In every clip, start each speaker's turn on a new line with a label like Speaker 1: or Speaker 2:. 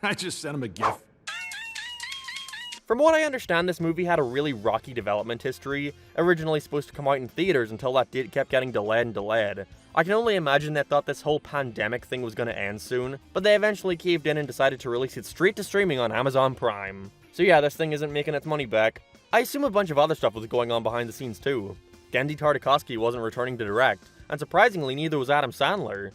Speaker 1: I just sent him a GIF.
Speaker 2: From what I understand, this movie had a really rocky development history, originally supposed to come out in theaters until that date kept getting delayed and delayed. I can only imagine they thought this whole pandemic thing was gonna end soon, but they eventually caved in and decided to release it straight to streaming on Amazon Prime. So yeah, this thing isn't making its money back. I assume a bunch of other stuff was going on behind the scenes too. Genndy Tartakovsky wasn't returning to direct, and surprisingly neither was Adam Sandler.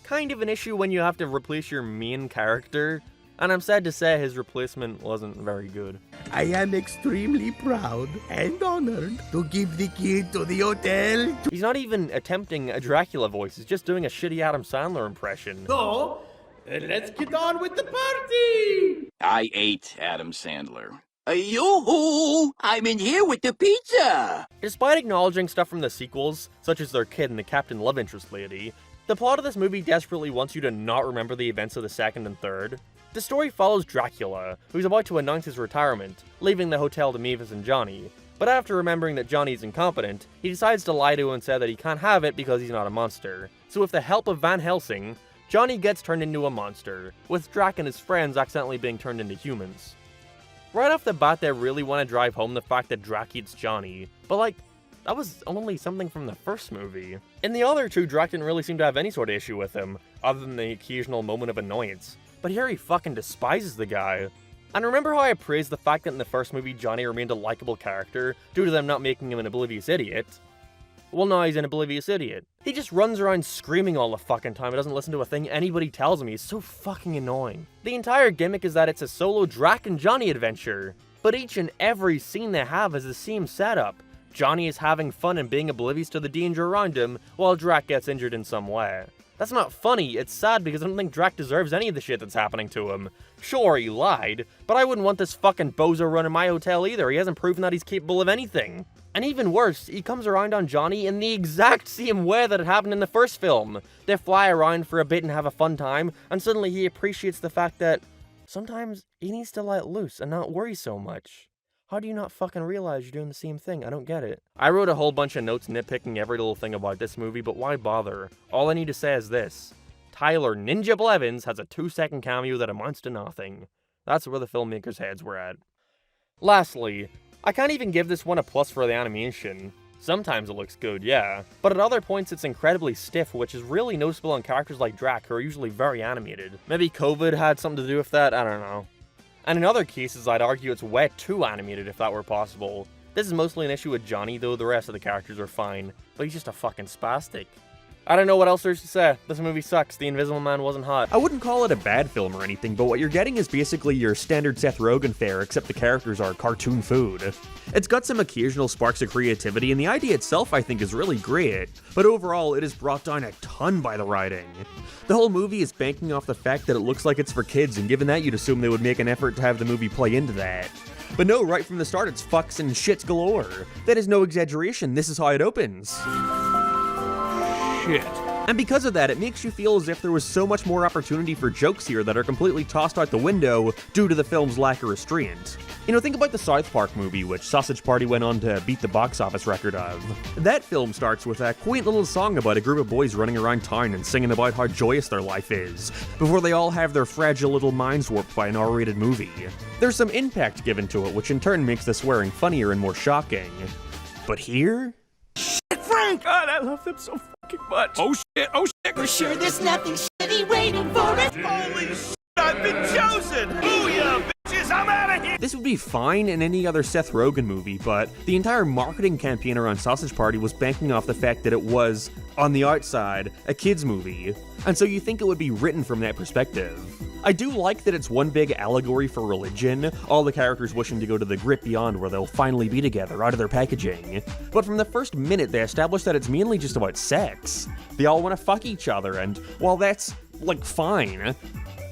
Speaker 2: Kind of an issue when you have to replace your main character, and I'm sad to say his replacement wasn't very good.
Speaker 3: I am extremely proud and honored to give the key to the hotel.
Speaker 2: He's not even attempting a Dracula voice, he's just doing a shitty Adam Sandler impression.
Speaker 3: So, let's get on with the party!
Speaker 4: I ate Adam Sandler. Yoo-hoo! I'm in here with the pizza!
Speaker 2: Despite acknowledging stuff from the sequels, such as their kid and the Captain Love Interest lady, the plot of this movie desperately wants you to not remember the events of the second and third. The story follows Dracula, who's about to announce his retirement, leaving the hotel to Mavis and Johnny. But after remembering that Johnny's incompetent, he decides to lie to him and say that he can't have it because he's not a monster. So with the help of Van Helsing, Johnny gets turned into a monster, with Drac and his friends accidentally being turned into humans. Right off the bat, they really want to drive home the fact that Drac eats Johnny, but like, that was only something from the first movie. In the other two, Drac didn't really seem to have any sort of issue with him, other than the occasional moment of annoyance. But here he fucking despises the guy. And remember how I praised the fact that in the first movie Johnny remained a likable character, due to them not making him an oblivious idiot? Well, now he's an oblivious idiot. He just runs around screaming all the fucking time and doesn't listen to a thing anybody tells him. He's so fucking annoying. The entire gimmick is that it's a solo Drac and Johnny adventure. But each and every scene they have is the same setup. Johnny is having fun and being oblivious to the danger around him, while Drac gets injured in some way. That's not funny, it's sad because I don't think Drac deserves any of the shit that's happening to him. Sure, he lied, but I wouldn't want this fucking bozo running my hotel either. He hasn't proven that he's capable of anything. And even worse, he comes around on Johnny in the exact same way that it happened in the first film. They fly around for a bit and have a fun time, and suddenly he appreciates the fact that sometimes he needs to let loose and not worry so much. How do you not fucking realize you're doing the same thing? I don't get it. I wrote a whole bunch of notes nitpicking every little thing about this movie, but why bother? All I need to say is this. Tyler Ninja Blevins has a 2-second cameo that amounts to nothing. That's where the filmmakers' heads were at. Lastly, I can't even give this one a plus for the animation. Sometimes it looks good, yeah, but at other points it's incredibly stiff, which is really noticeable on characters like Drac, who are usually very animated. Maybe COVID had something to do with that, I don't know. And in other cases, I'd argue it's way too animated if that were possible. This is mostly an issue with Johnny, though the rest of the characters are fine, but he's just a fucking spastic. I don't know what else there's to say. This movie sucks. The Invisible Man wasn't hot.
Speaker 5: I wouldn't call it a bad film or anything, but what you're getting is basically your standard Seth Rogen fare, except the characters are cartoon food. It's got some occasional sparks of creativity, and the idea itself I think is really great, but overall it is brought down a ton by the writing. The whole movie is banking off the fact that it looks like it's for kids, and given that you'd assume they would make an effort to have the movie play into that. But no, right from the start it's fucks and shits galore. That is no exaggeration, this is how it opens.
Speaker 1: Shit.
Speaker 5: And because of that, it makes you feel as if there was so much more opportunity for jokes here that are completely tossed out the window due to the film's lack of restraint. You know, think about the South Park movie, which Sausage Party went on to beat the box office record of. That film starts with a quaint little song about a group of boys running around town and singing about how joyous their life is, before they all have their fragile little minds warped by an R-rated movie. There's some impact given to it, which in turn makes the swearing funnier and more shocking. But here?
Speaker 1: Frank! God, I love them so fucking much. Oh shit, oh shit.
Speaker 6: For sure there's nothing shitty waiting for us.
Speaker 1: Holy shit, I've been chosen. Booyah, bitches, I'm out of here.
Speaker 5: This would be fine in any other Seth Rogen movie, but the entire marketing campaign around Sausage Party was banking off the fact that it was, on the outside, a kids movie. And so you think it would be written from that perspective. I do like that it's one big allegory for religion, all the characters wishing to go to the great beyond where they'll finally be together out of their packaging. But from the first minute they establish that it's mainly just about sex. They all want to fuck each other, and while that's, like, fine,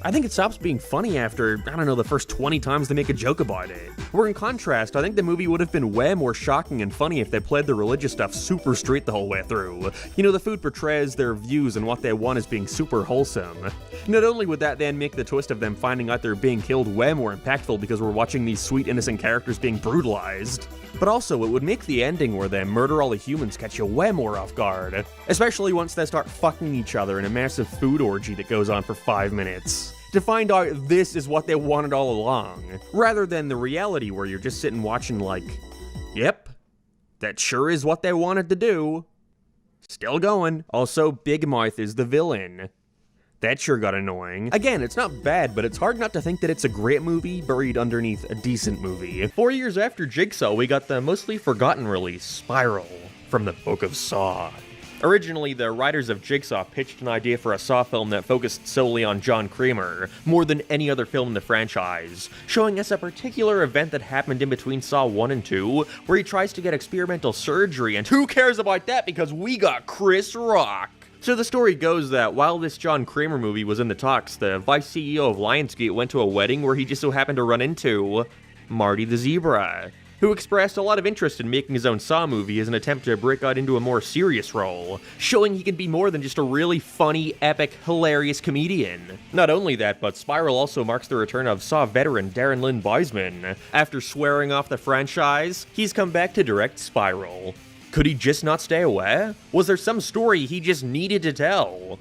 Speaker 5: I think it stops being funny after, I don't know, the first 20 times they make a joke about it. Where in contrast, I think the movie would have been way more shocking and funny if they played the religious stuff super straight the whole way through. You know, the food portrays their views and what they want as being super wholesome. Not only would that then make the twist of them finding out they're being killed way more impactful because we're watching these sweet innocent characters being brutalized, but also it would make the ending where they murder all the humans catch you way more off guard. Especially once they start fucking each other in a massive food orgy that goes on for 5 minutes. to find out this is what they wanted all along, rather than the reality where you're just sitting watching like, yep, that sure is what they wanted to do. Still going. Also, Big Mouth is the villain. That sure got annoying. Again, it's not bad, but it's hard not to think that it's a great movie buried underneath a decent movie. 4 years after Jigsaw, we got the mostly forgotten release, Spiral, from the Book of Saw. Originally, the writers of Jigsaw pitched an idea for a Saw film that focused solely on John Kramer, more than any other film in the franchise, showing us a particular event that happened in between Saw 1 and 2, where he tries to get experimental surgery, and who cares about that because we got Chris Rock! So the story goes that while this John Kramer movie was in the talks, the vice CEO of Lionsgate went to a wedding where he just so happened to run into Marty the Zebra, who expressed a lot of interest in making his own Saw movie as an attempt to break out into a more serious role, showing he can be more than just a really funny, epic, hilarious comedian. Not only that, but Spiral also marks the return of Saw veteran Darren Lynn Bousman. After swearing off the franchise, he's come back to direct Spiral. Could he just not stay away? Was there some story he just needed to tell?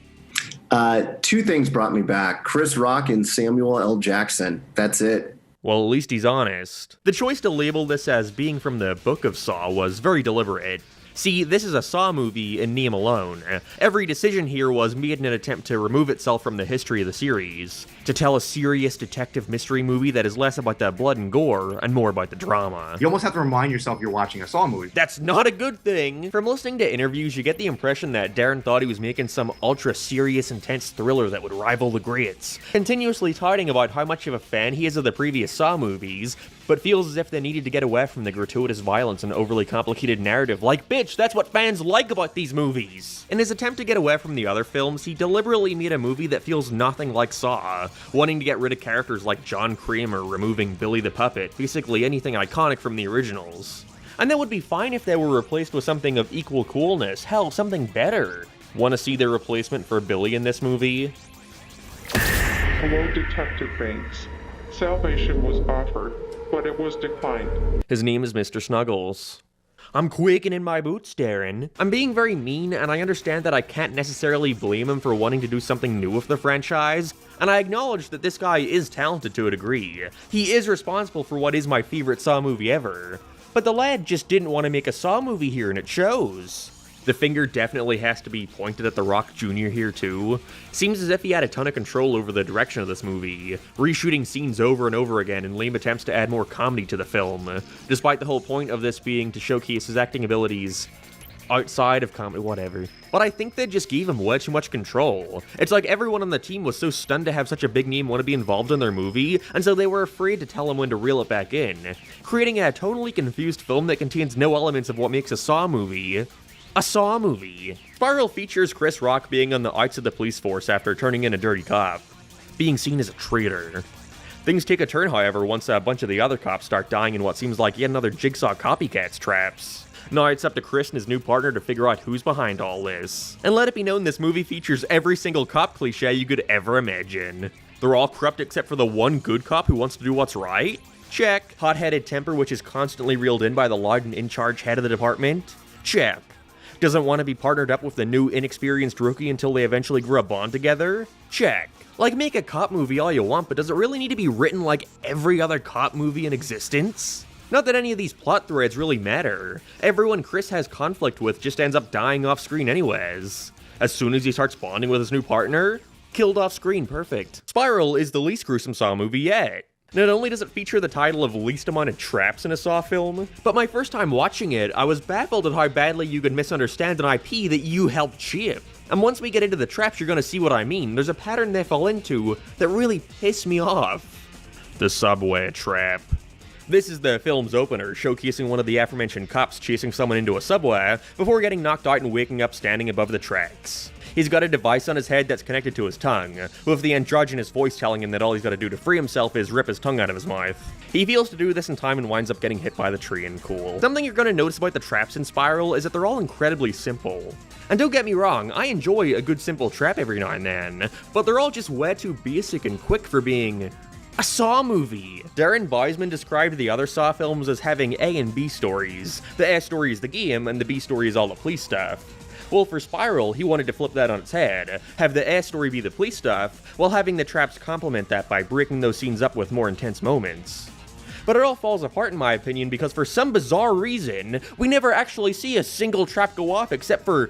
Speaker 7: Two things brought me back. Chris Rock and Samuel L. Jackson. That's it.
Speaker 2: Well, at least he's honest. The choice to label this as being from the Book of Saw was very deliberate. See, this is a Saw movie in name alone. Every decision here was made in an attempt to remove itself from the history of the series, to tell a serious detective mystery movie that is less about the blood and gore and more about the drama.
Speaker 8: You almost have to remind yourself you're watching a Saw movie.
Speaker 2: That's not a good thing! From listening to interviews, you get the impression that Darren thought he was making some ultra-serious, intense thriller that would rival the greats, continuously touting about how much of a fan he is of the previous Saw movies, but feels as if they needed to get away from the gratuitous violence and overly complicated narrative. Like, bitch, that's what fans like about these movies! In his attempt to get away from the other films, he deliberately made a movie that feels nothing like Saw, wanting to get rid of characters like John Kramer, removing Billy the Puppet, basically anything iconic from the originals. And that would be fine if they were replaced with something of equal coolness, hell, something better. Want to see their replacement for Billy in this movie?
Speaker 9: Hello, Detective Banks. Salvation was offered, but it was declined.
Speaker 2: His name is Mr. Snuggles. I'm quaking in my boots, Darren. I'm being very mean, and I understand that I can't necessarily blame him for wanting to do something new with the franchise, and I acknowledge that this guy is talented to a degree. He is responsible for what is my favorite Saw movie ever. But the lad just didn't want to make a Saw movie here, and it shows. The finger definitely has to be pointed at The Rock Jr. here too. Seems as if he had a ton of control over the direction of this movie, reshooting scenes over and over again in lame attempts to add more comedy to the film, despite the whole point of this being to showcase his acting abilities outside of comedy, whatever. But I think they just gave him way too much control. It's like everyone on the team was so stunned to have such a big name want to be involved in their movie, and so they were afraid to tell him when to reel it back in, creating a tonally confused film that contains no elements of what makes a Saw movie. A Saw movie. Spiral features Chris Rock being on the outs of the police force after turning in a dirty cop, being seen as a traitor. Things take a turn, however, once a bunch of the other cops start dying in what seems like yet another Jigsaw copycat's traps. Now it's up to Chris and his new partner to figure out who's behind all this. And let it be known this movie features every single cop cliche you could ever imagine. They're all corrupt except for the one good cop who wants to do what's right? Check. Hot-headed temper which is constantly reeled in by the loud and in-charge head of the department? Check. Doesn't want to be partnered up with the new inexperienced rookie until they eventually grew a bond together? Check. Like, make a cop movie all you want, but does it really need to be written like every other cop movie in existence? Not that any of these plot threads really matter. Everyone Chris has conflict with just ends up dying off screen anyways. As soon as he starts bonding with his new partner, killed off screen, perfect. Spiral is the least gruesome Saw movie yet. Not only does it feature the title of least amount of traps in a Saw film, but my first time watching it, I was baffled at how badly you could misunderstand an IP that you helped shape. And once we get into the traps, you're gonna see what I mean. There's a pattern they fall into that really pissed me off. The subway trap. This is the film's opener, showcasing one of the aforementioned cops chasing someone into a subway before getting knocked out and waking up standing above the tracks. He's got a device on his head that's connected to his tongue, with the androgynous voice telling him that all he's got to do to free himself is rip his tongue out of his mouth. He fails to do this in time and winds up getting hit by the tree and cool. Something you're going to notice about the traps in Spiral is that they're all incredibly simple. And don't get me wrong, I enjoy a good simple trap every now and then, but they're all just way too basic and quick for being a Saw movie. Darren Bousman described the other Saw films as having A and B stories. The A story is the game, and the B story is all the police stuff.
Speaker 5: Well, for Spiral, he wanted to flip that on its head, have the ass story be the police stuff, while having the traps complement that by breaking those scenes up with more intense moments. But it all falls apart in my opinion because for some bizarre reason, we never actually see a single trap go off except for,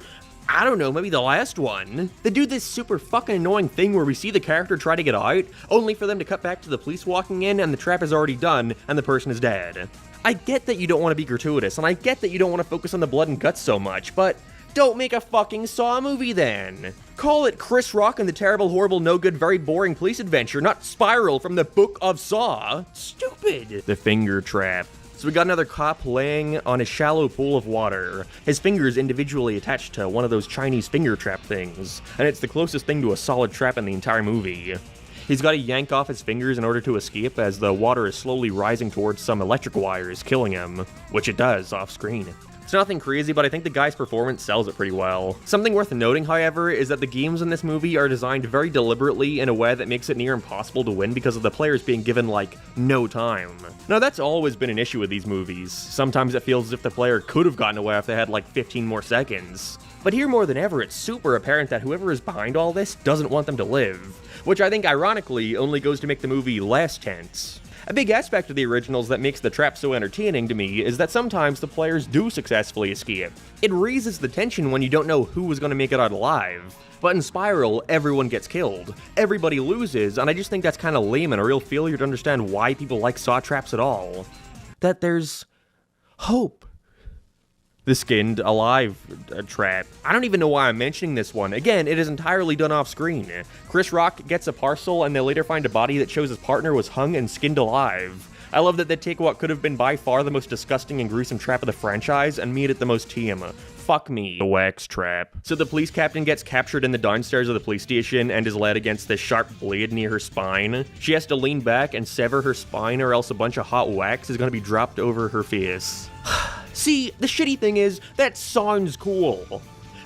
Speaker 5: I don't know, maybe the last one. They do this super fucking annoying thing where we see the character try to get out, only for them to cut back to the police walking in and the trap is already done and the person is dead. I get that you don't want to be gratuitous, and I get that you don't want to focus on the blood and guts so much, but don't make a fucking Saw movie then. Call it Chris Rock and the terrible, horrible, no good, very boring police adventure, not Spiral from the Book of Saw. Stupid. The finger trap. So we got another cop laying on a shallow pool of water, his fingers individually attached to one of those Chinese finger trap things, and it's the closest thing to a solid trap in the entire movie. He's got to yank off his fingers in order to escape as the water is slowly rising towards some electric wires, killing him, which it does off screen. It's nothing crazy, but I think the guy's performance sells it pretty well. Something worth noting, however, is that the games in this movie are designed very deliberately in a way that makes it near impossible to win because of the players being given, like, no time. Now, that's always been an issue with these movies. Sometimes it feels as if the player could have gotten away if they had, like, 15 more seconds. But here more than ever, it's super apparent that whoever is behind all this doesn't want them to live, which I think ironically only goes to make the movie less tense. A big aspect of the originals that makes the trap so entertaining to me is that sometimes the players do successfully escape. It raises the tension when you don't know who is going to make it out alive. But in Spiral, everyone gets killed. Everybody loses, and I just think that's kind of lame and a real failure to understand why people like Saw traps at all. That there's hope. The skinned alive trap. I don't even know why I'm mentioning this one. Again, it is entirely done off screen. Chris Rock gets a parcel and they later find a body that shows his partner was hung and skinned alive. I love that they take what could have been by far the most disgusting and gruesome trap of the franchise and made it the most tame. Fuck me. The wax trap. So the police captain gets captured in the downstairs of the police station and is led against this sharp blade near her spine. She has to lean back and sever her spine or else a bunch of hot wax is going to be dropped over her face. See, the shitty thing is, that sounds cool.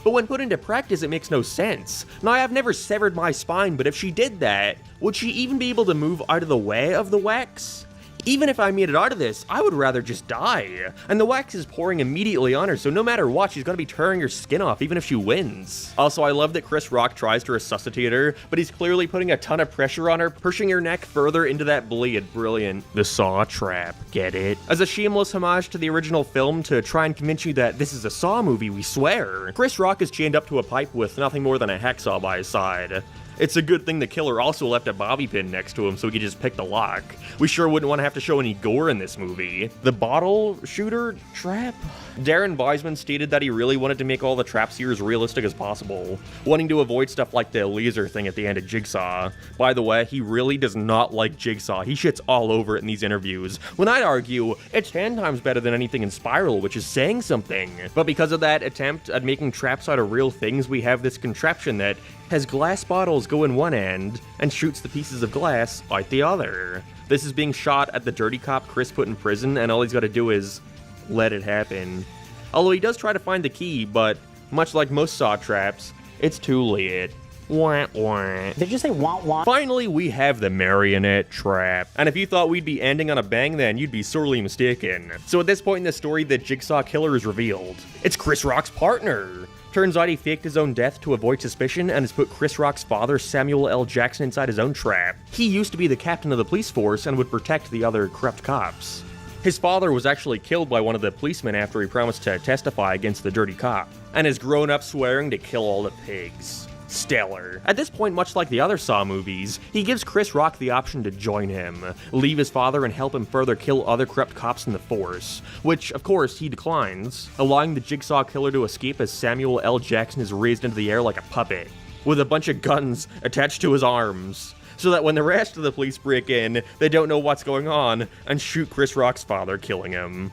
Speaker 5: But when put into practice, it makes no sense. Now, I have never severed my spine, but if she did that, would she even be able to move out of the way of the wax? Even if I made it out of this, I would rather just die. And the wax is pouring immediately on her, so no matter what, she's gonna be tearing her skin off, even if she wins. Also, I love that Chris Rock tries to resuscitate her, but he's clearly putting a ton of pressure on her, pushing her neck further into that blade. Brilliant. The Saw trap. Get it? As a shameless homage to the original film to try and convince you that this is a Saw movie, we swear, Chris Rock is chained up to a pipe with nothing more than a hacksaw by his side. It's a good thing the killer also left a bobby pin next to him so he could just pick the lock. We sure wouldn't want to have to show any gore in this movie. The bottle shooter trap? Darren Weisman stated that he really wanted to make all the traps here as realistic as possible, wanting to avoid stuff like the laser thing at the end of Jigsaw. By the way, he really does not like Jigsaw. He shits all over it in these interviews, when I'd argue it's 10 times better than anything in Spiral, which is saying something. But because of that attempt at making traps out of real things, we have this contraption that has glass bottles go in one end and shoots the pieces of glass out the other. This is being shot at the dirty cop Chris put in prison, and all he's got to do is let it happen. Although he does try to find the key, but much like most Saw traps, it's too late. Wah, wah.
Speaker 10: Did you say wah wah?
Speaker 5: Finally, we have the marionette trap. And if you thought we'd be ending on a bang, then you'd be sorely mistaken. So at this point in the story, the Jigsaw killer is revealed. It's Chris Rock's partner. Turns out he faked his own death to avoid suspicion and has put Chris Rock's father, Samuel L. Jackson, inside his own trap. He used to be the captain of the police force and would protect the other corrupt cops. His father was actually killed by one of the policemen after he promised to testify against the dirty cop, and has grown up swearing to kill all the pigs. Stellar. At this point, much like the other Saw movies, he gives Chris Rock the option to join him, leave his father and help him further kill other corrupt cops in the force, which, of course, he declines, allowing the Jigsaw killer to escape as Samuel L. Jackson is raised into the air like a puppet, with a bunch of guns attached to his arms, so that when the rest of the police break in, they don't know what's going on and shoot Chris Rock's father, killing him.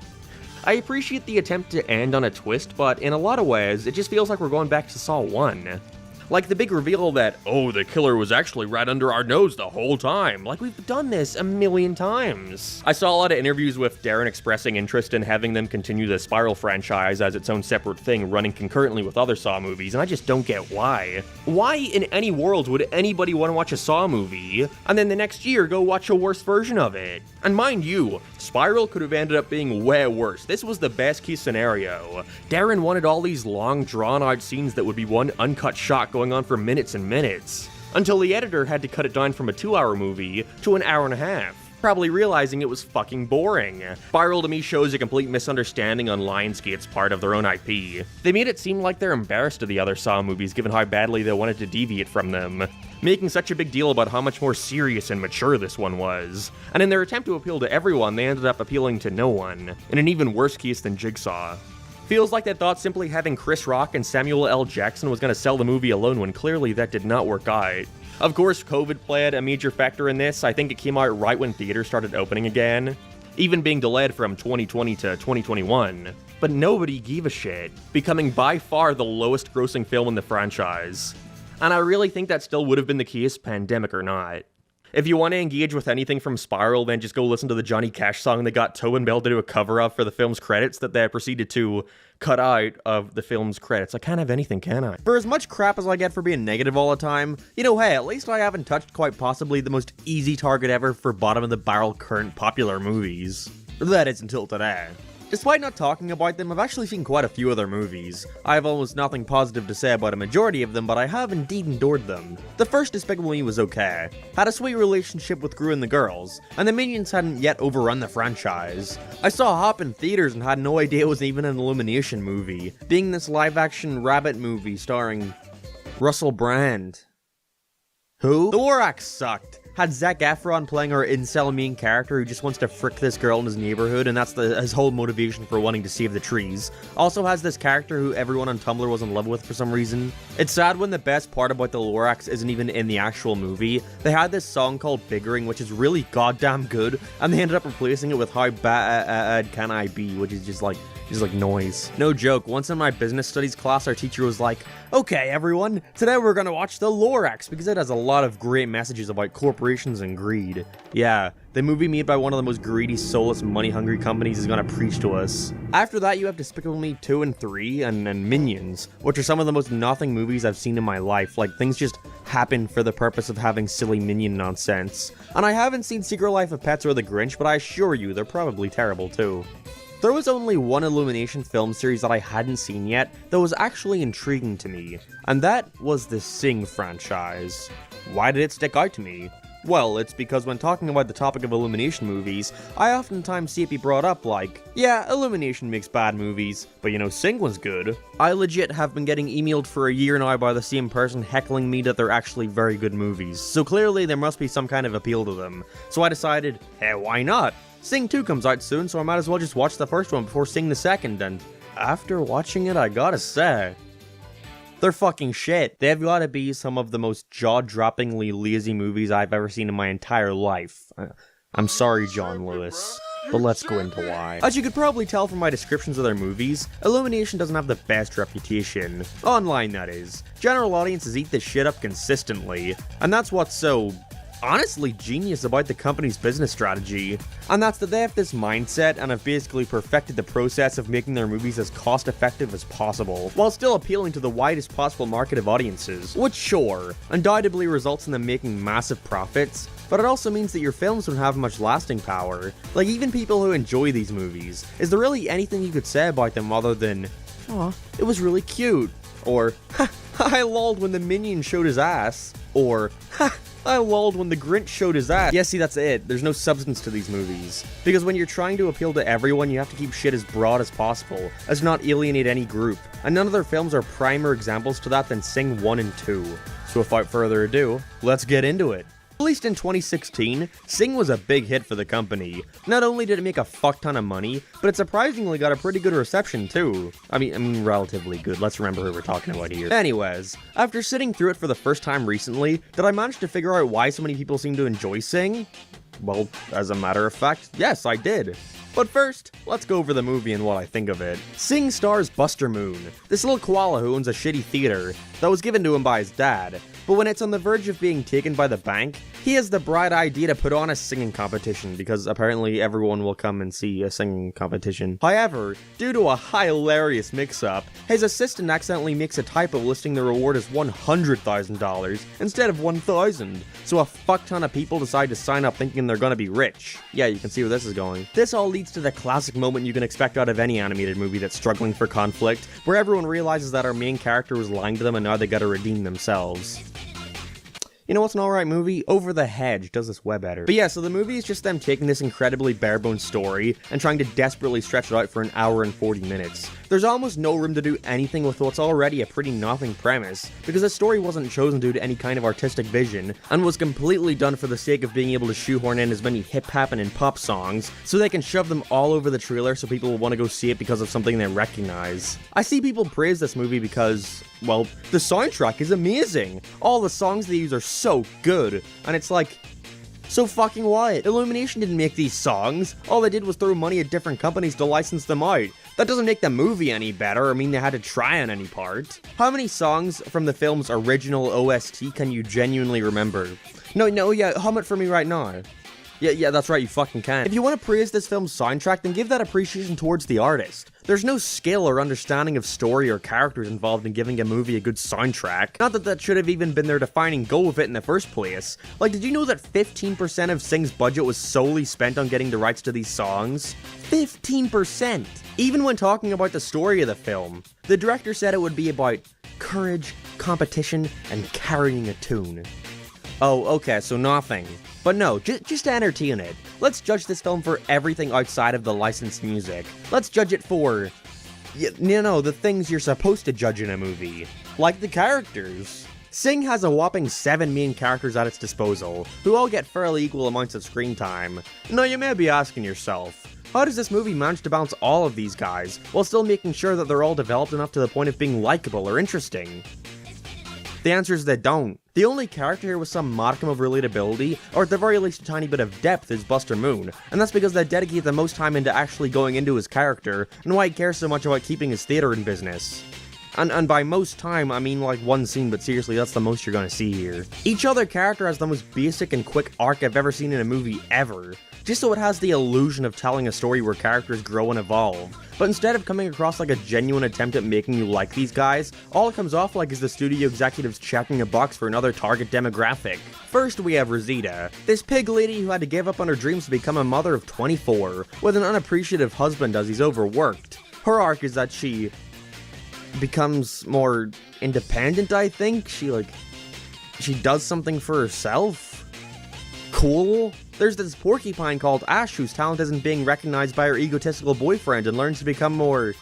Speaker 5: I appreciate the attempt to end on a twist, but in a lot of ways, it just feels like we're going back to Saw 1. Like the big reveal that, oh, the killer was actually right under our nose the whole time. Like, we've done this a million times. I saw a lot of interviews with Darren expressing interest in having them continue the Spiral franchise as its own separate thing, running concurrently with other Saw movies, and I just don't get why. Why in any world would anybody want to watch a Saw movie, and then the next year go watch a worse version of it? And mind you, Spiral could have ended up being way worse. This was the best case scenario. Darren wanted all these long, drawn-out scenes that would be one uncut shot going on for minutes and minutes, until the editor had to cut it down from a 2-hour movie to an hour and a half, probably realizing it was fucking boring. Spiral to me shows a complete misunderstanding on Lionsgate's part of their own IP. They made it seem like they're embarrassed of the other Saw movies given how badly they wanted to deviate from them, making such a big deal about how much more serious and mature this one was. And in their attempt to appeal to everyone, they ended up appealing to no one, in an even worse case than Jigsaw. Feels like they thought simply having Chris Rock and Samuel L. Jackson was going to sell the movie alone when clearly that did not work out. Of course, COVID played a major factor in this. I think it came out right when theaters started opening again, even being delayed from 2020 to 2021. But nobody gave a shit, becoming by far the lowest grossing film in the franchise. And I really think that still would have been the case, pandemic or not. If you want to engage with anything from Spiral, then just go listen to the Johnny Cash song they got Tobin Bell to do a cover of for the film's credits that they proceeded to cut out of the film's credits. I can't have anything, can I? For as much crap as I get for being negative all the time, you know, hey, at least I haven't touched quite possibly the most easy target ever for bottom-of-the-barrel current popular movies. That is until today. Despite not talking about them, I've actually seen quite a few of their movies. I have almost nothing positive to say about a majority of them, but I have indeed endured them. The first Despicable Me was okay, had a sweet relationship with Gru and the girls, and the Minions hadn't yet overrun the franchise. I saw Hop in theaters and had no idea it was even an Illumination movie, being this live-action rabbit movie starring Russell Brand. Who? The Lorax sucked. Had Zac Efron playing our incel main character who just wants to frick this girl in his neighborhood, and that's his whole motivation for wanting to save the trees. Also has this character who everyone on Tumblr was in love with for some reason. It's sad when the best part about the Lorax isn't even in the actual movie. They had this song called Biggering, which is really goddamn good, and they ended up replacing it with How Bad Can I Be, which is just like noise. No joke, once in my business studies class, our teacher was like, okay everyone, today we're gonna watch The Lorax because it has a lot of great messages about corporations and greed. Yeah, the movie made by one of the most greedy, soulless, money-hungry companies is gonna preach to us. After that, you have Despicable Me 2 and 3, and Minions, which are some of the most nothing movies I've seen in my life. Like, things just happen for the purpose of having silly Minion nonsense. And I haven't seen Secret Life of Pets or The Grinch, but I assure you, they're probably terrible too. There was only one Illumination film series that I hadn't seen yet that was actually intriguing to me, and that was the Sing franchise. Why did it stick out to me? Well, it's because when talking about the topic of Illumination movies, I oftentimes see it be brought up like, yeah, Illumination makes bad movies, but you know, Sing was good. I legit have been getting emailed for a year now by the same person heckling me that they're actually very good movies, so clearly there must be some kind of appeal to them. So I decided, hey, why not? Sing 2 comes out soon, so I might as well just watch the first one before Sing the second, and after watching it, I gotta say, they're fucking shit. They've gotta be some of the most jaw-droppingly lazy movies I've ever seen in my entire life. I'm sorry, John Lewis, but let's go into why. As you could probably tell from my descriptions of their movies, Illumination doesn't have the best reputation. Online, that is. General audiences eat this shit up consistently, and that's what's so honestly genius about the company's business strategy, and that's that they have this mindset and have basically perfected the process of making their movies as cost effective as possible, while still appealing to the widest possible market of audiences, which sure, undoubtedly results in them making massive profits, but it also means that your films don't have much lasting power. Like, even people who enjoy these movies, is there really anything you could say about them other than, aw, it was really cute, or, ha, I lolled when the Minion showed his ass, or, ha, I lolled when the Grinch showed his ass. Yeah, see, that's it. There's no substance to these movies. Because when you're trying to appeal to everyone, you have to keep shit as broad as possible, as not alienate any group. And none of their films are primer examples to that than Sing 1 and 2. So without further ado, let's get into it. Released in 2016, Sing was a big hit for the company. Not only did it make a fuck ton of money, but it surprisingly got a pretty good reception too. I mean relatively good, let's remember who we're talking about here. Anyways, after sitting through it for the first time recently, did I manage to figure out why so many people seem to enjoy Sing? Well, as a matter of fact, yes, I did. But first, let's go over the movie and what I think of it. Sing stars Buster Moon, this little koala who owns a shitty theater that was given to him by his dad. But when it's on the verge of being taken by the bank, he has the bright idea to put on a singing competition, because apparently everyone will come and see a singing competition. However, due to a hilarious mix-up, his assistant accidentally makes a typo listing the reward as $100,000 instead of $1,000, so a fuck ton of people decide to sign up thinking they're gonna be rich. Yeah, you can see where this is going. This all leads to the classic moment you can expect out of any animated movie that's struggling for conflict, where everyone realizes that our main character was lying to them and now they gotta redeem themselves. You know what's an alright movie? Over the Hedge does this way better. But yeah, so the movie is just them taking this incredibly bare-bones story and trying to desperately stretch it out for an hour and 40 minutes. There's almost no room to do anything with what's already a pretty nothing premise, because the story wasn't chosen due to any kind of artistic vision, and was completely done for the sake of being able to shoehorn in as many hip-hoppin' and pop songs, so they can shove them all over the trailer so people will want to go see it because of something they recognize. I see people praise this movie because, well, the soundtrack is amazing! All the songs they use are so good, and it's like, so fucking what? Illumination didn't make these songs. All they did was throw money at different companies to license them out. That doesn't make the movie any better or mean they had to try on any part. How many songs from the film's original OST can you genuinely remember? No, yeah, hum it for me right now. Yeah, that's right, you fucking can. If you want to praise this film's soundtrack, then give that appreciation towards the artist. There's no skill or understanding of story or characters involved in giving a movie a good soundtrack. Not that that should have even been their defining goal with it in the first place. Like, did you know that 15% of Sing's budget was solely spent on getting the rights to these songs? 15%! Even when talking about the story of the film, the director said it would be about courage, competition, and carrying a tune. Oh, okay, so nothing. But no, just to entertain it. Let's judge this film for everything outside of the licensed music. Let's judge it for, the things you're supposed to judge in a movie. Like the characters. Sing has a whopping 7 main characters at its disposal, who all get fairly equal amounts of screen time. Now you may be asking yourself, how does this movie manage to balance all of these guys, while still making sure that they're all developed enough to the point of being likable or interesting? The answer is they don't. The only character here with some modicum of relatability, or at the very least a tiny bit of depth, is Buster Moon, and that's because they dedicate the most time into actually going into his character, and why he cares so much about keeping his theater in business. And by most time, I mean like one scene, but seriously, that's the most you're gonna see here. Each other character has the most basic and quick arc I've ever seen in a movie ever, just so it has the illusion of telling a story where characters grow and evolve. But instead of coming across like a genuine attempt at making you like these guys, all it comes off like is the studio executives checking a box for another target demographic. First we have Rosita, this pig lady who had to give up on her dreams to become a mother of 24, with an unappreciative husband as he's overworked. Her arc is that she becomes more independent, I think. She does something for herself. Cool. There's this porcupine called Ash whose talent isn't being recognized by her egotistical boyfriend and learns to become more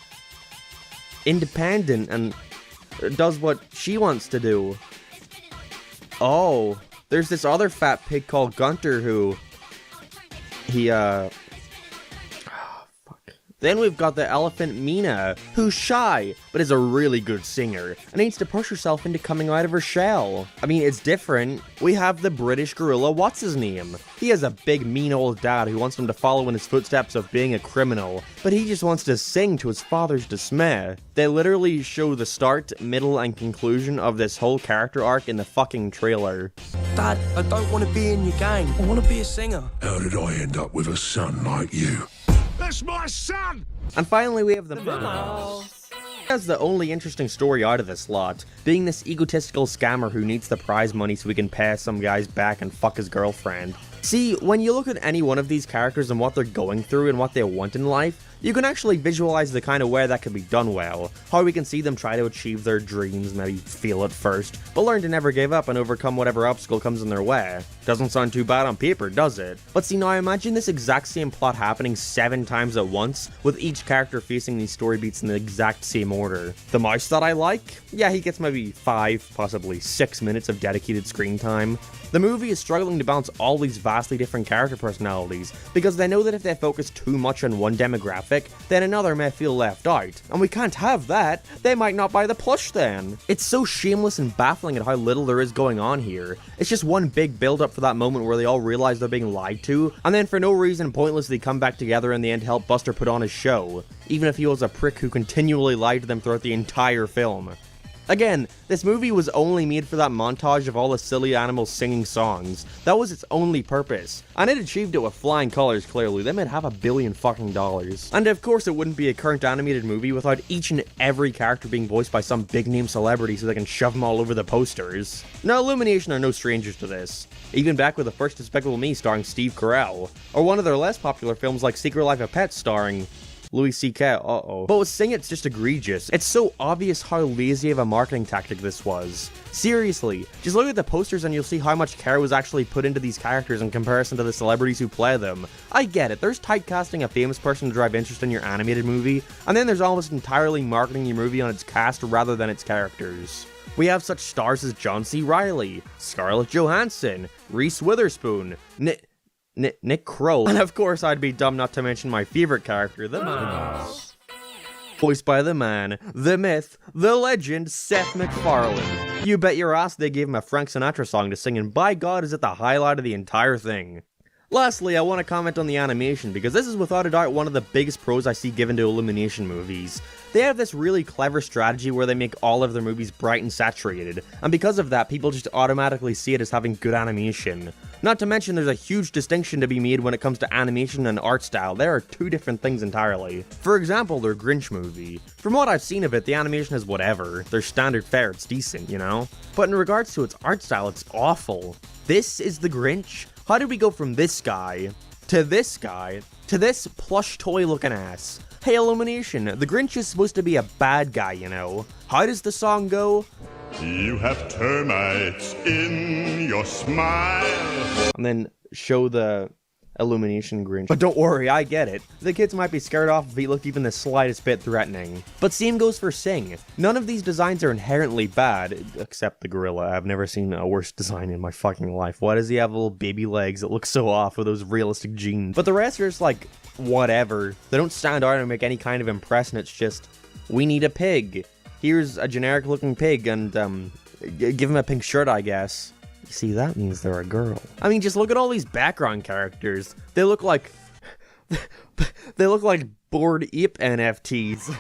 Speaker 5: independent and does what she wants to do. Oh, there's this other fat pig called Gunter who Then we've got the elephant Mina, who's shy, but is a really good singer, and needs to push herself into coming out of her shell. I mean, it's different. We have the British gorilla What's-His-Name. He has a big mean old dad who wants him to follow in his footsteps of being a criminal, but he just wants to sing to his father's dismay. They literally show the start, middle, and conclusion of this whole character arc in the fucking trailer.
Speaker 10: Dad, I don't want to be in your gang. I want to be a singer.
Speaker 11: How did I end up with a son like you? That's my son!
Speaker 5: And finally we have the mouse. That's the only interesting story out of this lot, being this egotistical scammer who needs the prize money so he can pay some guy's back and fuck his girlfriend. See, when you look at any one of these characters and what they're going through and what they want in life, you can actually visualize the kind of way that could be done well, how we can see them try to achieve their dreams, maybe fail at first, but learn to never give up and overcome whatever obstacle comes in their way. Doesn't sound too bad on paper, does it? But see, now imagine this exact same plot happening 7 times at once, with each character facing these story beats in the exact same order. The mouse that I like? Yeah, he gets maybe 5, possibly 6 minutes of dedicated screen time. The movie is struggling to balance all these vastly different character personalities, because they know that if they focus too much on one demographic, demographic, then another may feel left out. And we can't have that. They might not buy the plush then. It's so shameless and baffling at how little there is going on here. It's just one big build up for that moment where they all realize they're being lied to, and then for no reason pointlessly come back together in the end to help Buster put on his show, even if he was a prick who continually lied to them throughout the entire film. Again, this movie was only made for that montage of all the silly animals singing songs. That was its only purpose. And it achieved it with flying colors, clearly. They made $500 million fucking dollars. And of course it wouldn't be a current animated movie without each and every character being voiced by some big name celebrity so they can shove them all over the posters. Now Illumination are no strangers to this. Even back with the first Despicable Me starring Steve Carell, or one of their less popular films like Secret Life of Pets starring Louis C.K. But with Sing, it's just egregious. It's so obvious how lazy of a marketing tactic this was. Seriously, just look at the posters and you'll see how much care was actually put into these characters in comparison to the celebrities who play them. I get it, there's typecasting a famous person to drive interest in your animated movie, and then there's almost entirely marketing your movie on its cast rather than its characters. We have such stars as John C. Reilly, Scarlett Johansson, Reese Witherspoon, Nick Kroll, and of course I'd be dumb not to mention my favorite character, the man. Voiced by the man, the myth, the legend, Seth MacFarlane. You bet your ass they gave him a Frank Sinatra song to sing, and by God is it the highlight of the entire thing. Lastly, I want to comment on the animation, because this is without a doubt one of the biggest pros I see given to Illumination movies. They have this really clever strategy where they make all of their movies bright and saturated, and because of that, people just automatically see it as having good animation. Not to mention there's a huge distinction to be made when it comes to animation and art style. There are two different things entirely. For example, their Grinch movie. From what I've seen of it, the animation is whatever. Their standard fare, it's decent, you know? But in regards to its art style, it's awful. This is the Grinch? How did we go from this guy, to this plush toy looking ass? Hey Illumination, the Grinch is supposed to be a bad guy, you know. How does the song go?
Speaker 11: You have termites in your smile.
Speaker 5: And then show the Illumination Grinch. But don't worry, I get it. The kids might be scared off if he looked even the slightest bit threatening. But same goes for Sing. None of these designs are inherently bad, except the gorilla. I've never seen a worse design in my fucking life. Why does he have little baby legs that look so off with those realistic jeans? But the rest are just like, whatever. They don't stand out or make any kind of impression. It's just, we need a pig. Here's a generic looking pig and give him a pink shirt, I guess. You see, that means they're a girl. I mean, just look at all these background characters. They look like Bored Ape NFTs.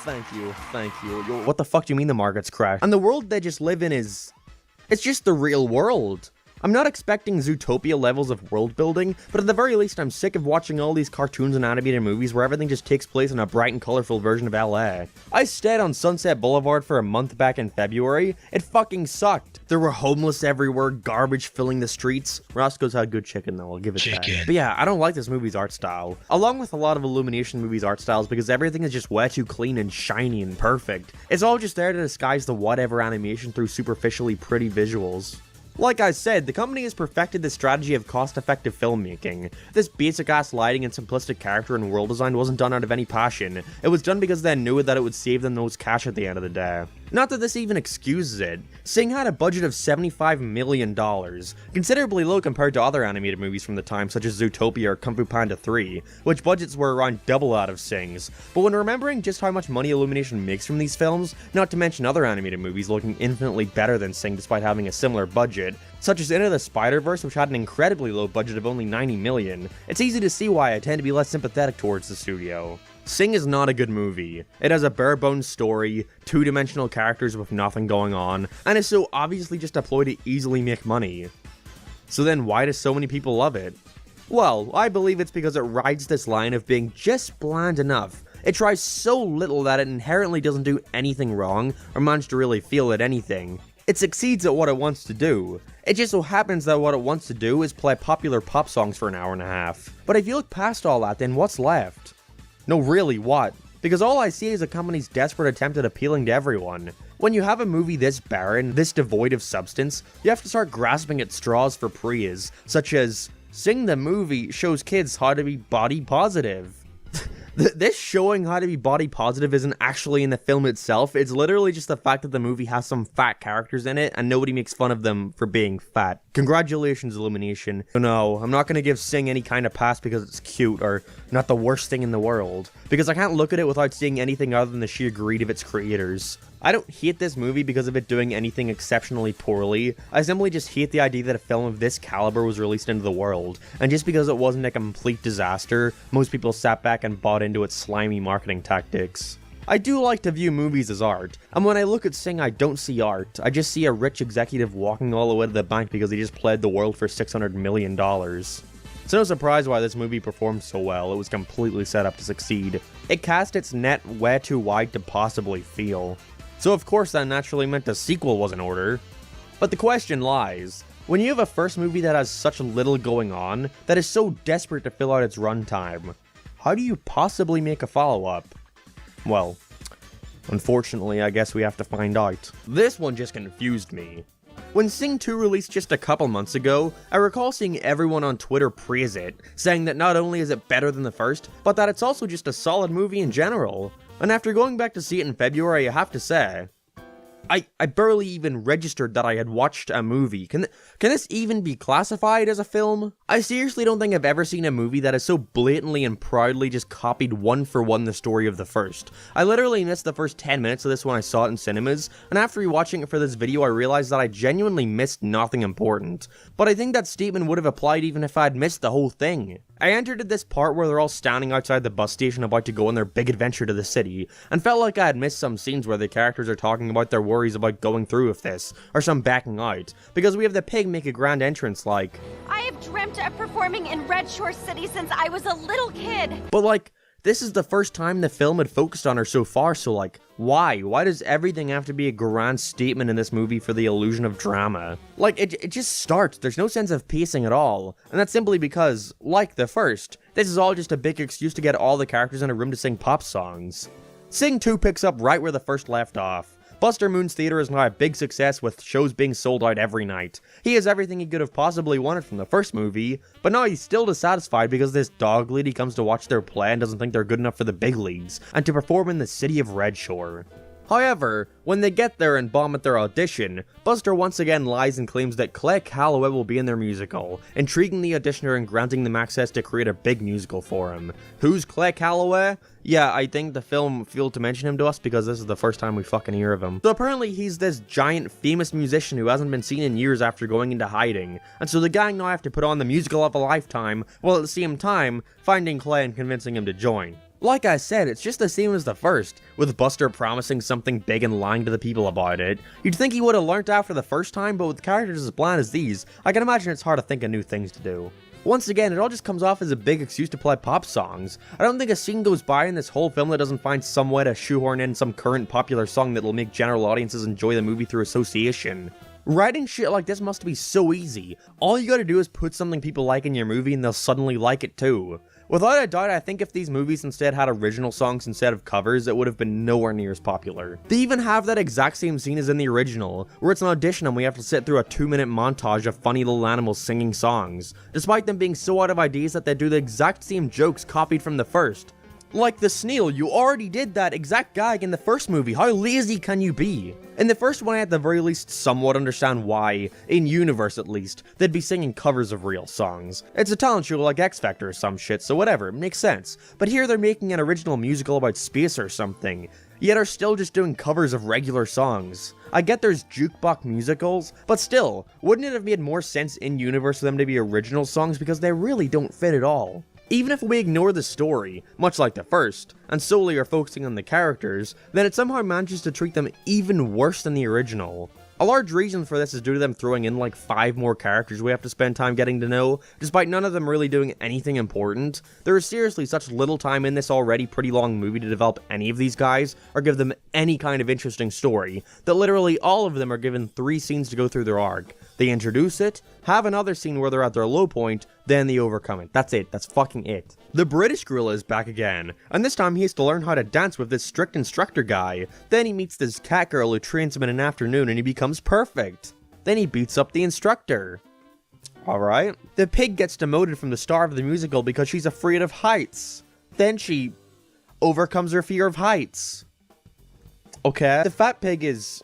Speaker 5: Thank you. What the fuck do you mean the market's crashed? And the world they just live in it's just the real world. I'm not expecting Zootopia levels of world building, but at the very least I'm sick of watching all these cartoons and animated movies where everything just takes place in a bright and colorful version of LA. I stayed on Sunset Boulevard for a month back in February. It fucking sucked. There were homeless everywhere, garbage filling the streets. Roscoe's had good chicken though, I'll give it that. But yeah, I don't like this movie's art style. Along with a lot of Illumination movies' art styles because everything is just way too clean and shiny and perfect. It's all just there to disguise the whatever animation through superficially pretty visuals. Like I said, the company has perfected the strategy of cost-effective filmmaking. This basic-ass lighting and simplistic character and world design wasn't done out of any passion. It was done because they knew that it would save them the most cash at the end of the day. Not that this even excuses it. Sing had a budget of $75 million, considerably low compared to other animated movies from the time such as Zootopia or Kung Fu Panda 3, which budgets were around double that of Sing's. But when remembering just how much money Illumination makes from these films, not to mention other animated movies looking infinitely better than Sing despite having a similar budget, such as Into the Spider-Verse, which had an incredibly low budget of only $90 million, it's easy to see why I tend to be less sympathetic towards the studio. Sing is not a good movie. It has a bare-bones story, two-dimensional characters with nothing going on, and is so obviously just a ploy to easily make money. So then why do so many people love it? Well, I believe it's because it rides this line of being just bland enough. It tries so little that it inherently doesn't do anything wrong, or manage to really feel at anything. It succeeds at what it wants to do. It just so happens that what it wants to do is play popular pop songs for an hour and a half. But if you look past all that, then what's left? No, really, what? Because all I see is a company's desperate attempt at appealing to everyone. When you have a movie this barren, this devoid of substance, you have to start grasping at straws for praise, such as, Sing the movie shows kids how to be body positive. This showing how to be body positive isn't actually in the film itself, it's literally just the fact that the movie has some fat characters in it and nobody makes fun of them for being fat. Congratulations, Illumination. No, I'm not gonna give Sing any kind of pass because it's cute or not the worst thing in the world, because I can't look at it without seeing anything other than the sheer greed of its creators. I don't hate this movie because of it doing anything exceptionally poorly, I simply just hate the idea that a film of this caliber was released into the world, and just because it wasn't a complete disaster, most people sat back and bought into its slimy marketing tactics. I do like to view movies as art, and when I look at Sing I don't see art, I just see a rich executive walking all the way to the bank because he just played the world for $600 million. It's no surprise why this movie performed so well, it was completely set up to succeed. It cast its net way too wide to possibly feel. So of course that naturally meant a sequel was in order. But the question lies, when you have a first movie that has such little going on, that is so desperate to fill out its runtime, how do you possibly make a follow-up? Well, unfortunately I guess we have to find out. This one just confused me. When Sing 2 released just a couple months ago, I recall seeing everyone on Twitter praise it, saying that not only is it better than the first, but that it's also just a solid movie in general. And after going back to see it in February, I have to say, I barely even registered that I had watched a movie. Can this even be classified as a film? I seriously don't think I've ever seen a movie that has so blatantly and proudly just copied one for one the story of the first. I literally missed the first 10 minutes of this when I saw it in cinemas, and after rewatching it for this video I realized that I genuinely missed nothing important. But I think that statement would have applied even if I had missed the whole thing. I entered at this part where they're all standing outside the bus station about to go on their big adventure to the city, and felt like I had missed some scenes where the characters are talking about their worries about going through with this, or some backing out, because we have the pig make a grand entrance like,
Speaker 12: I have dreamt of performing in Red Shore City since I was a little kid.
Speaker 5: But like, this is the first time the film had focused on her so far, so like, why? Why does everything have to be a grand statement in this movie for the illusion of drama? Like, it just starts, there's no sense of pacing at all, and that's simply because, like the first, this is all just a big excuse to get all the characters in a room to sing pop songs. Sing 2 picks up right where the first left off. Buster Moon's theater is now a big success with shows being sold out every night. He has everything he could have possibly wanted from the first movie, but now he's still dissatisfied because this dog lady comes to watch their play and doesn't think they're good enough for the big leagues, and to perform in the city of Red Shore. However, when they get there and bomb at their audition, Buster once again lies and claims that Clay Calloway will be in their musical, intriguing the auditioner and granting them access to create a big musical for him. Who's Clay Calloway? Yeah, I think the film failed to mention him to us because this is the first time we fucking hear of him. So apparently he's this giant famous musician who hasn't been seen in years after going into hiding, and so the gang now have to put on the musical of a lifetime, while at the same time finding Clay and convincing him to join. Like I said, it's just the same as the first, with Buster promising something big and lying to the people about it. You'd think he would have learnt after the first time, but with characters as bland as these, I can imagine it's hard to think of new things to do. Once again, it all just comes off as a big excuse to play pop songs. I don't think a scene goes by in this whole film that doesn't find some way to shoehorn in some current popular song that will make general audiences enjoy the movie through association. Writing shit like this must be so easy. All you gotta do is put something people like in your movie and they'll suddenly like it too. Without a doubt, I think if these movies instead had original songs instead of covers, it would have been nowhere near as popular. They even have that exact same scene as in the original, where it's an audition and we have to sit through a 2-minute montage of funny little animals singing songs, despite them being so out of ideas that they do the exact same jokes copied from the first. Like the Sneal, you already did that exact gag in the first movie, how lazy can you be? In the first one I at the very least somewhat understand why, in universe at least, they'd be singing covers of real songs. It's a talent show like X Factor or some shit, so whatever, it makes sense. But here they're making an original musical about space or something, yet are still just doing covers of regular songs. I get there's jukebox musicals, but still, wouldn't it have made more sense in universe for them to be original songs because they really don't fit at all? Even if we ignore the story, much like the first, and solely are focusing on the characters, then it somehow manages to treat them even worse than the original. A large reason for this is due to them throwing in like 5 more characters we have to spend time getting to know, despite none of them really doing anything important. There is seriously such little time in this already pretty long movie to develop any of these guys, or give them any kind of interesting story, that literally all of them are given 3 scenes to go through their arc. They introduce it, have another scene where they're at their low point, then they overcome it. That's it. That's fucking it. The British gorilla is back again, and this time he has to learn how to dance with this strict instructor guy. Then he meets this cat girl who trains him in an afternoon and he becomes perfect. Then he beats up the instructor. Alright. The pig gets demoted from the star of the musical because she's afraid of heights. Then she overcomes her fear of heights. Okay. The fat pig is...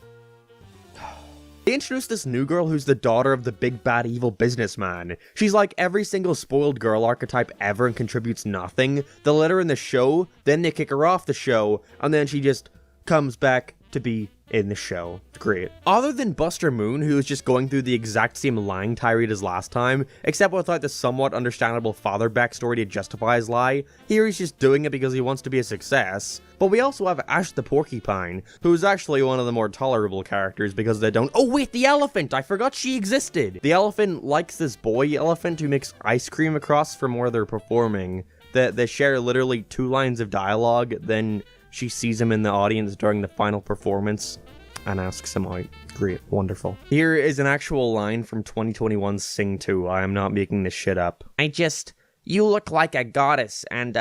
Speaker 5: They introduced this new girl who's the daughter of the big bad evil businessman. She's like every single spoiled girl archetype ever and contributes nothing. They let her in the show, then they kick her off the show, and then she just comes back to be in the show. It's great. Other than Buster Moon, who is just going through the exact same lying tirade as last time, except without the somewhat understandable father backstory to justify his lie, here he's just doing it because he wants to be a success. But we also have Ash the Porcupine, who's actually one of the more tolerable characters because they don't— oh wait, the elephant! I forgot she existed! The elephant likes this boy elephant who makes ice cream across from where they're performing. They share literally 2 lines of dialogue, then she sees him in the audience during the final performance and asks him out. Great. Wonderful. Here is an actual line from 2021's Sing 2. I am not making this shit up. You look like a goddess, and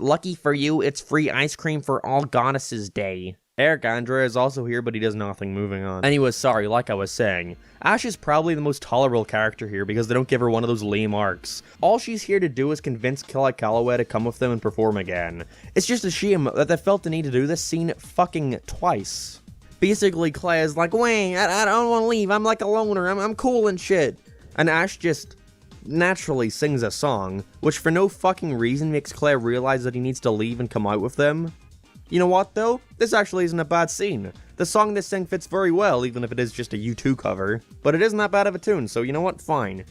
Speaker 5: lucky for you, it's free ice cream for all goddesses day. Eric Andre is also here, but he does nothing. Moving on. Anyways, sorry, like I was saying, Ash is probably the most tolerable character here because they don't give her one of those lame arcs. All she's here to do is convince Killa Calloway to come with them and perform again. It's just a shame that they felt the need to do this scene fucking twice. Basically, Clay is like, wait, I don't want to leave, I'm like a loner, I'm cool and shit. And Ash just naturally sings a song, which for no fucking reason makes Clay realize that he needs to leave and come out with them. You know what, though? This actually isn't a bad scene. The song they sing fits very well, even if it is just a U2 cover. But it isn't that bad of a tune, so you know what? Fine.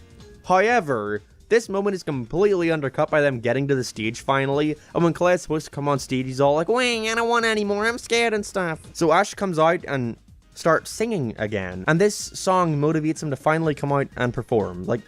Speaker 5: However, this moment is completely undercut by them getting to the stage finally, and when Clay is supposed to come on stage, he's all like, wait, I don't want any more, I'm scared and stuff. So Ash comes out and starts singing again, and this song motivates him to finally come out and perform. Like,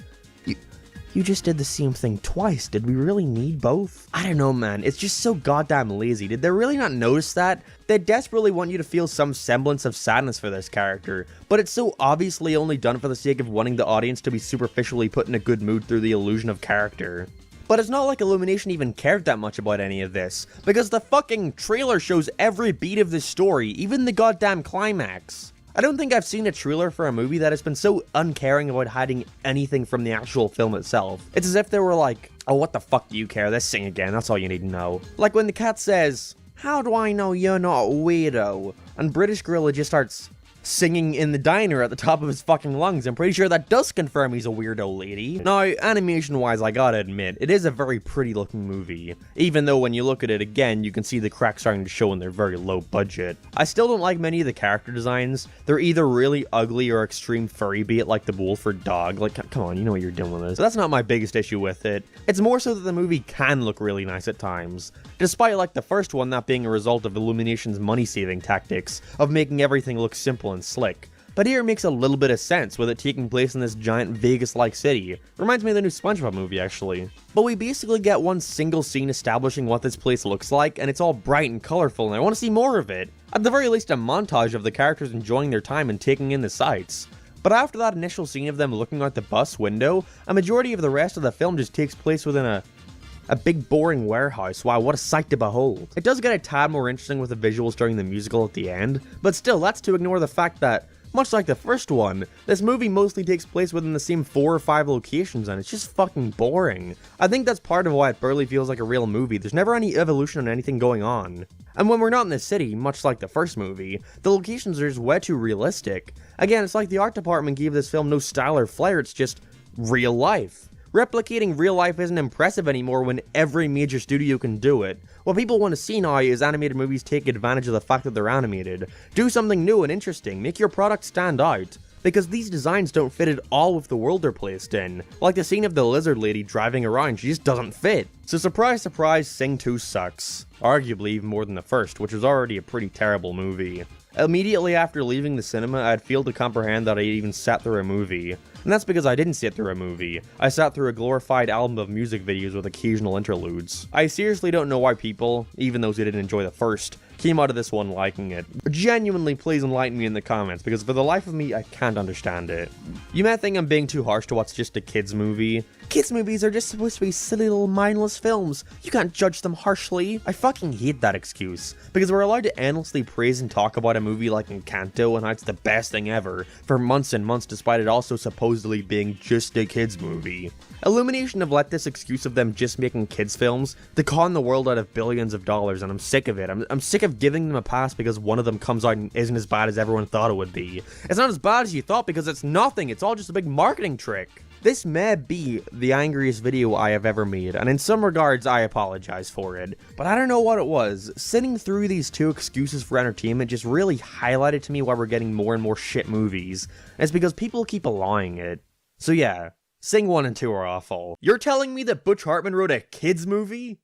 Speaker 5: you just did the same thing twice. Did we really need both? I don't know, man. It's just so goddamn lazy. Did they really not notice that? They desperately want you to feel some semblance of sadness for this character, but it's so obviously only done for the sake of wanting the audience to be superficially put in a good mood through the illusion of character. But it's not like Illumination even cared that much about any of this, because the fucking trailer shows every beat of this story, even the goddamn climax. I don't think I've seen a trailer for a movie that has been so uncaring about hiding anything from the actual film itself. It's as if they were like, oh, what the fuck do you care? Let's sing again, that's all you need to know. Like when the cat says, how do I know you're not a weirdo? And British Gorilla just starts singing in the diner at the top of his fucking lungs. I'm pretty sure that does confirm he's a weirdo lady. Now, animation-wise, I gotta admit, it is a very pretty-looking movie, even though when you look at it again, you can see the cracks starting to show in their very low budget. I still don't like many of the character designs. They're either really ugly or extreme furry, be it like the wolf or dog. Like, come on, you know what you're doing with this. That's not my biggest issue with it. It's more so that the movie can look really nice at times, despite like the first one not being a result of Illumination's money-saving tactics of making everything look simple and slick. But here it makes a little bit of sense with it taking place in this giant Vegas-like city. Reminds me of the new SpongeBob movie, actually. But we basically get one single scene establishing what this place looks like, and it's all bright and colorful, and I want to see more of it. At the very least, a montage of the characters enjoying their time and taking in the sights. But after that initial scene of them looking out the bus window, a majority of the rest of the film just takes place within a big boring warehouse. Wow, what a sight to behold. It does get a tad more interesting with the visuals during the musical at the end, but still, that's to ignore the fact that, much like the first one, this movie mostly takes place within the same 4 or 5 locations, and it's just fucking boring. I think that's part of why it barely feels like a real movie. There's never any evolution on anything going on. And when we're not in the city, much like the first movie, the locations are just way too realistic. Again, it's like the art department gave this film no style or flair, it's just real life. Replicating real life isn't impressive anymore when every major studio can do it. What people want to see now is animated movies take advantage of the fact that they're animated. Do something new and interesting, make your product stand out. Because these designs don't fit at all with the world they're placed in. Like the scene of the lizard lady driving around, she just doesn't fit. So surprise surprise, Sing 2 sucks. Arguably even more than the first, which was already a pretty terrible movie. Immediately after leaving the cinema, I'd failed to comprehend that I even sat through a movie. And that's because I didn't sit through a movie. I sat through a glorified album of music videos with occasional interludes. I seriously don't know why people, even those who didn't enjoy the first,
Speaker 2: came out of this one liking it. Genuinely, please enlighten me in the comments, because for the life of me, I can't understand it. You might think I'm being too harsh to what's just a kids movie. Kids movies are just supposed to be silly little mindless films. You can't judge them harshly. I fucking hate that excuse, because we're allowed to endlessly praise and talk about a movie like Encanto and how it's the best thing ever for months and months, despite it also supposedly being just a kids movie. Illumination have let this excuse of them just making kids films to con the world out of billions of dollars, and I'm sick of it. I'm sick of giving them a pass because one of them comes out and isn't as bad as everyone thought it would be. It's not as bad as you thought because it's nothing. It's all just a big marketing trick. This may be the angriest video I have ever made, and in some regards I apologize for it, but I don't know what it was. Sitting through these two excuses for entertainment just really highlighted to me why we're getting more and more shit movies, and it's because people keep allowing it. So yeah, Sing 1 and 2 are awful. You're telling me that Butch Hartman wrote a kids movie?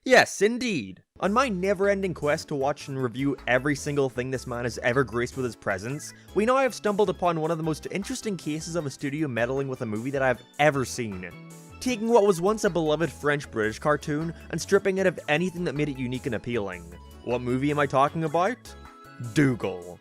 Speaker 2: Yes, indeed. On my never-ending quest to watch and review every single thing this man has ever graced with his presence, we now have stumbled upon one of the most interesting cases of a studio meddling with a movie that I've ever seen. Taking what was once a beloved French-British cartoon and stripping it of anything that made it unique and appealing. What movie am I talking about? Doogal.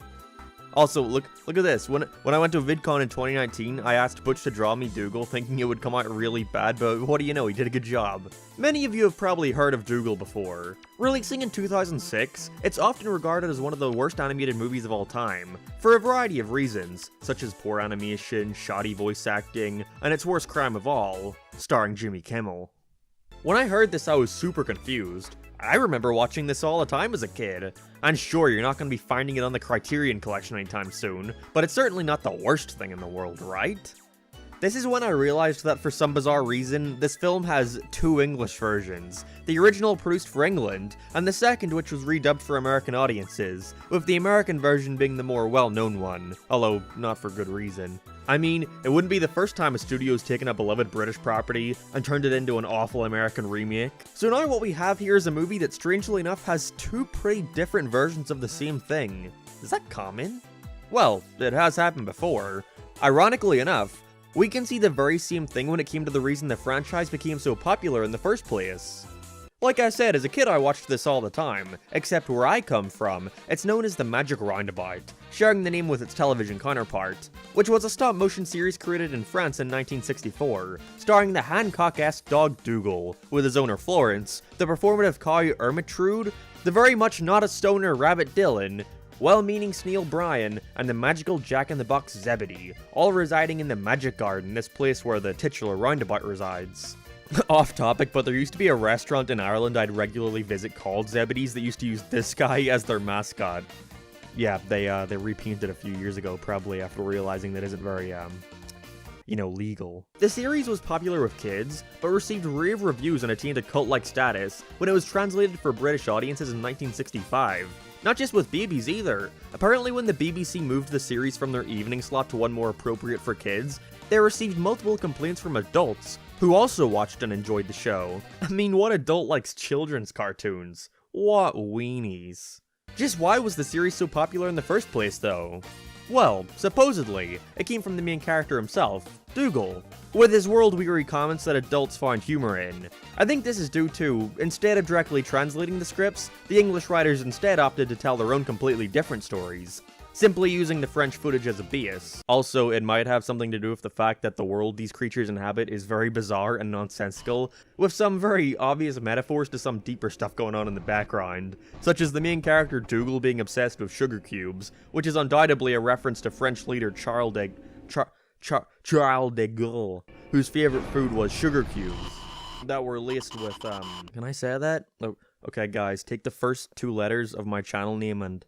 Speaker 2: Also, look at this. When I went to VidCon in 2019, I asked Butch to draw me Doogal, thinking it would come out really bad, but what do you know, he did a good job. Many of you have probably heard of Doogal before. Releasing in 2006, it's often regarded as one of the worst animated movies of all time, for a variety of reasons, such as poor animation, shoddy voice acting, and its worst crime of all, starring Jimmy Kimmel. When I heard this, I was super confused. I remember watching this all the time as a kid. And sure, you're not going to be finding it on the Criterion Collection anytime soon, but it's certainly not the worst thing in the world, right? This is when I realized that for some bizarre reason, this film has two English versions. The original produced for England, and the second which was redubbed for American audiences, with the American version being the more well-known one, although not for good reason. I mean, it wouldn't be the first time a studio's taken a beloved British property and turned it into an awful American remake. So now what we have here is a movie that strangely enough has two pretty different versions of the same thing. Is that common? Well, it has happened before. Ironically enough, we can see the very same thing when it came to the reason the franchise became so popular in the first place. Like I said, as a kid I watched this all the time, except where I come from, it's known as the Magic Roundabout, sharing the name with its television counterpart, which was a stop-motion series created in France in 1964, starring the Hancock-esque dog Doogal, with his owner Florence, the performative cow Ermintrude, the very much not a stoner rabbit Dylan, well-meaning Sneal Bryan, and the magical Jack-in-the-Box Zebedee, all residing in the Magic Garden, this place where the titular roundabout resides. Off topic, but there used to be a restaurant in Ireland I'd regularly visit called Zebedee's that used to use this guy as their mascot. Yeah, they repainted a few years ago, probably after realizing that isn't very, legal. The series was popular with kids, but received rave reviews and attained a cult-like status when it was translated for British audiences in 1965. Not just with babies either. Apparently when the BBC moved the series from their evening slot to one more appropriate for kids, they received multiple complaints from adults, who also watched and enjoyed the show. I mean, what adult likes children's cartoons? What weenies. Just why was the series so popular in the first place, though? Well, supposedly, it came from the main character himself, Doogal, with his world-weary comments that adults find humor in. I think this is due to, instead of directly translating the scripts, the English writers instead opted to tell their own completely different stories, simply using the French footage as a base. Also, it might have something to do with the fact that the world these creatures inhabit is very bizarre and nonsensical, with some very obvious metaphors to some deeper stuff going on in the background, such as the main character Doogal being obsessed with sugar cubes, which is undoubtedly a reference to French leader Charles de Gaulle, whose favorite food was sugar cubes that were laced with, can I say that? Oh, okay guys, take the first two letters of my channel name and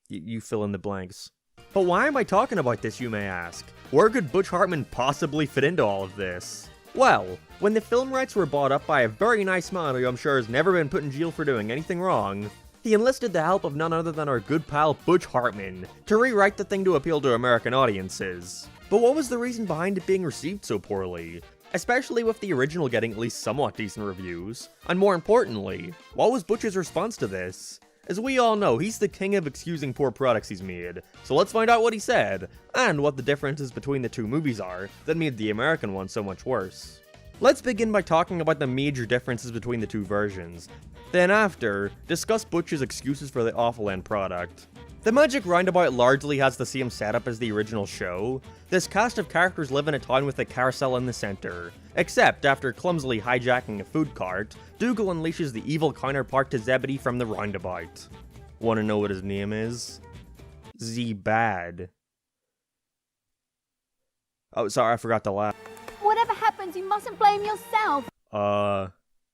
Speaker 2: you fill in the blanks. But why am I talking about this, you may ask? Where could Butch Hartman possibly fit into all of this? Well, when the film rights were bought up by a very nice man who I'm sure has never been put in jail for doing anything wrong, he enlisted the help of none other than our good pal Butch Hartman to rewrite the thing to appeal to American audiences. But what was the reason behind it being received so poorly? Especially with the original getting at least somewhat decent reviews. And more importantly, what was Butch's response to this? As we all know, he's the king of excusing poor products he's made, so let's find out what he said, and what the differences between the two movies are that made the American one so much worse. Let's begin by talking about the major differences between the two versions. Then after, discuss Butch's excuses for the awful end product. The Magic Roundabout largely has the same setup as the original show. This cast of characters live in a town with a carousel in the center. Except, after clumsily hijacking a food cart, Doogal unleashes the evil counterpart to Zebedee from the roundabout. Wanna know what his name is? Z-Bad. Oh, sorry, I forgot to laugh.
Speaker 12: Whatever happens, you mustn't blame yourself.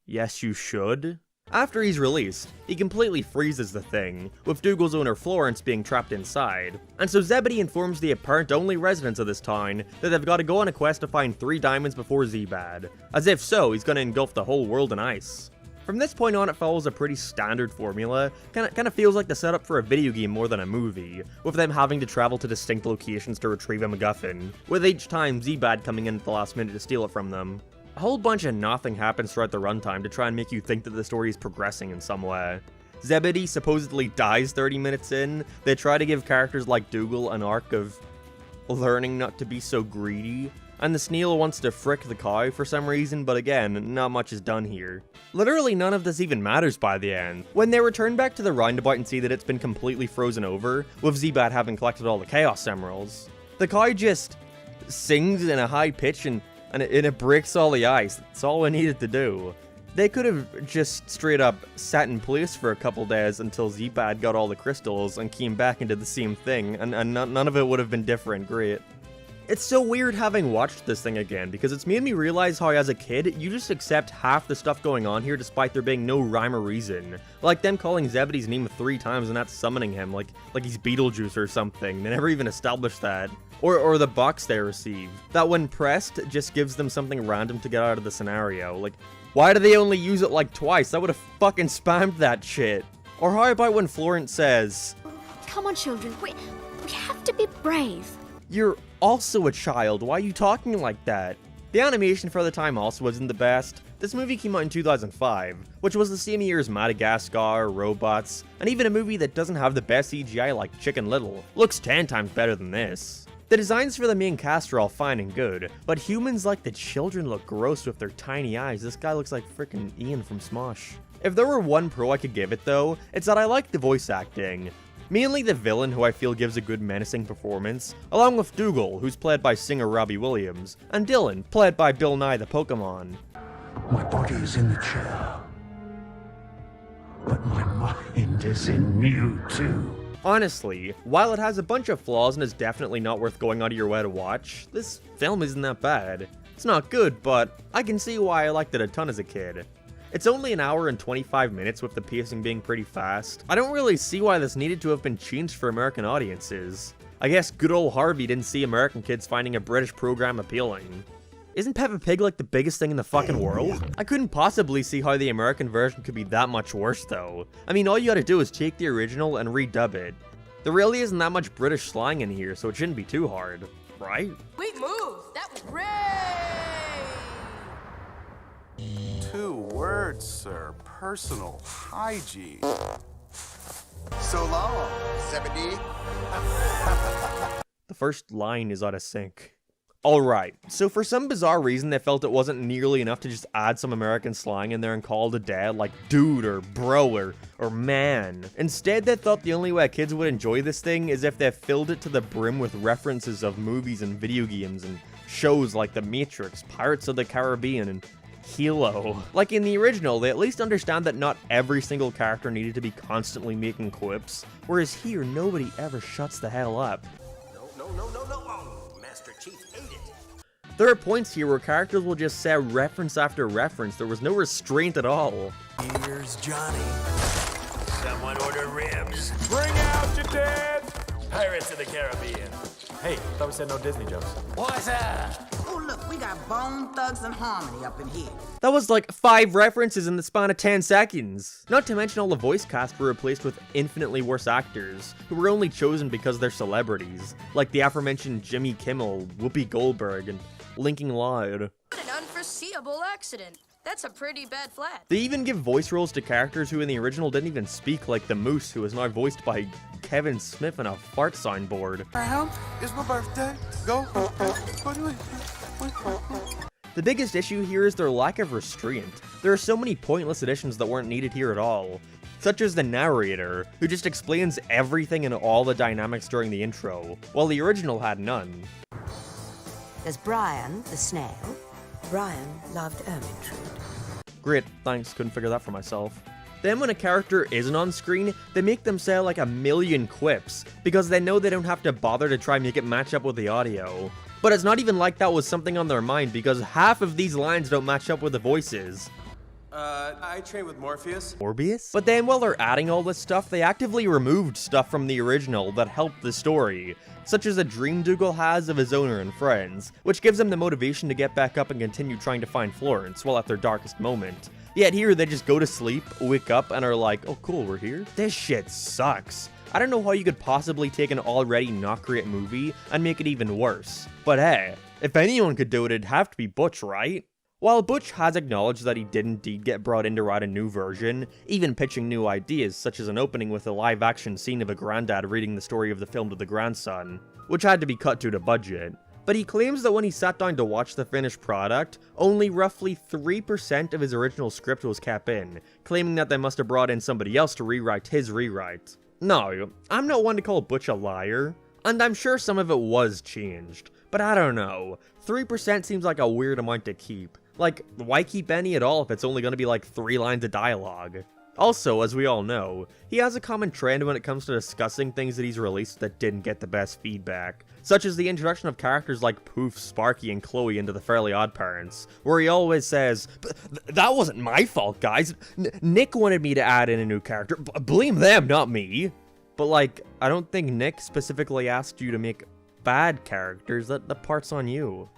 Speaker 2: Yes you should? After he's released, he completely freezes the thing, with Doogal's owner Florence being trapped inside. And so Zebedee informs the apparent only residents of this town that they've got to go on a quest to find 3 diamonds before Z-Bad. As if so, he's gonna engulf the whole world in ice. From this point on, it follows a pretty standard formula. Kinda feels like the setup for a video game more than a movie, with them having to travel to distinct locations to retrieve a MacGuffin, with each time Z-Bad coming in at the last minute to steal it from them. A whole bunch of nothing happens throughout the runtime to try and make you think that the story is progressing in some way. Zebedee supposedly dies 30 minutes in. They try to give characters like Doogal an arc of learning not to be so greedy, and the snail wants to frick the cow for some reason, but again, not much is done here. Literally none of this even matters by the end. When they return back to the roundabout and see that it's been completely frozen over, with Z-Bad having collected all the Chaos Emeralds, the cow just sings in a high pitch and it breaks all the ice. That's all we needed to do. They could have just straight up sat in place for a couple days until Z-Bad got all the crystals and came back into the same thing, and none of it would have been different. Great. It's so weird having watched this thing again, because it's made me realize how as a kid, you just accept half the stuff going on here despite there being no rhyme or reason. Like them calling Zebedee's name 3 times and not summoning him, like he's Beetlejuice or something. They never even established that. Or the box they receive, that when pressed, just gives them something random to get out of the scenario. Like, why do they only use it like twice? I would have fucking spammed that shit. Or how about when Florence says,
Speaker 12: Come on, children, we have to be brave.
Speaker 2: You're also a child, why are you talking like that? The animation for the time also wasn't the best. This movie came out in 2005, which was the same year as Madagascar, Robots, and even a movie that doesn't have the best CGI like Chicken Little. Looks 10 times better than this. The designs for the main cast are all fine and good, but humans like the children look gross with their tiny eyes. This guy looks like frickin' Ian from Smosh. If there were one pro I could give it though, it's that I like the voice acting. Mainly the villain, who I feel gives a good menacing performance, along with Doogal, who's played by singer Robbie Williams, and Dylan, played by Bill Nye the Pokemon.
Speaker 11: My body is in the chair, but my mind is in you too.
Speaker 2: Honestly, while it has a bunch of flaws and is definitely not worth going out of your way to watch, this film isn't that bad. It's not good, but I can see why I liked it a ton as a kid. It's only an hour and 25 minutes with the pacing being pretty fast. I don't really see why this needed to have been changed for American audiences. I guess good old Harvey didn't see American kids finding a British program appealing. Isn't Peppa Pig like the biggest thing in the fucking world? I couldn't possibly see how the American version could be that much worse though. I mean, all you gotta do is take the original and redub it. There really isn't that much British slang in here, so it shouldn't be too hard, right?
Speaker 6: Sweet move! That was great!
Speaker 1: 2 words, sir. Personal hygiene.
Speaker 13: So long, Zebedee.
Speaker 2: The first line is out of sync. Alright, so for some bizarre reason they felt it wasn't nearly enough to just add some American slang in there and call it a dad like dude or bro or man. Instead they thought the only way kids would enjoy this thing is if they filled it to the brim with references of movies and video games and shows like The Matrix, Pirates of the Caribbean, and Halo. Like in the original, they at least understand that not every single character needed to be constantly making quips, whereas here nobody ever shuts the hell up.
Speaker 10: No. Master Chief ate it.
Speaker 2: There are points here where characters will just say reference after reference. There was no restraint at all.
Speaker 10: Here's Johnny.
Speaker 1: Someone order ribs. Bring out your dead! Pirates of the Caribbean.
Speaker 10: Hey, thought we said no Disney jokes.
Speaker 6: What's that? Oh, look, we got Bone Thugs and Harmony up in here.
Speaker 2: That was like 5 references in the span of 10 seconds. Not to mention all the voice cast were replaced with infinitely worse actors, who were only chosen because they're celebrities, like the aforementioned Jimmy Kimmel, Whoopi Goldberg, and Linking Loud.
Speaker 14: An unforeseeable accident. That's a pretty bad flat.
Speaker 2: They even give voice roles to characters who in the original didn't even speak, like the Moose, who is now voiced by Kevin Smith in a fart soundboard.
Speaker 1: It's my birthday. Go.
Speaker 2: The biggest issue here is their lack of restraint. There are so many pointless additions that weren't needed here at all, such as the narrator, who just explains everything and all the dynamics during the intro, while the original had none.
Speaker 15: There's Brian, the snail. Brian loved Ermintrude.
Speaker 2: Great, thanks, couldn't figure that for myself. Then when a character isn't on screen, they make them say like a million quips, because they know they don't have to bother to try and make it match up with the audio. But it's not even like that was something on their mind, because half of these lines don't match up with the voices.
Speaker 10: I train with Morpheus.
Speaker 2: Morbius? But then while they're adding all this stuff, they actively removed stuff from the original that helped the story, such as a dream Doogal has of his owner and friends, which gives him the motivation to get back up and continue trying to find Florence while at their darkest moment. Yet here they just go to sleep, wake up, and are like, oh cool, we're here? This shit sucks. I don't know how you could possibly take an already not great movie and make it even worse. But hey, if anyone could do it, it'd have to be Butch, right? While Butch has acknowledged that he did indeed get brought in to write a new version, even pitching new ideas such as an opening with a live-action scene of a granddad reading the story of the film to the grandson, which had to be cut due to budget. But he claims that when he sat down to watch the finished product, only roughly 3% of his original script was kept in, claiming that they must have brought in somebody else to rewrite his rewrite. No, I'm not one to call Butch a liar, and I'm sure some of it was changed, but I don't know, 3% seems like a weird amount to keep. Like, why keep any at all if it's only going to be like 3 lines of dialogue? Also, as we all know, he has a common trend when it comes to discussing things that he's released that didn't get the best feedback, such as the introduction of characters like Poof, Sparky, and Chloe into the Fairly OddParents, where he always says, that wasn't my fault, guys. Nick wanted me to add in a new character. Blame them, not me. But like, I don't think Nick specifically asked you to make bad characters. The part's on you.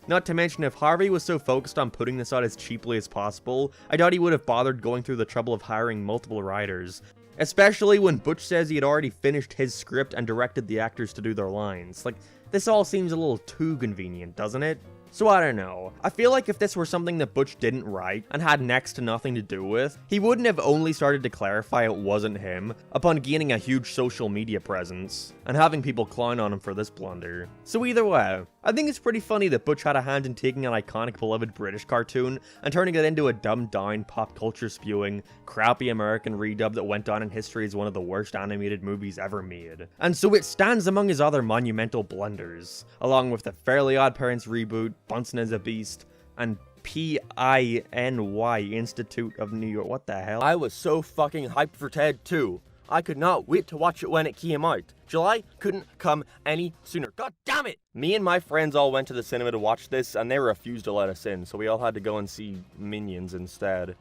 Speaker 2: Not to mention, if Harvey was so focused on putting this out as cheaply as possible, I doubt he would have bothered going through the trouble of hiring multiple writers. Especially when Butch says he had already finished his script and directed the actors to do their lines. Like, this all seems a little too convenient, doesn't it? So I don't know. I feel like if this were something that Butch didn't write and had next to nothing to do with, he wouldn't have only started to clarify it wasn't him upon gaining a huge social media presence and having people clown on him for this blunder. So either way, I think it's pretty funny that Butch had a hand in taking an iconic beloved British cartoon and turning it into a dumbed down, pop culture spewing, crappy American redub that went down in history as one of the worst animated movies ever made. And so it stands among his other monumental blunders, along with the Fairly OddParents reboot, Bunsen as a Beast, and PINY Institute of New York. What the hell? I was so fucking hyped for Ted 2. I could not wait to watch it when it came out. July couldn't come any sooner. God damn it! Me and my friends all went to the cinema to watch this, and they refused to let us in, so we all had to go and see Minions instead.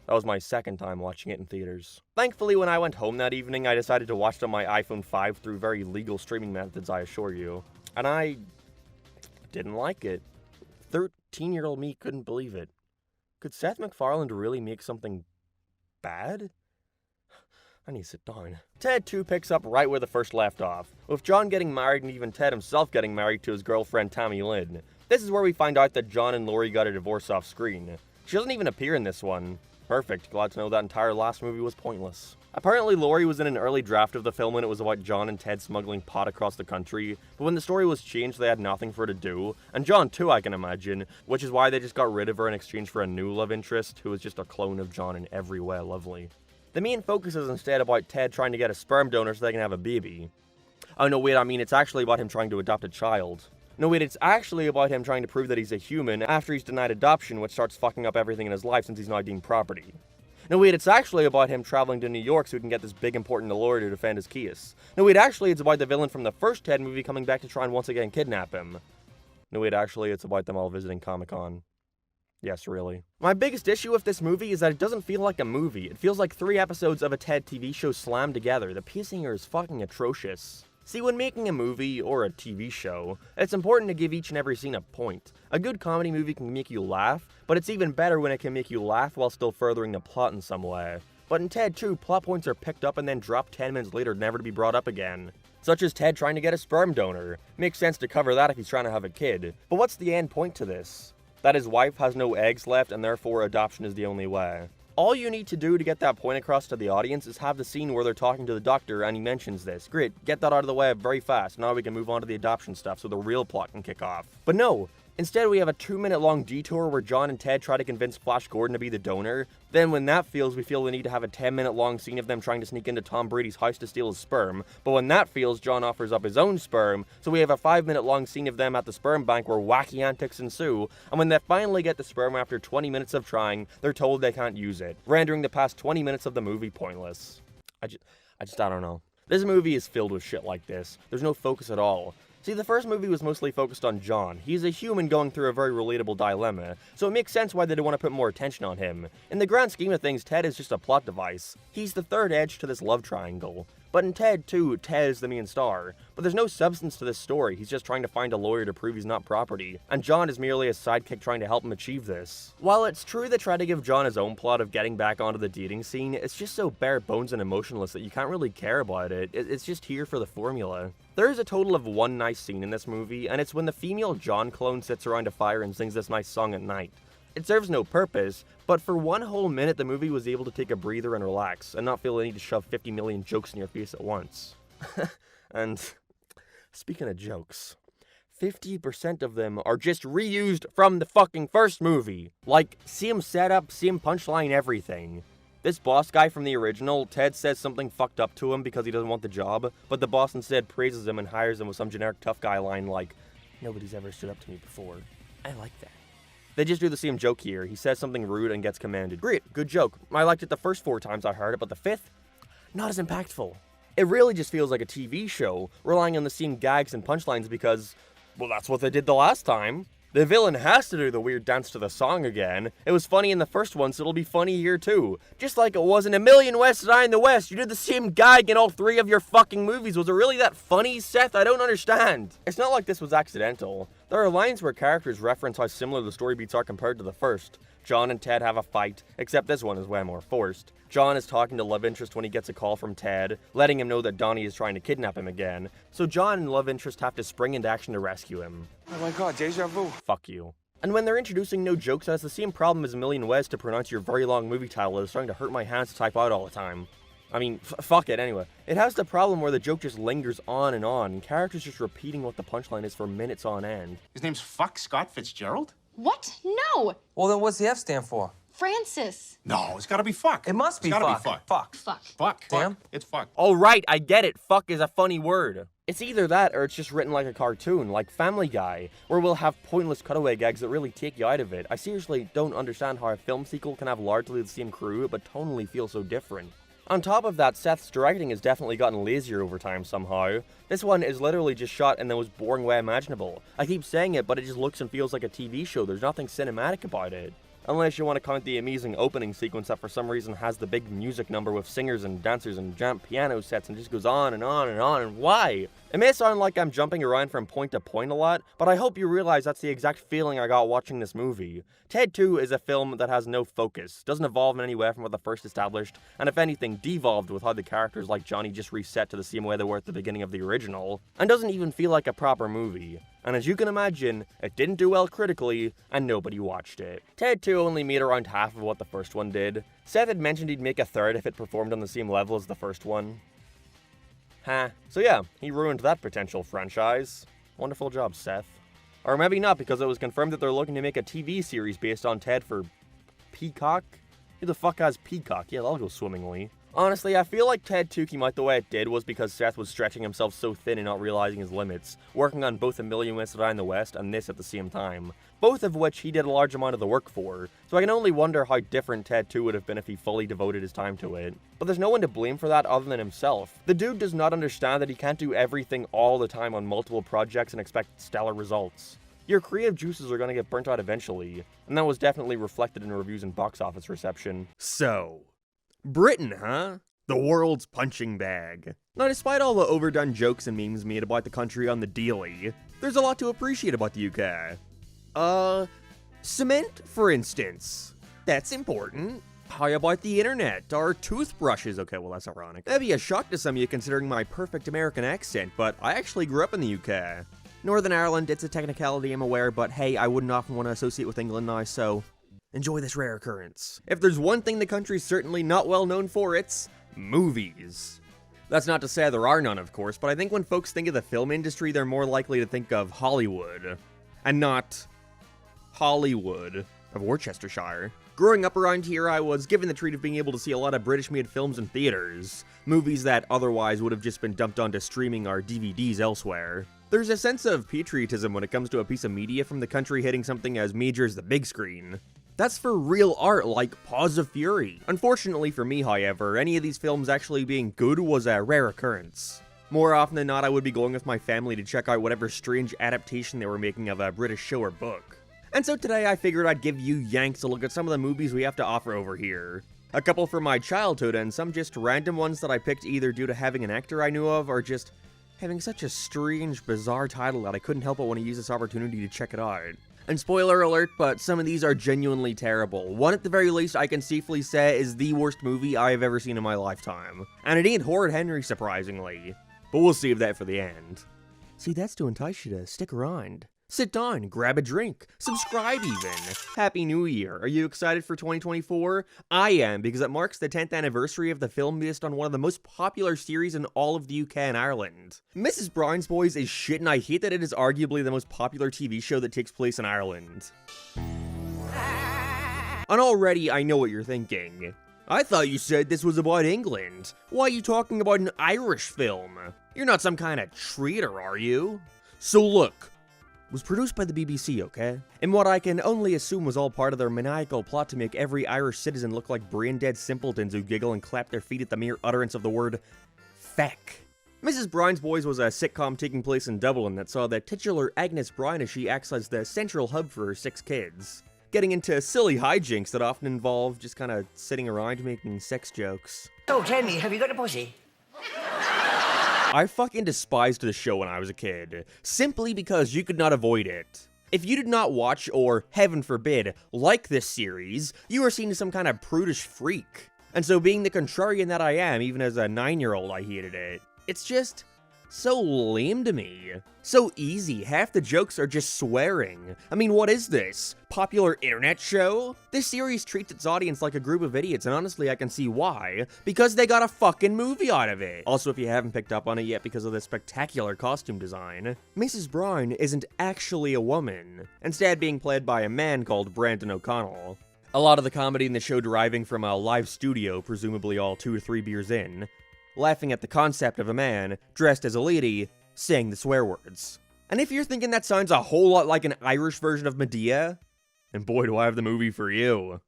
Speaker 2: That was my second time watching it in theaters. Thankfully, when I went home that evening, I decided to watch it on my iPhone 5 through very legal streaming methods, I assure you. And I didn't like it. 13-year-old me couldn't believe it. Could Seth MacFarlane really make something bad? I need to sit down. Ted 2 picks up right where the first left off, with John getting married and even Ted himself getting married to his girlfriend Tammy Lynn. This is where we find out that John and Laurie got a divorce off screen. She doesn't even appear in this one. Perfect, glad to know that entire last movie was pointless. Apparently Laurie was in an early draft of the film when it was about John and Ted smuggling pot across the country, but when the story was changed they had nothing for her to do, and John too I can imagine, which is why they just got rid of her in exchange for a new love interest who was just a clone of John in every way lovely. The main focus is instead about Ted trying to get a sperm donor so they can have a baby. Oh no wait, I mean it's actually about him trying to adopt a child. No wait, it's actually about him trying to prove that he's a human after he's denied adoption, which starts fucking up everything in his life since he's now deemed property. No wait, it's actually about him traveling to New York so he can get this big important lawyer to defend his case. No wait, actually it's about the villain from the first Ted movie coming back to try and once again kidnap him. No wait, actually it's about them all visiting Comic-Con. Yes, really. My biggest issue with this movie is that it doesn't feel like a movie. It feels like 3 episodes of a Ted TV show slammed together. The pacing here is fucking atrocious. See, when making a movie, or a TV show, it's important to give each and every scene a point. A good comedy movie can make you laugh, but it's even better when it can make you laugh while still furthering the plot in some way. But in Ted 2, plot points are picked up and then dropped 10 minutes later never to be brought up again. Such as Ted trying to get a sperm donor. Makes sense to cover that if he's trying to have a kid. But what's the end point to this? That his wife has no eggs left and therefore adoption is the only way. All you need to do to get that point across to the audience is have the scene where they're talking to the doctor and he mentions this. Great, get that out of the way very fast. Now we can move on to the adoption stuff so the real plot can kick off. But no, Instead, we have a 2-minute long detour where John and Ted try to convince Flash Gordon to be the donor. Then when that fails, we feel the need to have a 10-minute long scene of them trying to sneak into Tom Brady's house to steal his sperm. But when that fails, John offers up his own sperm, so we have a 5-minute long scene of them at the sperm bank where wacky antics ensue. And when they finally get the sperm after 20 minutes of trying, they're told they can't use it, rendering the past 20 minutes of the movie pointless. I don't know. This movie is filled with shit like this. There's no focus at all. See, the first movie was mostly focused on John. He's a human going through a very relatable dilemma, so it makes sense why they didn't want to put more attention on him. In the grand scheme of things, Ted is just a plot device. He's the third edge to this love triangle. But in Ted 2, Ted is the main star. But there's no substance to this story, he's just trying to find a lawyer to prove he's not property, and John is merely a sidekick trying to help him achieve this. While it's true they try to give John his own plot of getting back onto the dating scene, it's just so bare bones and emotionless that you can't really care about it. It's just here for the formula. There is a total of one nice scene in this movie, and it's when the female John clone sits around a fire and sings this nice song at night. It serves no purpose, but for one whole minute the movie was able to take a breather and relax, and not feel the need to shove 50 million jokes in your face at once. And speaking of jokes, 50% of them are just reused from the fucking first movie. Like, same setup, same punchline, everything. This boss guy from the original, Ted says something fucked up to him because he doesn't want the job, but the boss instead praises him and hires him with some generic tough guy line like, "Nobody's ever stood up to me before." I like that. They just do the same joke here. He says something rude and gets commanded. Great, good joke. I liked it the first 4 times I heard it, but the 5th? Not as impactful. It really just feels like a TV show, relying on the same gags and punchlines because, well, that's what they did the last time. The villain has to do the weird dance to the song again. It was funny in the first one, so it'll be funny here too. Just like it was in A Million West and I in the West. You did the same gag in all 3 of your fucking movies. Was it really that funny, Seth? I don't understand. It's not like this was accidental. There are lines where characters reference how similar the story beats are compared to the first. John and Ted have a fight, except this one is way more forced. John is talking to love interest when he gets a call from Ted, letting him know that Donnie is trying to kidnap him again. So John and love interest have to spring into action to rescue him.
Speaker 10: Oh my god, deja vu.
Speaker 2: Fuck you. And when they're introducing no jokes, it has the same problem as A Million Ways to pronounce your very long movie title. It's starting to hurt my hands to type out all the time. I mean, fuck it anyway. It has the problem where the joke just lingers on, and characters just repeating what the punchline is for minutes on end.
Speaker 8: His name's Fuck Scott Fitzgerald?
Speaker 12: What? No!
Speaker 10: Well, then what's the F stand for?
Speaker 12: Francis.
Speaker 8: No, it's gotta be fuck.
Speaker 10: It must be
Speaker 8: It's gotta
Speaker 10: fuck.
Speaker 8: be fuck.
Speaker 10: Fuck.
Speaker 12: Fuck.
Speaker 8: Fuck.
Speaker 10: Damn.
Speaker 8: It's fuck.
Speaker 2: Alright, I get it. Fuck is a funny word. It's either that or it's just written like a cartoon, like Family Guy, where we'll have pointless cutaway gags that really take you out of it. I seriously don't understand how a film sequel can have largely the same crew, but tonally feel so different. On top of that, Seth's directing has definitely gotten lazier over time somehow. This one is literally just shot in the most boring way imaginable. I keep saying it, but it just looks and feels like a TV show. There's nothing cinematic about it. Unless you want to count the amazing opening sequence that for some reason has the big music number with singers and dancers and giant piano sets and just goes on and on and on, and why? It may sound like I'm jumping around from point to point a lot, but I hope you realize that's the exact feeling I got watching this movie. Ted 2 is a film that has no focus, doesn't evolve in any way from what the first established, and if anything, devolved with how the characters like Johnny just reset to the same way they were at the beginning of the original, and doesn't even feel like a proper movie. And as you can imagine, it didn't do well critically, and nobody watched it. Ted 2 only made around half of what the first one did. Seth had mentioned he'd make a third if it performed on the same level as the first one. So yeah, he ruined that potential franchise. Wonderful job, Seth. Or maybe not, because it was confirmed that they're looking to make a TV series based on Ted for Peacock? Who the fuck has Peacock? Yeah, that'll go swimmingly. Honestly, I feel like Ted 2 came out the way it did was because Seth was stretching himself so thin and not realizing his limits, working on both A Million Ways to Die in the West and this at the same time, both of which he did a large amount of the work for, so I can only wonder how different Ted 2 would have been if he fully devoted his time to it. But there's no one to blame for that other than himself. The dude does not understand that he can't do everything all the time on multiple projects and expect stellar results. Your creative juices are going to get burnt out eventually, and that was definitely reflected in reviews and box office reception.
Speaker 5: So, Britain, huh? The world's punching bag. Now, despite all the overdone jokes and memes made about the country on the daily, there's a lot to appreciate about the UK. Cement, for instance. That's important. How about the internet? Or toothbrushes? Okay, well, that's ironic. That'd be a shock to some of you considering my perfect American accent, but I actually grew up in the UK. Northern Ireland, it's a technicality, I'm aware, but hey, I wouldn't often want to associate with England now, so enjoy this rare occurrence. If there's one thing the country's certainly not well known for, it's movies. That's not to say there are none, of course, but I think when folks think of the film industry, they're more likely to think of Hollywood, and not Hollywood of Worcestershire. Growing up around here, I was given the treat of being able to see a lot of British-made films in theaters, movies that otherwise would have just been dumped onto streaming or DVDs elsewhere. There's a sense of patriotism when it comes to a piece of media from the country hitting something as major as the big screen. That's for real art like Paws of Fury. Unfortunately for me, however, any of these films actually being good was a rare occurrence. More often than not, I would be going with my family to check out whatever strange adaptation they were making of a British show or book. And so today I figured I'd give you Yanks a look at some of the movies we have to offer over here. A couple from my childhood and some just random ones that I picked either due to having an actor I knew of or just having such a strange, bizarre title that I couldn't help but want to use this opportunity to check it out. And spoiler alert, but some of these are genuinely terrible. One at the very least I can safely say is the worst movie I have ever seen in my lifetime. And it ain't Horrid Henry, surprisingly. But we'll save that for the end. See, that's to entice you to stick around. Sit down, grab a drink, subscribe even. Happy New Year. Are you excited for 2024? I am, because it marks the 10th anniversary of the film based on one of the most popular series in all of the UK and Ireland. Mrs. Brown's Boys is shit, and I hate that it is arguably the most popular TV show that takes place in Ireland. And already I know what you're thinking. I thought you said this was about England. Why are you talking about an Irish film? You're not some kind of traitor, are you? So look. Was produced by the BBC, okay? And what I can only assume was all part of their maniacal plot to make every Irish citizen look like brain-dead simpletons who giggle and clap their feet at the mere utterance of the word feck. Mrs. Brown's Boys was a sitcom taking place in Dublin that saw the titular Agnes Brown as she acts as the central hub for her 6 kids, getting into silly hijinks that often involve just kind of sitting around making sex jokes.
Speaker 10: So tell me, have you got a pussy?
Speaker 5: I fucking despised the show when I was a kid, simply because you could not avoid it. If you did not watch, or heaven forbid, like this series, you are seen as some kind of prudish freak. And so being the contrarian that I am, even as a 9-year-old, I hated it. It's just so lame to me. So easy, half the jokes are just swearing. I mean, what is this? Popular internet show? This series treats its audience like a group of idiots, and honestly I can see why. Because they got a fucking movie out of it. Also, if you haven't picked up on it yet because of the spectacular costume design, Mrs. Brown isn't actually a woman, instead being played by a man called Brandon O'Connell. A lot of the comedy in the show deriving from a live studio, presumably all 2 or 3 beers in, laughing at the concept of a man, dressed as a lady, saying the swear words. And if you're thinking that sounds a whole lot like an Irish version of Medea, and boy do I have the movie for you.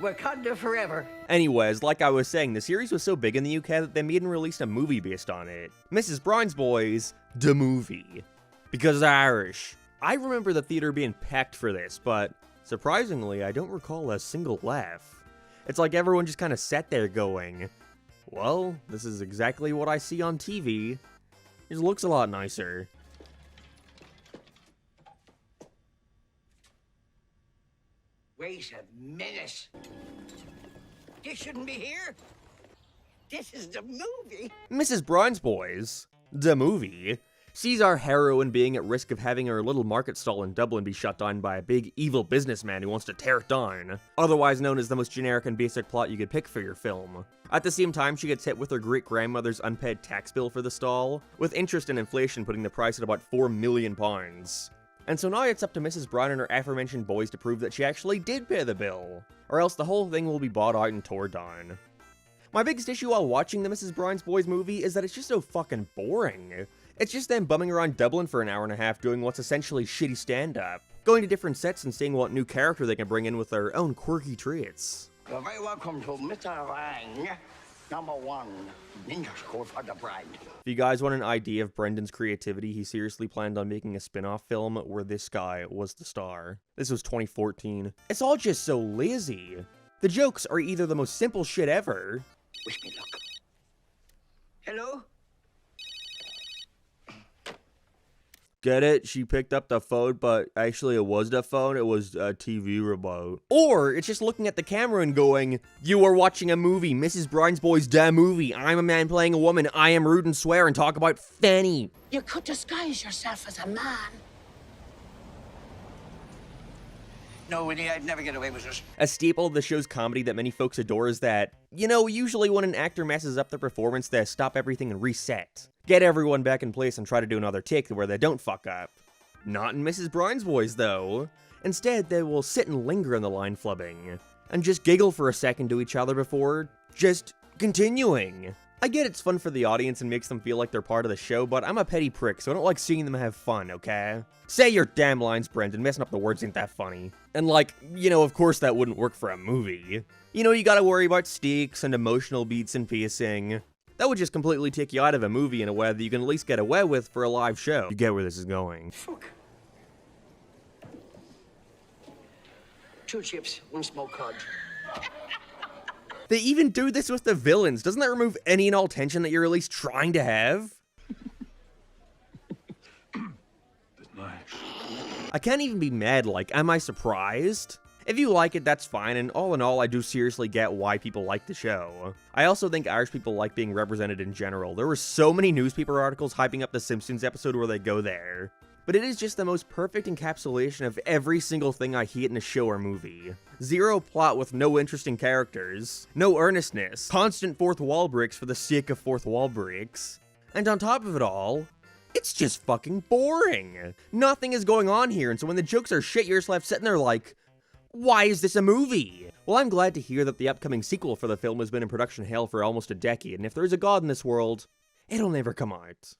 Speaker 10: Wakanda forever.
Speaker 5: Anyways, like I was saying, the series was so big in the UK that they made and released a movie based on it. Mrs. Brown's Boys, the movie. Because it's Irish. I remember the theater being packed for this, but surprisingly, I don't recall a single laugh. It's like everyone just kind of sat there going, well, this is exactly what I see on TV. It looks a lot nicer.
Speaker 10: Wait a minute. You shouldn't be here. This is the movie.
Speaker 5: Mrs. Brown's Boys, the movie, sees our heroine being at risk of having her little market stall in Dublin be shut down by a big evil businessman who wants to tear it down, otherwise known as the most generic and basic plot you could pick for your film. At the same time, she gets hit with her great-grandmother's unpaid tax bill for the stall, with interest and inflation putting the price at about £4 million. And so now it's up to Mrs. Brown and her aforementioned boys to prove that she actually did pay the bill, or else the whole thing will be bought out and tore down. My biggest issue while watching the Mrs. Brown's Boys movie is that it's just so fucking boring. It's just them bumming around Dublin for an hour and a half doing what's essentially shitty stand-up, going to different sets and seeing what new character they can bring in with their own quirky traits.
Speaker 10: You're very welcome to Mr. Wang, #1 Ninja Score for the bride.
Speaker 5: If you guys want an idea of Brendan's creativity, he seriously planned on making a spin-off film where this guy was the star. This was 2014. It's all just so lazy. The jokes are either the most simple shit ever.
Speaker 10: Wish me luck. Hello?
Speaker 5: Get it? She picked up the phone, but actually it was the phone, it was a TV remote. Or it's just looking at the camera and going, you are watching a movie, Mrs. Brown's Boys, da movie. I'm a man playing a woman. I am rude and swear and talk about Fanny.
Speaker 6: You could disguise yourself as a man.
Speaker 10: No, Winnie, I'd never get away with it.
Speaker 5: A staple of the show's comedy that many folks adore is that, you know, usually when an actor messes up their performance, they stop everything and reset. Get everyone back in place and try to do another take where they don't fuck up. Not in Mrs. Brown's Boys, though. Instead, they will sit and linger in the line flubbing, and just giggle for a second to each other before just continuing. I get it's fun for the audience and makes them feel like they're part of the show, but I'm a petty prick, so I don't like seeing them have fun, okay? Say your damn lines, Brendan. Messing up the words ain't that funny. And like, of course that wouldn't work for a movie. You gotta worry about stakes and emotional beats and pacing. That would just completely take you out of a movie in a way that you can at least get away with for a live show. You get where this is going.
Speaker 10: Fuck. 2 chips, 1 smoked cod.
Speaker 5: They even do this with the villains. Doesn't that remove any and all tension that you're at least trying to have? I can't even be mad, like, am I surprised? If you like it, that's fine, and all in all, I do seriously get why people like the show. I also think Irish people like being represented in general. There were so many newspaper articles hyping up the Simpsons episode where they go there. But it is just the most perfect encapsulation of every single thing I hate in a show or movie. Zero plot with no interesting characters, no earnestness, constant fourth wall breaks for the sake of fourth wall breaks, and on top of it all, it's just fucking boring. Nothing is going on here, and so when the jokes are shit, you're just left sitting there like, why is this a movie? Well, I'm glad to hear that the upcoming sequel for the film has been in production hell for almost a decade, and if there's a god in this world, it'll never come out.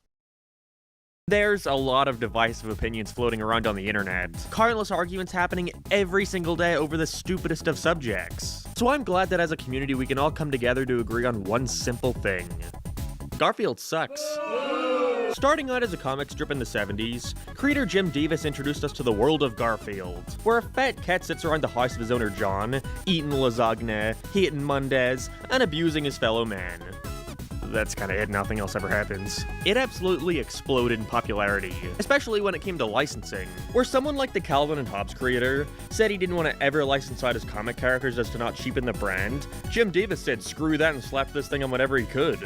Speaker 2: There's a lot of divisive opinions floating around on the internet. Countless arguments happening every single day over the stupidest of subjects. So I'm glad that as a community we can all come together to agree on one simple thing. Garfield sucks. Starting out as a comic strip in the 70s, creator Jim Davis introduced us to the world of Garfield, where a fat cat sits around the house of his owner John, eating lasagna, hating Mondays, and abusing his fellow man. That's kinda it, nothing else ever happens. It absolutely exploded in popularity, especially when it came to licensing, where someone like the Calvin and Hobbes creator said he didn't want to ever license out his comic characters as to not cheapen the brand. Jim Davis said screw that and slapped this thing on whatever he could.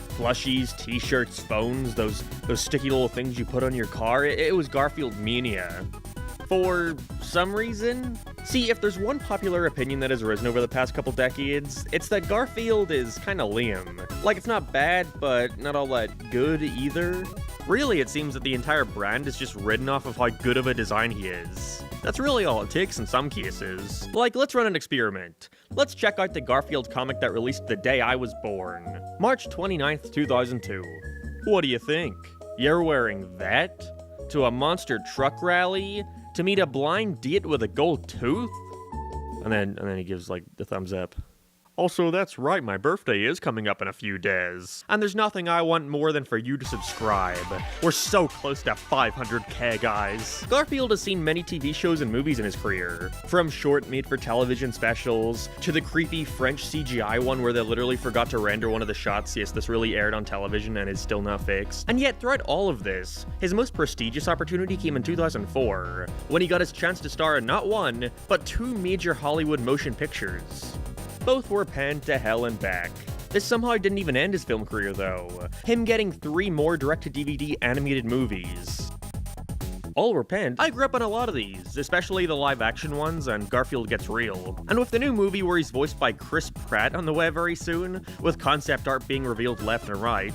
Speaker 2: Plushies, t-shirts, phones, those sticky little things you put on your car, it was Garfield mania. For some reason? See, if there's one popular opinion that has arisen over the past couple decades, it's that Garfield is kinda lame. Like, it's not bad, but not all that good either. Really, it seems that the entire brand is just ridden off of how good of a design he is. That's really all it takes in some cases. Like, let's run an experiment. Let's check out the Garfield comic that released the day I was born. March 29th, 2002. What do you think? You're wearing that? To a monster truck rally? To meet a blind date with a gold tooth? And then he gives, like, the thumbs up. Also, that's right, my birthday is coming up in a few days. And there's nothing I want more than for you to subscribe. We're so close to 500k, guys. Garfield has seen many TV shows and movies in his career. From short made-for-television specials, to the creepy French CGI one where they literally forgot to render one of the shots. Yes, this really aired on television and is still not fixed. And yet, throughout all of this, his most prestigious opportunity came in 2004, when he got his chance to star in not one, but 2 major Hollywood motion pictures. Both were panned to hell and back. This somehow didn't even end his film career though, him getting 3 more direct-to-DVD animated movies. All were panned. I grew up on a lot of these, especially the live-action ones and Garfield Gets Real. And with the new movie where he's voiced by Chris Pratt on the way very soon, with concept art being revealed left and right,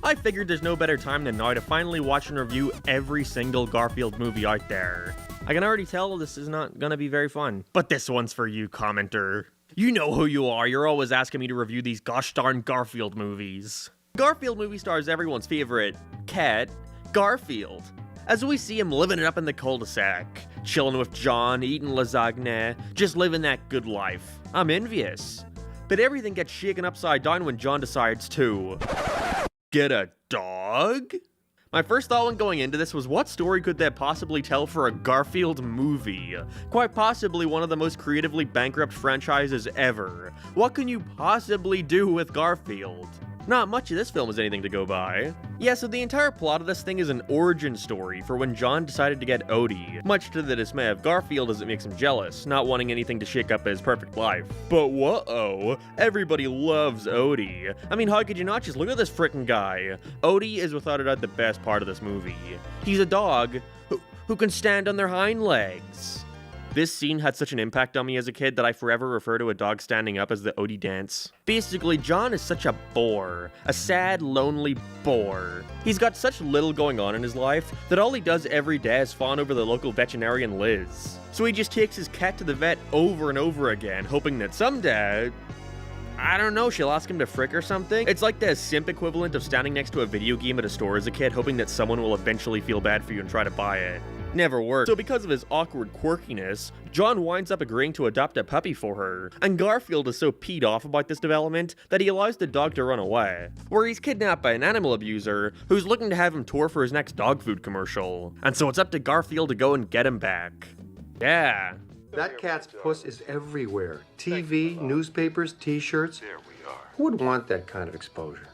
Speaker 2: I figured there's no better time than now to finally watch and review every single Garfield movie out there. I can already tell this is not gonna be very fun, but this one's for you, commenter. You know who you are, you're always asking me to review these gosh darn Garfield movies. Garfield movie stars everyone's favorite cat, Garfield. As we see him living it up in the cul-de-sac, chilling with John, eating lasagna, just living that good life. I'm envious. But everything gets shaken upside down when John decides to get a dog? My first thought when going into this was, what story could they possibly tell for a Garfield movie? Quite possibly one of the most creatively bankrupt franchises ever. What can you possibly do with Garfield? Not much of this film is anything to go by. Yeah, so the entire plot of this thing is an origin story for when John decided to get Odie, much to the dismay of Garfield as it makes him jealous, not wanting anything to shake up his perfect life. But whoa, everybody loves Odie. I mean, how could you not just look at this frickin' guy? Odie is without a doubt the best part of this movie. He's a dog who can stand on their hind legs. This scene had such an impact on me as a kid that I forever refer to a dog standing up as the Odie dance. Basically, John is such a bore. A sad, lonely bore. He's got such little going on in his life that all he does every day is fawn over the local veterinarian Liz. So he just takes his cat to the vet over and over again, hoping that someday, I don't know, she'll ask him to frick or something? It's like the simp equivalent of standing next to a video game at a store as a kid, hoping that someone will eventually feel bad for you and try to buy it. Never worked. So because of his awkward quirkiness, John winds up agreeing to adopt a puppy for her, and Garfield is so peed off about this development that he allows the dog to run away, where he's kidnapped by an animal abuser who's looking to have him tour for his next dog food commercial. And so it's up to Garfield to go and get him back. Yeah.
Speaker 16: That cat's puss is everywhere. TV, newspapers, t-shirts. There we are. Who would want that kind of exposure?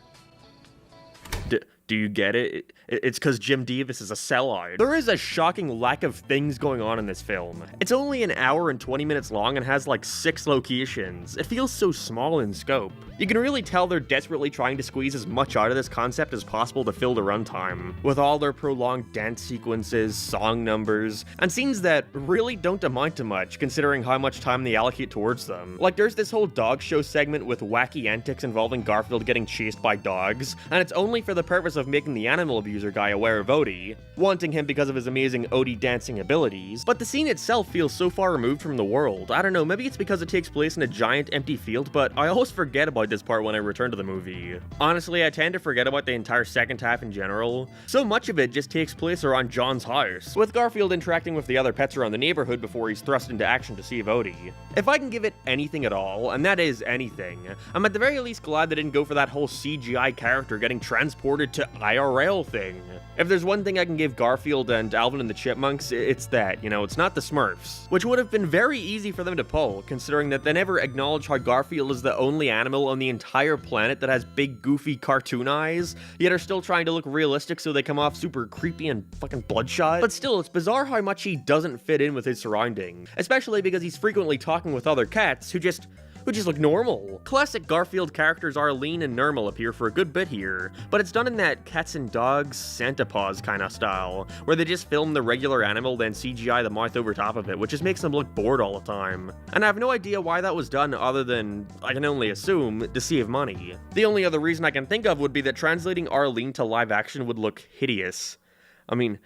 Speaker 2: Do you get it? It's because Jim Davis is a sellout. There is a shocking lack of things going on in this film. It's only an hour and 20 minutes long and has like 6 locations. It feels so small in scope. You can really tell they're desperately trying to squeeze as much out of this concept as possible to fill the runtime, with all their prolonged dance sequences, song numbers, and scenes that really don't amount to much considering how much time they allocate towards them. Like there's this whole dog show segment with wacky antics involving Garfield getting chased by dogs, and it's only for the purpose of making the animal abuser guy aware of Odie, wanting him because of his amazing Odie dancing abilities, but the scene itself feels so far removed from the world. I don't know, maybe it's because it takes place in a giant empty field, but I always forget about this part when I return to the movie. Honestly, I tend to forget about the entire second half in general. So much of it just takes place around John's house, with Garfield interacting with the other pets around the neighborhood before he's thrust into action to save Odie. If I can give it anything at all, and that is anything, I'm at the very least glad they didn't go for that whole CGI character getting transported to IRL thing. If there's one thing I can give Garfield and Alvin and the Chipmunks, it's that, you know, it's not the Smurfs. Which would have been very easy for them to pull, considering that they never acknowledge how Garfield is the only animal on the entire planet that has big, goofy cartoon eyes, yet are still trying to look realistic so they come off super creepy and fucking bloodshot. But still, it's bizarre how much he doesn't fit in with his surrounding, especially because he's frequently talking with other cats who just look normal. Classic Garfield characters Arlene and Nermal appear for a good bit here, but it's done in that cats and dogs Santa Paws kind of style, where they just film the regular animal then CGI the mouth over top of it, which just makes them look bored all the time. And I have no idea why that was done other than, I can only assume, to save money. The only other reason I can think of would be that translating Arlene to live action would look hideous. I mean,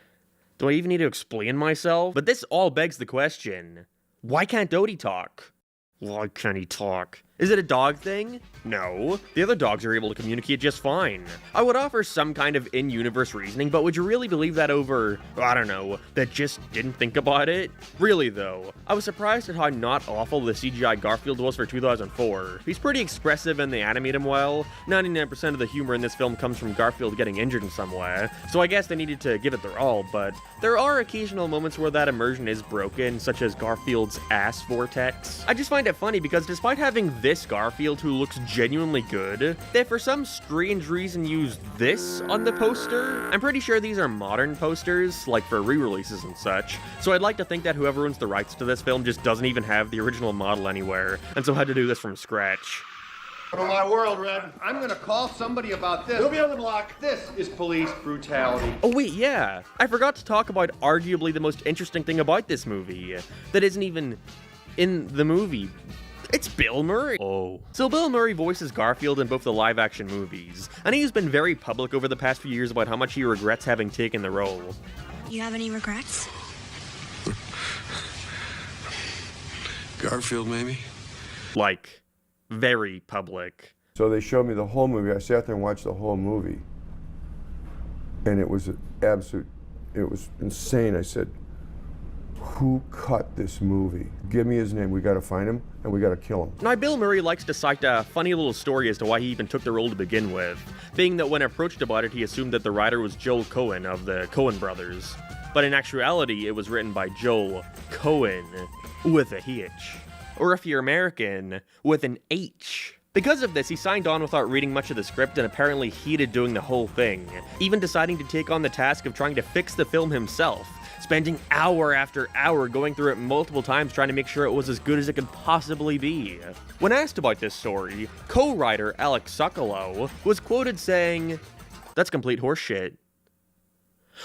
Speaker 2: do I even need to explain myself? But this all begs the question, why can't Odie talk? Why can't he talk? Is it a dog thing? No. The other dogs are able to communicate just fine. I would offer some kind of in-universe reasoning, but would you really believe that over, I don't know, that just didn't think about it? Really though, I was surprised at how not awful the CGI Garfield was for 2004. He's pretty expressive and they animate him well. 99% of the humor in this film comes from Garfield getting injured in some way, so I guess they needed to give it their all, but there are occasional moments where that immersion is broken, such as Garfield's ass vortex. I just find it funny because despite having this Garfield who looks genuinely good, they for some strange reason used this on the poster. I'm pretty sure these are modern posters, like for re-releases and such, so I'd like to think that whoever owns the rights to this film just doesn't even have the original model anywhere, and so had to do this from scratch.
Speaker 17: Welcome to my world, Red. I'm gonna call somebody about this. He'll be on the block. This is police brutality.
Speaker 2: Oh wait, yeah. I forgot to talk about arguably the most interesting thing about this movie that isn't even in the movie. It's Bill Murray. Oh. So Bill Murray voices Garfield in both the live-action movies, and he's been very public over the past few years about how much he regrets having taken the role.
Speaker 18: You have any regrets?
Speaker 11: Garfield, maybe?
Speaker 2: Like, very public.
Speaker 19: So they showed me the whole movie. I sat there and watched the whole movie. And it was it was insane. I said, who cut this movie? Give me his name. We gotta find him and we gotta kill him.
Speaker 2: Now, Bill Murray likes to cite a funny little story as to why he even took the role to begin with, being that when approached about it, he assumed that the writer was Joel Cohen of the Coen brothers. But in actuality, it was written by Joel Cohen with a H. Or if you're American, with an H. Because of this, he signed on without reading much of the script and apparently hated doing the whole thing, even deciding to take on the task of trying to fix the film himself, spending hour after hour going through it multiple times trying to make sure it was as good as it could possibly be. When asked about this story, co-writer Alex Sokolow was quoted saying, "That's complete horseshit."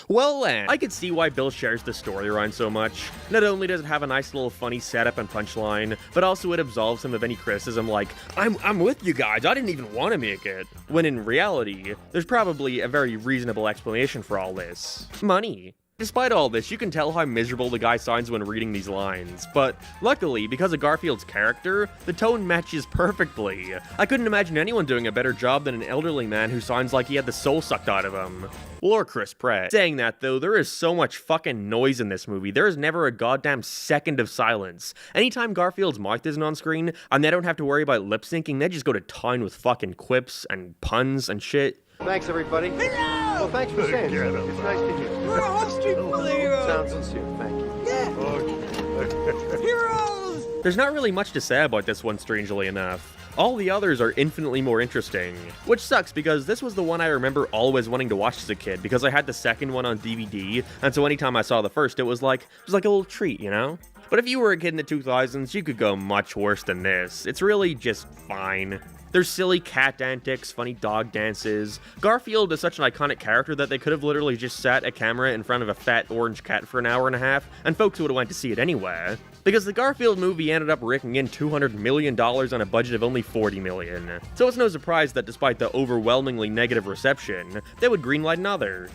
Speaker 2: Well then, I could see why Bill shares the storyline so much. Not only does it have a nice little funny setup and punchline, but also it absolves him of any criticism like, I'm with you guys, I didn't even want to make it. When in reality, there's probably a very reasonable explanation for all this. Money. Despite all this, you can tell how miserable the guy sounds when reading these lines, but luckily, because of Garfield's character, the tone matches perfectly. I couldn't imagine anyone doing a better job than an elderly man who sounds like he had the soul sucked out of him. Or Chris Pratt. Saying that though, there is so much fucking noise in this movie, there is never a goddamn second of silence. Anytime Garfield's mouth isn't on screen, and they don't have to worry about lip syncing, they just go to town with fucking quips and puns and shit.
Speaker 17: Thanks, everybody. Well, thanks for saying so. It's nice to hear.
Speaker 10: We're all street full of heroes.
Speaker 17: Sounds sincere. Thank you.
Speaker 10: Yeah. Heroes!
Speaker 2: There's not really much to say about this one, strangely enough. All the others are infinitely more interesting. Which sucks, because this was the one I remember always wanting to watch as a kid, because I had the second one on DVD, and so anytime I saw the first, it was like a little treat, you know? But if you were a kid in the 2000s, you could go much worse than this. It's really just fine. There's silly cat antics, funny dog dances. Garfield is such an iconic character that they could have literally just sat a camera in front of a fat orange cat for an hour and a half, and folks would have went to see it anyway. Because the Garfield movie ended up raking in $200 million on a budget of only $40 million. So it's no surprise that despite the overwhelmingly negative reception, they would greenlight another.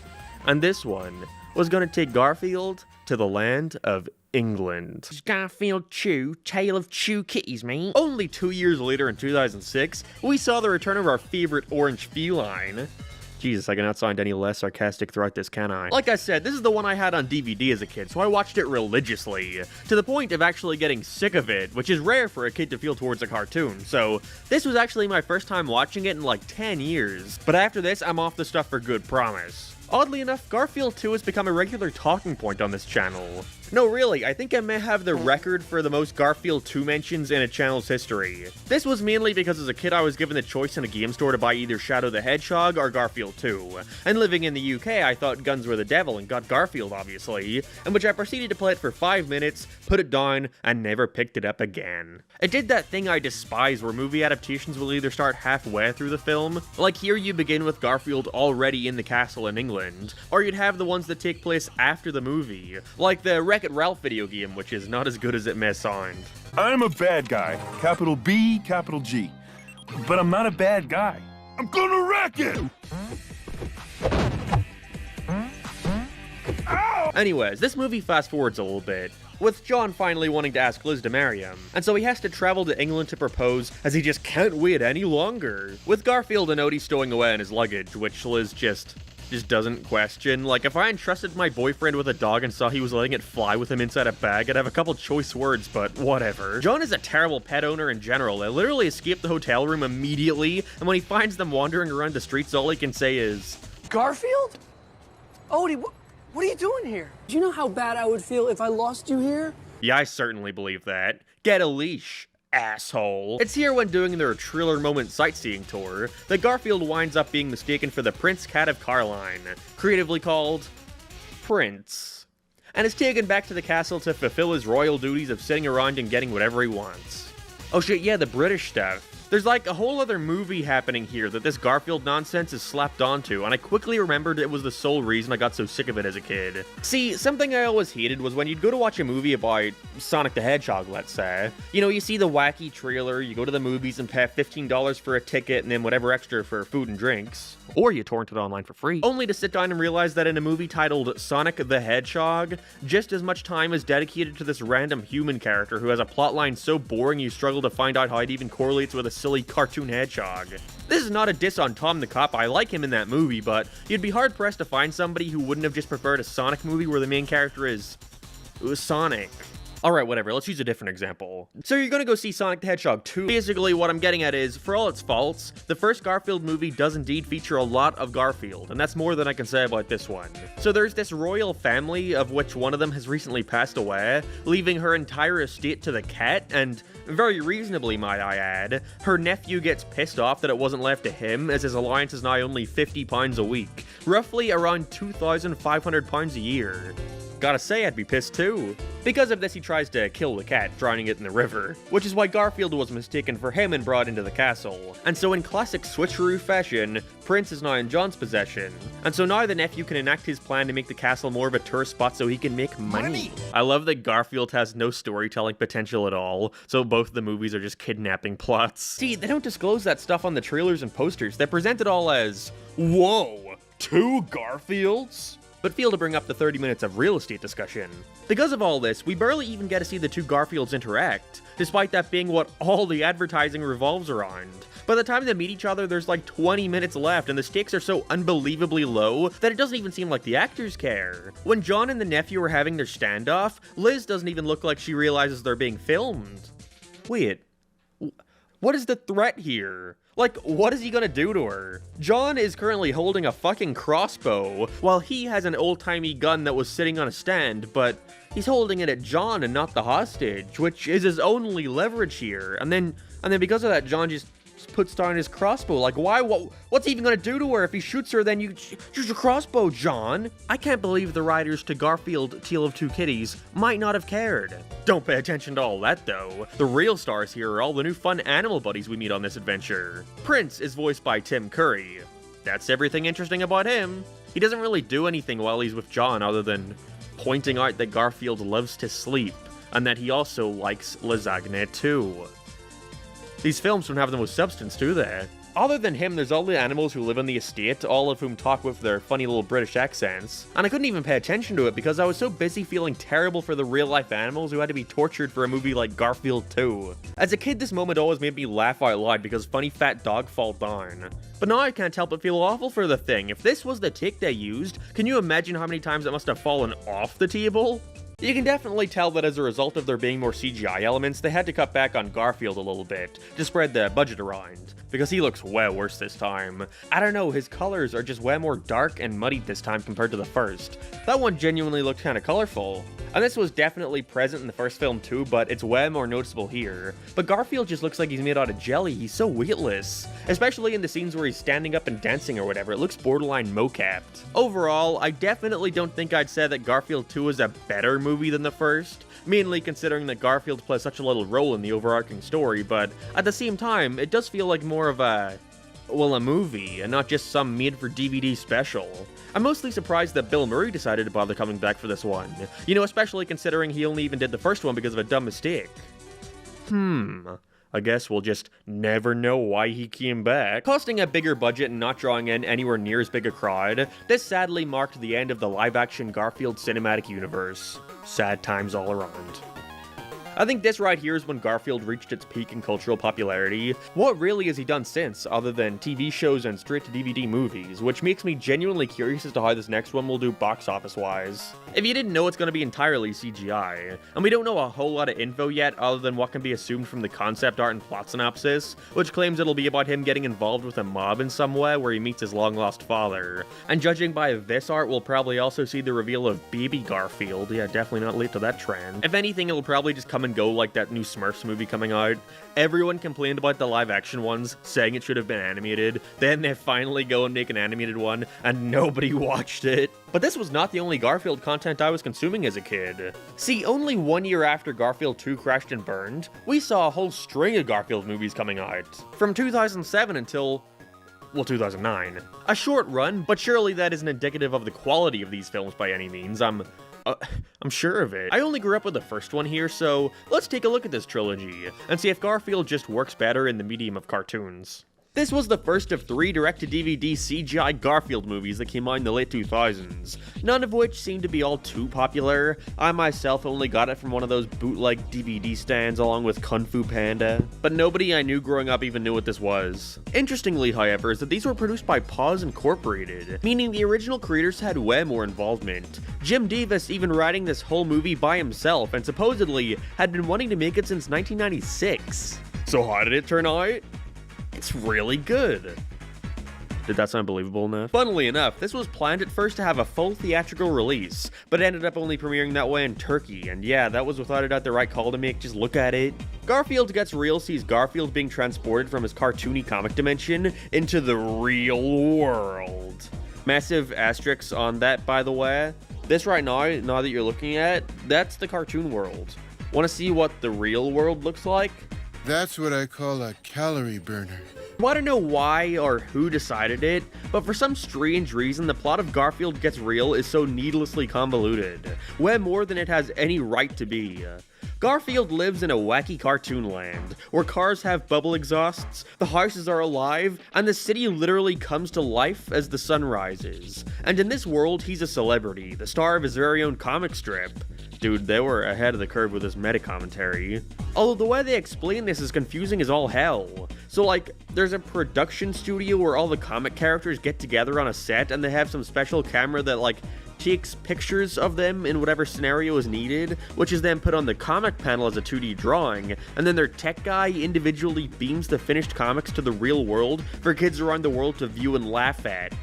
Speaker 2: And this one was gonna take Garfield to the land of England. Garfield Chew, Tale of Chew Kitties, mate. Only 2 years later in 2006, we saw the return of our favorite orange feline. Jesus, I cannot sound any less sarcastic throughout this, can I? Like I said, this is the one I had on DVD as a kid, so I watched it religiously, to the point of actually getting sick of it, which is rare for a kid to feel towards a cartoon, so this was actually my first time watching it in like 10 years. But after this, I'm off the stuff for good, promise. Oddly enough, Garfield 2 has become a regular talking point on this channel. No, really, I think I may have the record for the most Garfield 2 mentions in a channel's history. This was mainly because as a kid I was given the choice in a game store to buy either Shadow the Hedgehog or Garfield 2, and living in the UK I thought guns were the devil and got Garfield obviously, in which I proceeded to play it for 5 minutes, put it down, and never picked it up again. It did that thing I despise where movie adaptations will either start halfway through the film, like here you begin with Garfield already in the castle in England, or you'd have the ones that take place after the movie, like the Wreck-It Ralph video game, which is not as good as it may sound.
Speaker 11: I'm a bad guy, capital B, capital G. But I'm not a bad guy. I'm gonna wreck it! Ow!
Speaker 2: Anyways, this movie fast forwards a little bit, with John finally wanting to ask Liz to marry him, and so he has to travel to England to propose as he just can't wait any longer, with Garfield and Odie stowing away in his luggage, which Liz just doesn't question. Like, if I entrusted my boyfriend with a dog and saw he was letting it fly with him inside a bag, I'd have a couple choice words, but whatever. John is a terrible pet owner in general. They literally escape the hotel room immediately, and when he finds them wandering around the streets, all he can say is,
Speaker 20: Garfield? Odie, what are you doing here? Do you know how bad I would feel if I lost you here?
Speaker 2: yeah, I certainly believe that. Get a leash, asshole. It's here when doing their Thriller Moment sightseeing tour that Garfield winds up being mistaken for the Prince Cat of Carline, creatively called Prince, and is taken back to the castle to fulfill his royal duties of sitting around and getting whatever he wants. Oh shit, yeah, the British stuff. There's like a whole other movie happening here that this Garfield nonsense is slapped onto, and I quickly remembered it was the sole reason I got so sick of it as a kid. See, something I always hated was when you'd go to watch a movie about Sonic the Hedgehog, let's say. You know, you see the wacky trailer, you go to the movies and pay $15 for a ticket and then whatever extra for food and drinks. Or you torrent it online for free. Only to sit down and realize that in a movie titled Sonic the Hedgehog, just as much time is dedicated to this random human character who has a plotline so boring you struggle to find out how it even correlates with a silly cartoon hedgehog. This is not a diss on Tom the Cop, I like him in that movie, but you'd be hard-pressed to find somebody who wouldn't have just preferred a Sonic movie where the main character is Sonic. Alright, whatever, let's use a different example. So you're gonna go see Sonic the Hedgehog 2. Basically, what I'm getting at is, for all its faults, the first Garfield movie does indeed feature a lot of Garfield, and that's more than I can say about this one. So there's this royal family, of which one of them has recently passed away, leaving her entire estate to the cat, and very reasonably, might I add, her nephew gets pissed off that it wasn't left to him, as his allowance is now only £50 a week, roughly around £2,500 a year. Gotta say, I'd be pissed too. Because of this, he tries to kill the cat, drowning it in the river, which is why Garfield was mistaken for him and brought into the castle. And so in classic switcheroo fashion, Prince is now in John's possession. And so now the nephew can enact his plan to make the castle more of a tourist spot so he can make money. I love that Garfield has no storytelling potential at all, so both of the movies are just kidnapping plots. See, they don't disclose that stuff on the trailers and posters. They present it all as, whoa, 2 Garfields? But fail to bring up the 30 minutes of real estate discussion. Because of all this, we barely even get to see the 2 Garfields interact, despite that being what all the advertising revolves around. By the time they meet each other, there's like 20 minutes left, and the stakes are so unbelievably low that it doesn't even seem like the actors care. When John and the nephew are having their standoff, Liz doesn't even look like she realizes they're being filmed. Wait, what is the threat here? Like, what is he gonna do to her? John is currently holding a fucking crossbow, while he has an old-timey gun that was sitting on a stand, but he's holding it at John and not the hostage, which is his only leverage here. And then because of that, John just puts down his crossbow. Like, why? What's he even gonna do to her? If he shoots her, then you use your crossbow, John. I can't believe the writers to Garfield, Tale of Two Kitties might not have cared. Don't pay attention to all that, though. The real stars here are all the new fun animal buddies we meet on this adventure. Prince is voiced by Tim Curry. That's everything interesting about him. He doesn't really do anything while he's with John other than pointing out that Garfield loves to sleep, and that he also likes lasagna too. These films don't have the most substance, do they? Other than him, there's all the animals who live on the estate, all of whom talk with their funny little British accents. And I couldn't even pay attention to it because I was so busy feeling terrible for the real-life animals who had to be tortured for a movie like Garfield 2. As a kid, this moment always made me laugh out loud because funny fat dog fall down. But now I can't help but feel awful for the thing. If this was the take they used, can you imagine how many times it must have fallen off the table? You can definitely tell that as a result of there being more CGI elements, they had to cut back on Garfield a little bit, to spread the budget around, because he looks way worse this time. I don't know, his colors are just way more dark and muddied this time compared to the first. That one genuinely looked kinda colorful. And this was definitely present in the first film too, but it's way more noticeable here. But Garfield just looks like he's made out of jelly, he's so weightless. Especially in the scenes where he's standing up and dancing or whatever, it looks borderline mocapped. Overall, I definitely don't think I'd say that Garfield 2 is a better movie than the first, mainly considering that Garfield plays such a little role in the overarching story, but at the same time, it does feel like more of a movie, and not just some made-for-DVD special. I'm mostly surprised that Bill Murray decided to bother coming back for this one. You know, especially considering he only even did the first one because of a dumb mistake. I guess we'll just never know why he came back. Costing a bigger budget and not drawing in anywhere near as big a crowd, this sadly marked the end of the live-action Garfield cinematic universe. Sad times all around. I think this right here is when Garfield reached its peak in cultural popularity. What really has he done since, other than TV shows and straight-to-DVD movies, which makes me genuinely curious as to how this next one will do box office-wise. If you didn't know, it's going to be entirely CGI, and we don't know a whole lot of info yet other than what can be assumed from the concept art and plot synopsis, which claims it'll be about him getting involved with a mob in some way where he meets his long-lost father. And judging by this art, we'll probably also see the reveal of Baby Garfield. Yeah, definitely not late to that trend. If anything, it'll probably just come and go like that new Smurfs movie coming out. Everyone complained about the live action ones, saying it should have been animated. Then they finally go and make an animated one, and nobody watched it. But this was not the only Garfield content I was consuming as a kid. See, only 1 year after Garfield 2 crashed and burned, we saw a whole string of Garfield movies coming out. From 2007 until, well, 2009. A short run, but surely that isn't indicative of the quality of these films by any means. I'm sure of it. I only grew up with the first one here, so let's take a look at this trilogy and see if Garfield just works better in the medium of cartoons. This was the first of 3 direct-to-DVD CGI Garfield movies that came out in the late 2000s, none of which seemed to be all too popular. I myself only got it from one of those bootleg DVD stands along with Kung Fu Panda, but nobody I knew growing up even knew what this was. Interestingly, however, is that these were produced by Paws Incorporated, meaning the original creators had way more involvement. Jim Davis even writing this whole movie by himself and supposedly had been wanting to make it since 1996. So how did it turn out? It's really good. Did that sound believable enough? Funnily enough, this was planned at first to have a full theatrical release, but ended up only premiering that way in Turkey, and yeah, that was without a doubt the right call to make, just look at it. Garfield Gets Real sees Garfield being transported from his cartoony comic dimension into the real world. Massive asterisks on that, by the way. This right now that you're looking at, that's the cartoon world. Want to see what the real world looks like?
Speaker 21: That's what I call a calorie burner.
Speaker 2: Well, I don't know why or who decided it, but for some strange reason, the plot of Garfield Gets Real is so needlessly convoluted, way more than it has any right to be. Garfield lives in a wacky cartoon land, where cars have bubble exhausts, the houses are alive, and the city literally comes to life as the sun rises. And in this world, he's a celebrity, the star of his very own comic strip. Dude, they were ahead of the curve with this meta-commentary. Although the way they explain this is confusing as all hell. So like, there's a production studio where all the comic characters get together on a set and they have some special camera that like takes pictures of them in whatever scenario is needed, which is then put on the comic panel as a 2D drawing, and then their tech guy individually beams the finished comics to the real world for kids around the world to view and laugh at.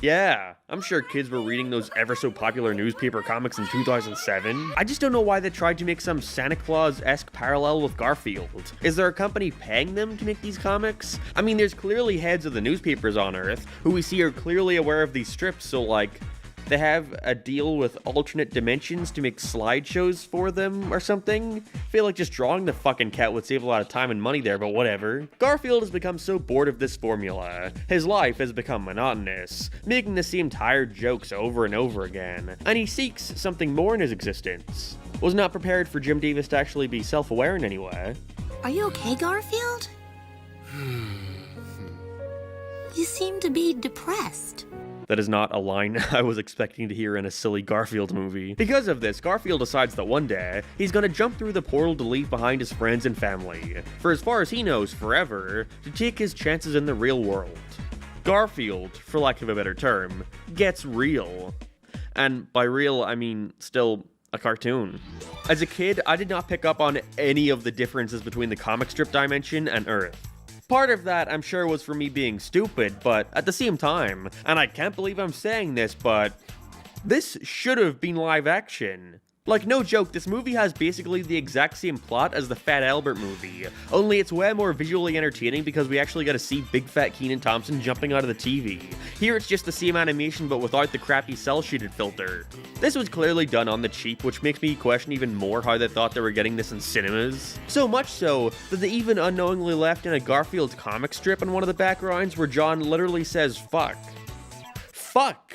Speaker 2: Yeah, I'm sure kids were reading those ever so popular newspaper comics in 2007. I just don't know why they tried to make some Santa Claus-esque parallel with Garfield. Is there a company paying them to make these comics? I mean, there's clearly heads of the newspapers on Earth who we see are clearly aware of these strips, so like, they have a deal with alternate dimensions to make slideshows for them or something? I feel like just drawing the fucking cat would save a lot of time and money there, but whatever. Garfield has become so bored of this formula. His life has become monotonous, making the same tired jokes over and over again, and he seeks something more in his existence. Was not prepared for Jim Davis to actually be self-aware in any way.
Speaker 18: Are you okay, Garfield? You seem to be depressed.
Speaker 2: That is not a line I was expecting to hear in a silly Garfield movie. Because of this, Garfield decides that one day, he's gonna jump through the portal to leave behind his friends and family, for as far as he knows, forever, to take his chances in the real world. Garfield, for lack of a better term, gets real. And by real, I mean still a cartoon. As a kid, I did not pick up on any of the differences between the comic strip dimension and Earth. Part of that, I'm sure, was for me being stupid, but at the same time, and I can't believe I'm saying this, but this should have been live action. Like, no joke, this movie has basically the exact same plot as the Fat Albert movie, only it's way more visually entertaining because we actually got to see big fat Kenan Thompson jumping out of the TV. Here it's just the same animation but without the crappy cel-shaded filter. This was clearly done on the cheap, which makes me question even more how they thought they were getting this in cinemas. So much so that they even unknowingly left in a Garfield comic strip in one of the backgrounds where John literally says fuck. Fuck!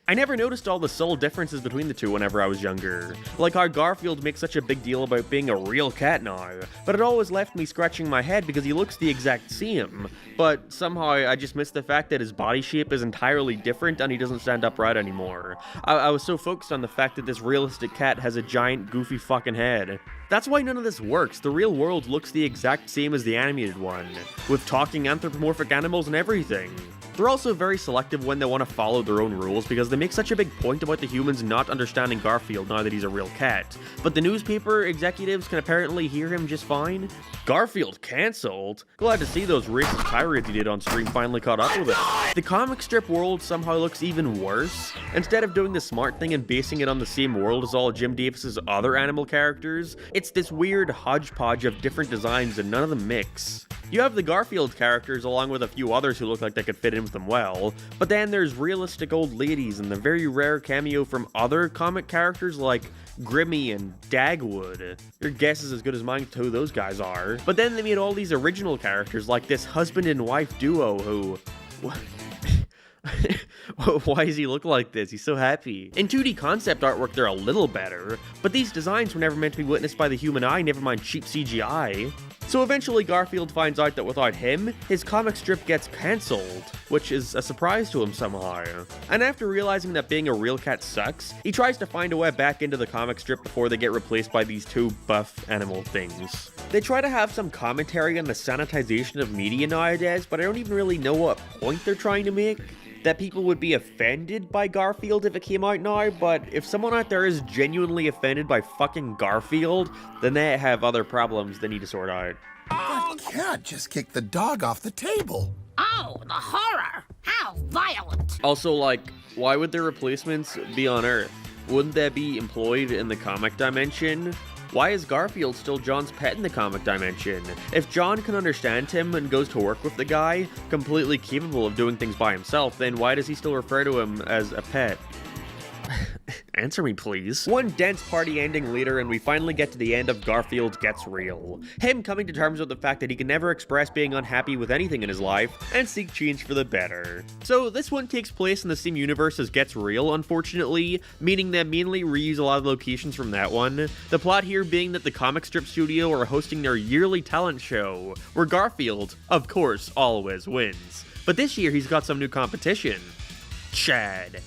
Speaker 2: I never noticed all the subtle differences between the two whenever I was younger, like how Garfield makes such a big deal about being a real cat now, but it always left me scratching my head because he looks the exact same, but somehow I just missed the fact that his body shape is entirely different and he doesn't stand upright anymore. I was so focused on the fact that this realistic cat has a giant goofy fucking head. That's why none of this works. The real world looks the exact same as the animated one, with talking anthropomorphic animals and everything. They're also very selective when they want to follow their own rules because they make such a big point about the humans not understanding Garfield now that he's a real cat. But the newspaper executives can apparently hear him just fine. Garfield cancelled? Glad to see those racist tirades he did on stream finally caught up with it. The comic strip world somehow looks even worse. Instead of doing the smart thing and basing it on the same world as all of Jim Davis's other animal characters, it's this weird hodgepodge of different designs and none of them mix. You have the Garfield characters along with a few others who look like they could fit in with them well, but then there's realistic old ladies and the very rare cameo from other comic characters like Grimmy and Dagwood. Your guess is as good as mine to who those guys are. But then they made all these original characters like this husband and wife duo who... Why does he look like this? He's so happy. In 2D concept artwork, they're a little better, but these designs were never meant to be witnessed by the human eye, never mind cheap CGI. So eventually Garfield finds out that without him, his comic strip gets cancelled, which is a surprise to him somehow. And after realizing that being a real cat sucks, he tries to find a way back into the comic strip before they get replaced by these two buff animal things. They try to have some commentary on the sanitization of media nowadays, but I don't even really know what point they're trying to make. That people would be offended by Garfield if it came out now, but if someone out there is genuinely offended by fucking Garfield, then they have other problems they need to sort out.
Speaker 13: That cat just kicked the dog off the table.
Speaker 22: Oh, the horror! How violent!
Speaker 2: Also, like, why would their replacements be on Earth? Wouldn't they be employed in the comic dimension? Why is Garfield still John's pet in the comic dimension? If John can understand him and goes to work with the guy, completely capable of doing things by himself, then why does he still refer to him as a pet? Answer me, please. One dense party ending later, and we finally get to the end of Garfield Gets Real. Him coming to terms with the fact that he can never express being unhappy with anything in his life, and seek change for the better. So this one takes place in the same universe as Gets Real, unfortunately, meaning they mainly reuse a lot of locations from that one. The plot here being that the comic strip studio are hosting their yearly talent show, where Garfield, of course, always wins. But this year he's got some new competition. Chad.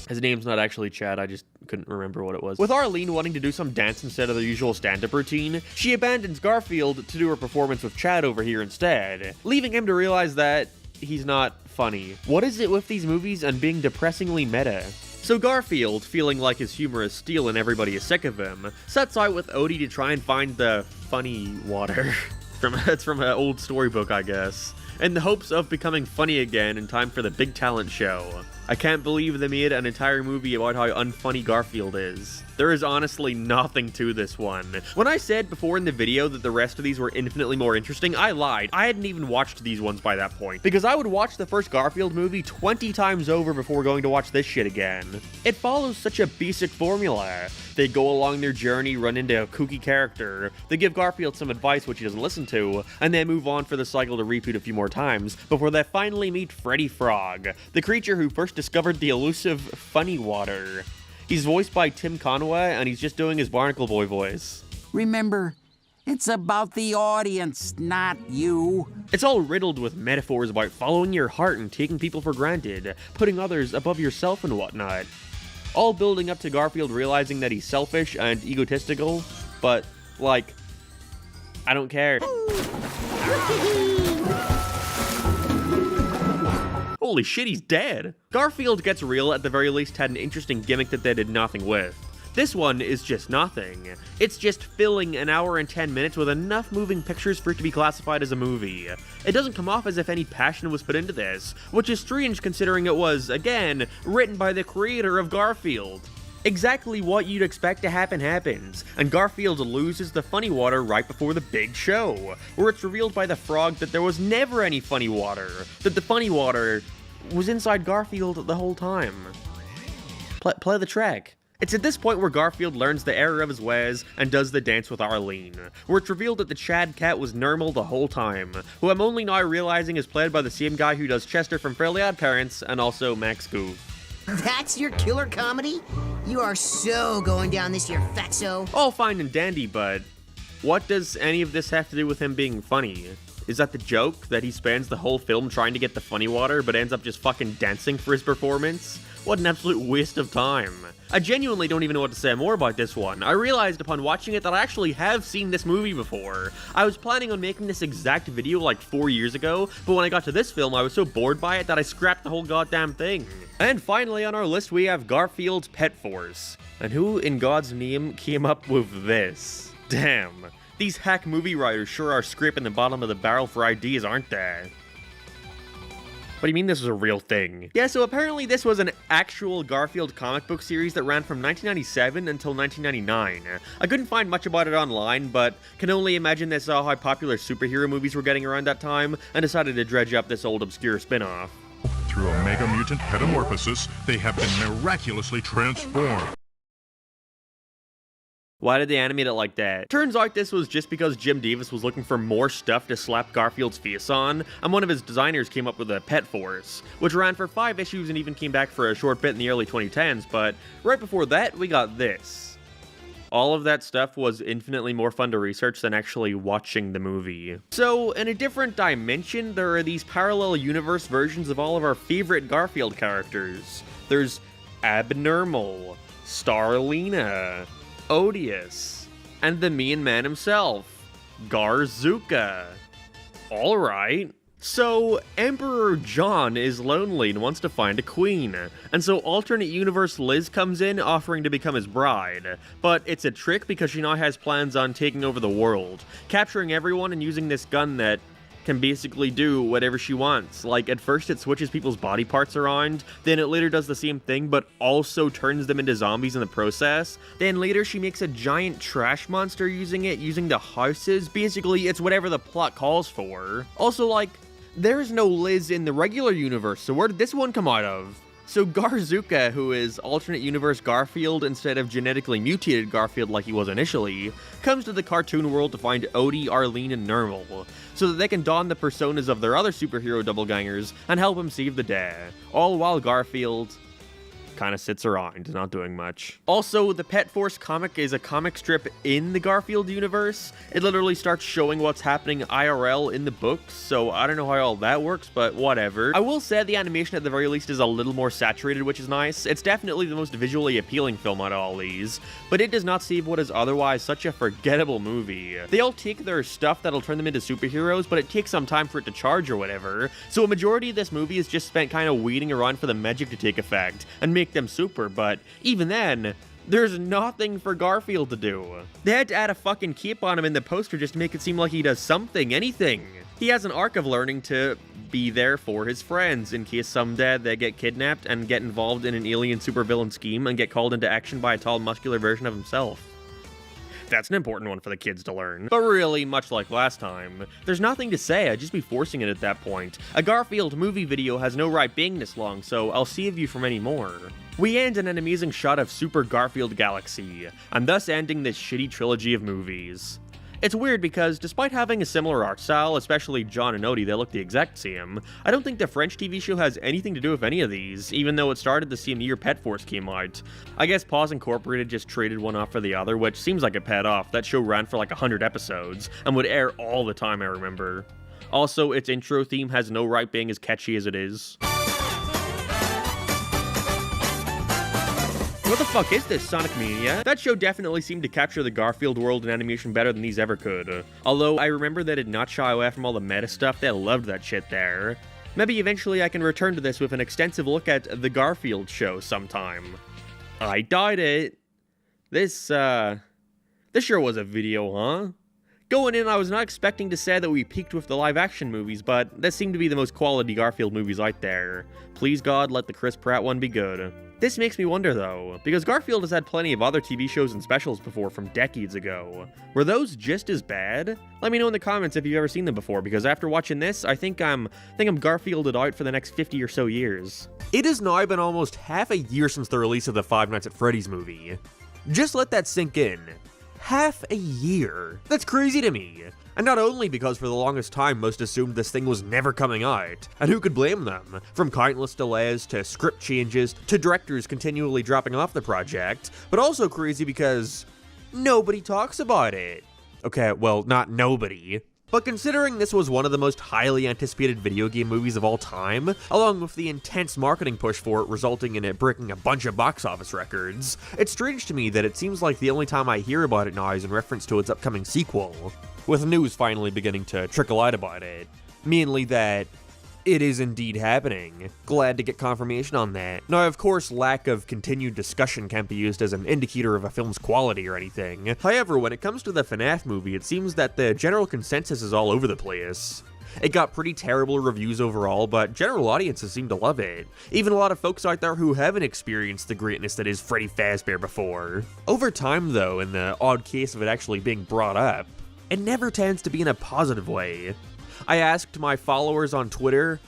Speaker 2: His name's not actually Chad, I just couldn't remember what it was. With Arlene wanting to do some dance instead of their usual stand-up routine, she abandons Garfield to do her performance with Chad over here instead, leaving him to realize that he's not funny. What is it with these movies and being depressingly meta? So Garfield, feeling like his humor is stale and everybody is sick of him, sets out with Odie to try and find the funny water. It's from an old storybook, I guess, in the hopes of becoming funny again in time for the big talent show. I can't believe they made an entire movie about how unfunny Garfield is. There is honestly nothing to this one. When I said before in the video that the rest of these were infinitely more interesting, I lied. I hadn't even watched these ones by that point, because I would watch the first Garfield movie 20 times over before going to watch this shit again. It follows such a basic formula. They go along their journey, run into a kooky character, they give Garfield some advice which he doesn't listen to, and then move on for the cycle to repeat a few more times before they finally meet Freddy Frog, the creature who first discovered the elusive funny water. He's voiced by Tim Conway, and he's just doing his Barnacle Boy voice.
Speaker 6: Remember, it's about the audience, not you.
Speaker 2: It's all riddled with metaphors about following your heart and taking people for granted, putting others above yourself and whatnot. All building up to Garfield realizing that he's selfish and egotistical, but, like, I don't care. Holy shit, he's dead! Garfield Gets Real at the very least had an interesting gimmick that they did nothing with. This one is just nothing. It's just filling an hour and 10 minutes with enough moving pictures for it to be classified as a movie. It doesn't come off as if any passion was put into this, which is strange considering it was, again, written by the creator of Garfield. Exactly what you'd expect to happen happens, and Garfield loses the funny water right before the big show, where it's revealed by the frog that there was never any funny water, that the funny water was inside Garfield the whole time. Play the track. It's at this point where Garfield learns the error of his ways and does the dance with Arlene, where it's revealed that the Chad cat was normal the whole time, who I'm only now realizing is played by the same guy who does Chester from Fairly Odd Parents and also Max Goof.
Speaker 3: That's your killer comedy? You are so going down this year, fatso.
Speaker 2: All fine and dandy, but what does any of this have to do with him being funny? Is that the joke, that he spends the whole film trying to get the funny water but ends up just fucking dancing for his performance? What an absolute waste of time. I genuinely don't even know what to say more about this one. I realized upon watching it that I actually have seen this movie before. I was planning on making this exact video like 4 years ago, but when I got to this film I was so bored by it that I scrapped the whole goddamn thing. And finally on our list we have Garfield's Pet Force. And who in God's name came up with this? Damn. These hack movie writers sure are scraping the bottom of the barrel for ideas, aren't they? What do you mean this was a real thing? Yeah, so apparently this was an actual Garfield comic book series that ran from 1997 until 1999. I couldn't find much about it online, but can only imagine they saw how popular superhero movies were getting around that time and decided to dredge up this old obscure spin-off.
Speaker 4: Through a mega mutant metamorphosis, they have been miraculously transformed.
Speaker 2: Why did they animate it like that? Turns out this was just because Jim Davis was looking for more stuff to slap Garfield's face on, and one of his designers came up with a Pet Force, which ran for 5 issues and even came back for a short bit in the early 2010s, but right before that, we got this. All of that stuff was infinitely more fun to research than actually watching the movie. So, in a different dimension, there are these parallel universe versions of all of our favorite Garfield characters. There's Abnormal, Starlina, Odious, and the mean man himself, Garzuka. Alright. So, Emperor John is lonely and wants to find a queen, and so alternate universe Liz comes in offering to become his bride, but it's a trick because she now has plans on taking over the world, capturing everyone and using this gun that can basically do whatever she wants. Like, at first it switches people's body parts around, then it later does the same thing but also turns them into zombies in the process. Then later she makes a giant trash monster using it, using the houses. Basically, it's whatever the plot calls for. Also, like, there's no Liz in the regular universe, so where did this one come out of? So Garzuka, who is alternate universe Garfield instead of genetically mutated Garfield like he was initially, comes to the cartoon world to find Odie, Arlene, and Nermal, so that they can don the personas of their other superhero doppelgangers and help him save the day, all while Garfield kind of sits around, not doing much. Also, the Pet Force comic is a comic strip in the Garfield universe. It literally starts showing what's happening IRL in the books, so I don't know how all that works, but whatever. I will say the animation at the very least is a little more saturated, which is nice. It's definitely the most visually appealing film out of all these, but it does not save what is otherwise such a forgettable movie. They all take their stuff that'll turn them into superheroes, but it takes some time for it to charge or whatever, so a majority of this movie is just spent kind of waiting around for the magic to take effect and make them super, but even then, there's nothing for Garfield to do. They had to add a fucking cape on him in the poster just to make it seem like he does something, anything. He has an arc of learning to be there for his friends in case someday they get kidnapped and get involved in an alien supervillain scheme and get called into action by a tall, muscular version of himself. That's an important one for the kids to learn. But really, much like last time, there's nothing to say, I'd just be forcing it at that point. A Garfield movie video has no right being this long, so I'll save you from any more. We end in an amusing shot of Super Garfield Galaxy, and thus ending this shitty trilogy of movies. It's weird because, despite having a similar art style, especially John and Odie, they look the exact same, I don't think the French TV show has anything to do with any of these, even though it started the same year Pet Force came out. I guess Paws Incorporated just traded one off for the other, which seems like it paid off. That show ran for like 100 episodes, and would air all the time, I remember. Also, its intro theme has no right being as catchy as it is. What the fuck is this, Sonic Mania? That show definitely seemed to capture the Garfield world in animation better than these ever could. Although, I remember they did not shy away from all the meta stuff, they loved that shit there. Maybe eventually I can return to this with an extensive look at the Garfield show sometime. I doubt it. This sure was a video, huh? Going in, I was not expecting to say that we peaked with the live-action movies, but that seemed to be the most quality Garfield movies out there. Please God, let the Chris Pratt one be good. This makes me wonder though, because Garfield has had plenty of other TV shows and specials before from decades ago. Were those just as bad? Let me know in the comments if you've ever seen them before, because after watching this, I think I'm Garfielded out for the next 50 or so years.
Speaker 5: It has now been almost half a year since the release of the Five Nights at Freddy's movie. Just let that sink in. Half a year. That's crazy to me. And not only because for the longest time most assumed this thing was never coming out, and who could blame them? From countless delays to script changes to directors continually dropping off the project, but also crazy because nobody talks about it. Okay, well, not nobody. But considering this was one of the most highly anticipated video game movies of all time, along with the intense marketing push for it resulting in it breaking a bunch of box office records, it's strange to me that it seems like the only time I hear about it now is in reference to its upcoming sequel, with news finally beginning to trickle out about it. Mainly that it is indeed happening. Glad to get confirmation on that. Now, of course, lack of continued discussion can't be used as an indicator of a film's quality or anything. However, when it comes to the FNAF movie, it seems that the general consensus is all over the place. It got pretty terrible reviews overall, but general audiences seem to love it. Even a lot of folks out there who haven't experienced the greatness that is Freddy Fazbear before. Over time, though, in the odd case of it actually being brought up, it never tends to be in a positive way. I asked my followers on Twitter,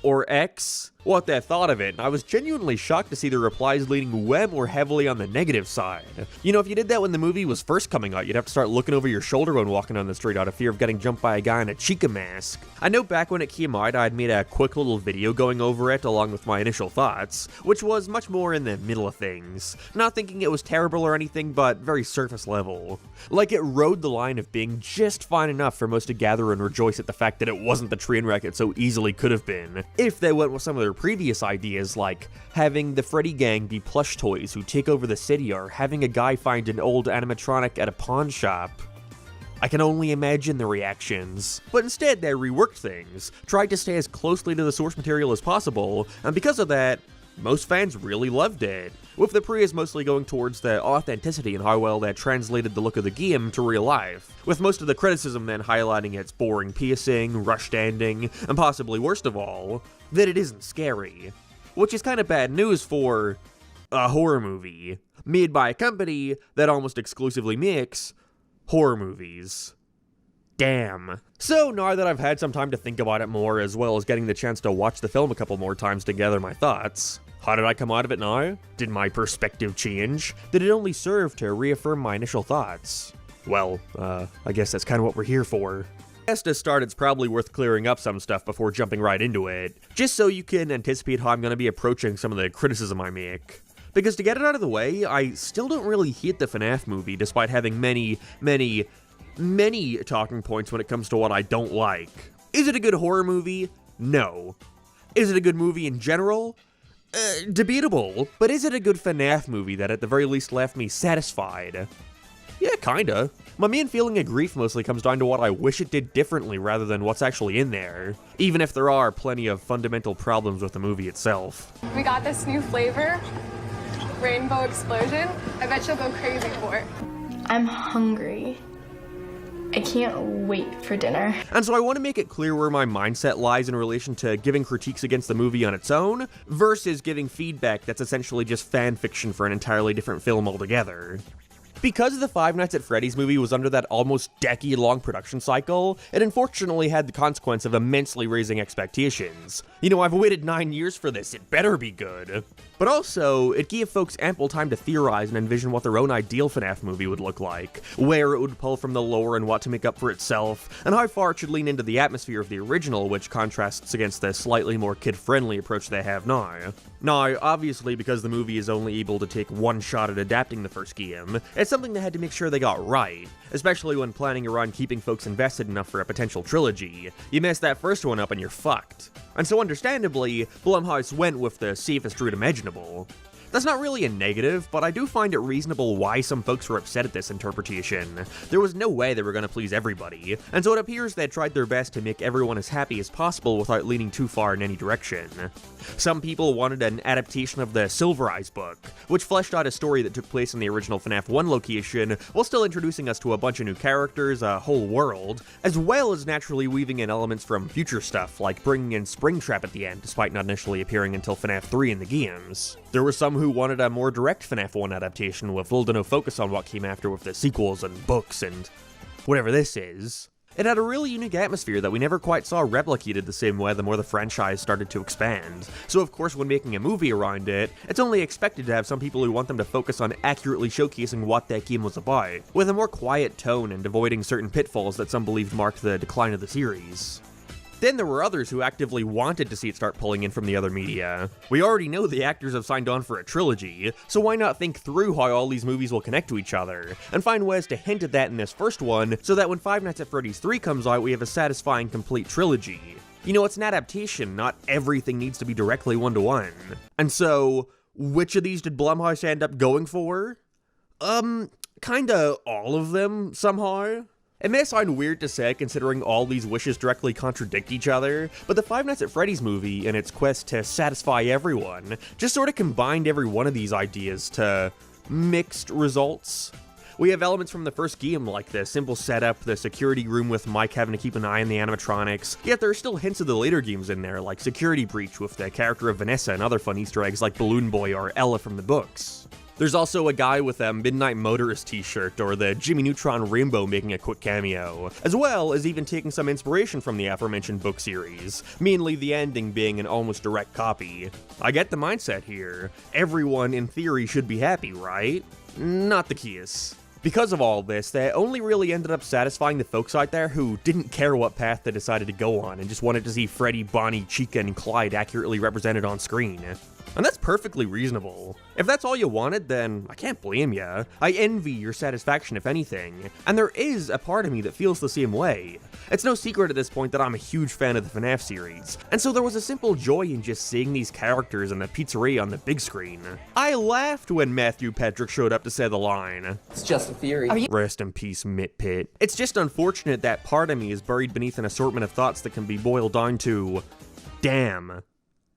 Speaker 5: or X, what they thought of it, and I was genuinely shocked to see the replies leaning way more heavily on the negative side. You know, if you did that when the movie was first coming out, you'd have to start looking over your shoulder when walking down the street out of fear of getting jumped by a guy in a Chica mask. I know back when it came out, I'd made a quick little video going over it along with my initial thoughts, which was much more in the middle of things. Not thinking it was terrible or anything, but very surface level. Like it rode the line of being just fine enough for most to gather and rejoice at the fact that it wasn't the train wreck it so easily could have been, if they went with some of their previous ideas like having the Freddy gang be plush toys who take over the city or having a guy find an old animatronic at a pawn shop. I can only imagine the reactions. But instead they reworked things, tried to stay as closely to the source material as possible, and because of that, most fans really loved it, with the praise mostly going towards the authenticity and how well that translated the look of the game to real life, with most of the criticism then highlighting its boring pacing, rushed ending, and possibly worst of all, that it isn't scary. Which is kind of bad news for a horror movie, made by a company that almost exclusively makes horror movies. Damn. So now that I've had some time to think about it more, as well as getting the chance to watch the film a couple more times to gather my thoughts, How did I come out of it now? Did my perspective change? Did it only serve to reaffirm my initial thoughts? Well, I guess that's kind of what we're here for. As to start, it's probably worth clearing up some stuff before jumping right into it, just so you can anticipate how I'm going to be approaching some of the criticism I make. Because to get it out of the way, I still don't really hate the FNAF movie, despite having many talking points when it comes to what I don't like. Is it a good horror movie? No. Is it a good movie in general? Debatable. But is it a good FNAF movie that at the very least left me satisfied? Yeah, kinda. My main feeling of grief mostly comes down to what I wish it did differently rather than what's actually in there, even if there are plenty of fundamental problems with the movie itself.
Speaker 7: We got this new flavor, Rainbow Explosion. I bet you'll go crazy for it. I'm hungry. I can't wait for dinner.
Speaker 5: And so I want to make it clear where my mindset lies in relation to giving critiques against the movie on its own, versus giving feedback that's essentially just fan fiction for an entirely different film altogether. Because the Five Nights at Freddy's movie was under that almost decade-long production cycle, it unfortunately had the consequence of immensely raising expectations. You know, I've waited 9 years for this, it better be good. But also, it gave folks ample time to theorize and envision what their own ideal FNAF movie would look like, where it would pull from the lore and what to make up for itself, and how far it should lean into the atmosphere of the original, which contrasts against the slightly more kid-friendly approach they have now. Now, obviously, because the movie is only able to take one shot at adapting the first game, it's something they had to make sure they got right, especially when planning around keeping folks invested enough for a potential trilogy. You mess that first one up and you're fucked. And so understandably, Blumhouse went with the safest route imaginable. That's not really a negative, but I do find it reasonable why some folks were upset at this interpretation. There was no way they were going to please everybody, and so it appears they tried their best to make everyone as happy as possible without leaning too far in any direction. Some people wanted an adaptation of the Silver Eyes book, which fleshed out a story that took place in the original FNAF 1 location, while still introducing us to a bunch of new characters, a whole world, as well as naturally weaving in elements from future stuff, like bringing in Springtrap at the end, despite not initially appearing until FNAF 3 in the games. There were some who wanted a more direct FNAF 1 adaptation with little to no focus on what came after with the sequels and books and whatever this is. It had a really unique atmosphere that we never quite saw replicated the same way the more the franchise started to expand. So of course when making a movie around it, it's only expected to have some people who want them to focus on accurately showcasing what that game was about, with a more quiet tone and avoiding certain pitfalls that some believed marked the decline of the series. Then there were others who actively wanted to see it start pulling in from the other media. We already know the actors have signed on for a trilogy, so why not think through how all these movies will connect to each other, and find ways to hint at that in this first one, so that when Five Nights at Freddy's 3 comes out, we have a satisfying complete trilogy. You know, it's an adaptation, not everything needs to be directly one-to-one. And so, which of these did Blumhouse end up going for? Kinda all of them, somehow. It may sound weird to say considering all these wishes directly contradict each other, but the Five Nights at Freddy's movie, in its quest to satisfy everyone, just sort of combined every one of these ideas to mixed results. We have elements from the first game like the simple setup, the security room with Mike having to keep an eye on the animatronics, yet there are still hints of the later games in there, like Security Breach with the character of Vanessa and other fun Easter eggs like Balloon Boy or Ella from the books. There's also a guy with a Midnight Motorist t-shirt or the Jimmy Neutron Rainbow making a quick cameo, as well as even taking some inspiration from the aforementioned book series, mainly the ending being an almost direct copy. I get the mindset here. Everyone, in theory, should be happy, right? Not the case. Because of all this, they only really ended up satisfying the folks out there who didn't care what path they decided to go on and just wanted to see Freddy, Bonnie, Chica, and Clyde accurately represented on screen. And that's perfectly reasonable. If that's all you wanted, then I can't blame ya. I envy your satisfaction if anything, and there is a part of me that feels the same way. It's no secret at this point that I'm a huge fan of the FNAF series, and so there was a simple joy in just seeing these characters in the pizzeria on the big screen. I laughed when Matthew Patrick showed up to say the line.
Speaker 9: It's just a theory.
Speaker 5: Rest in peace, Mitpit. It's just unfortunate that part of me is buried beneath an assortment of thoughts that can be boiled down to, damn.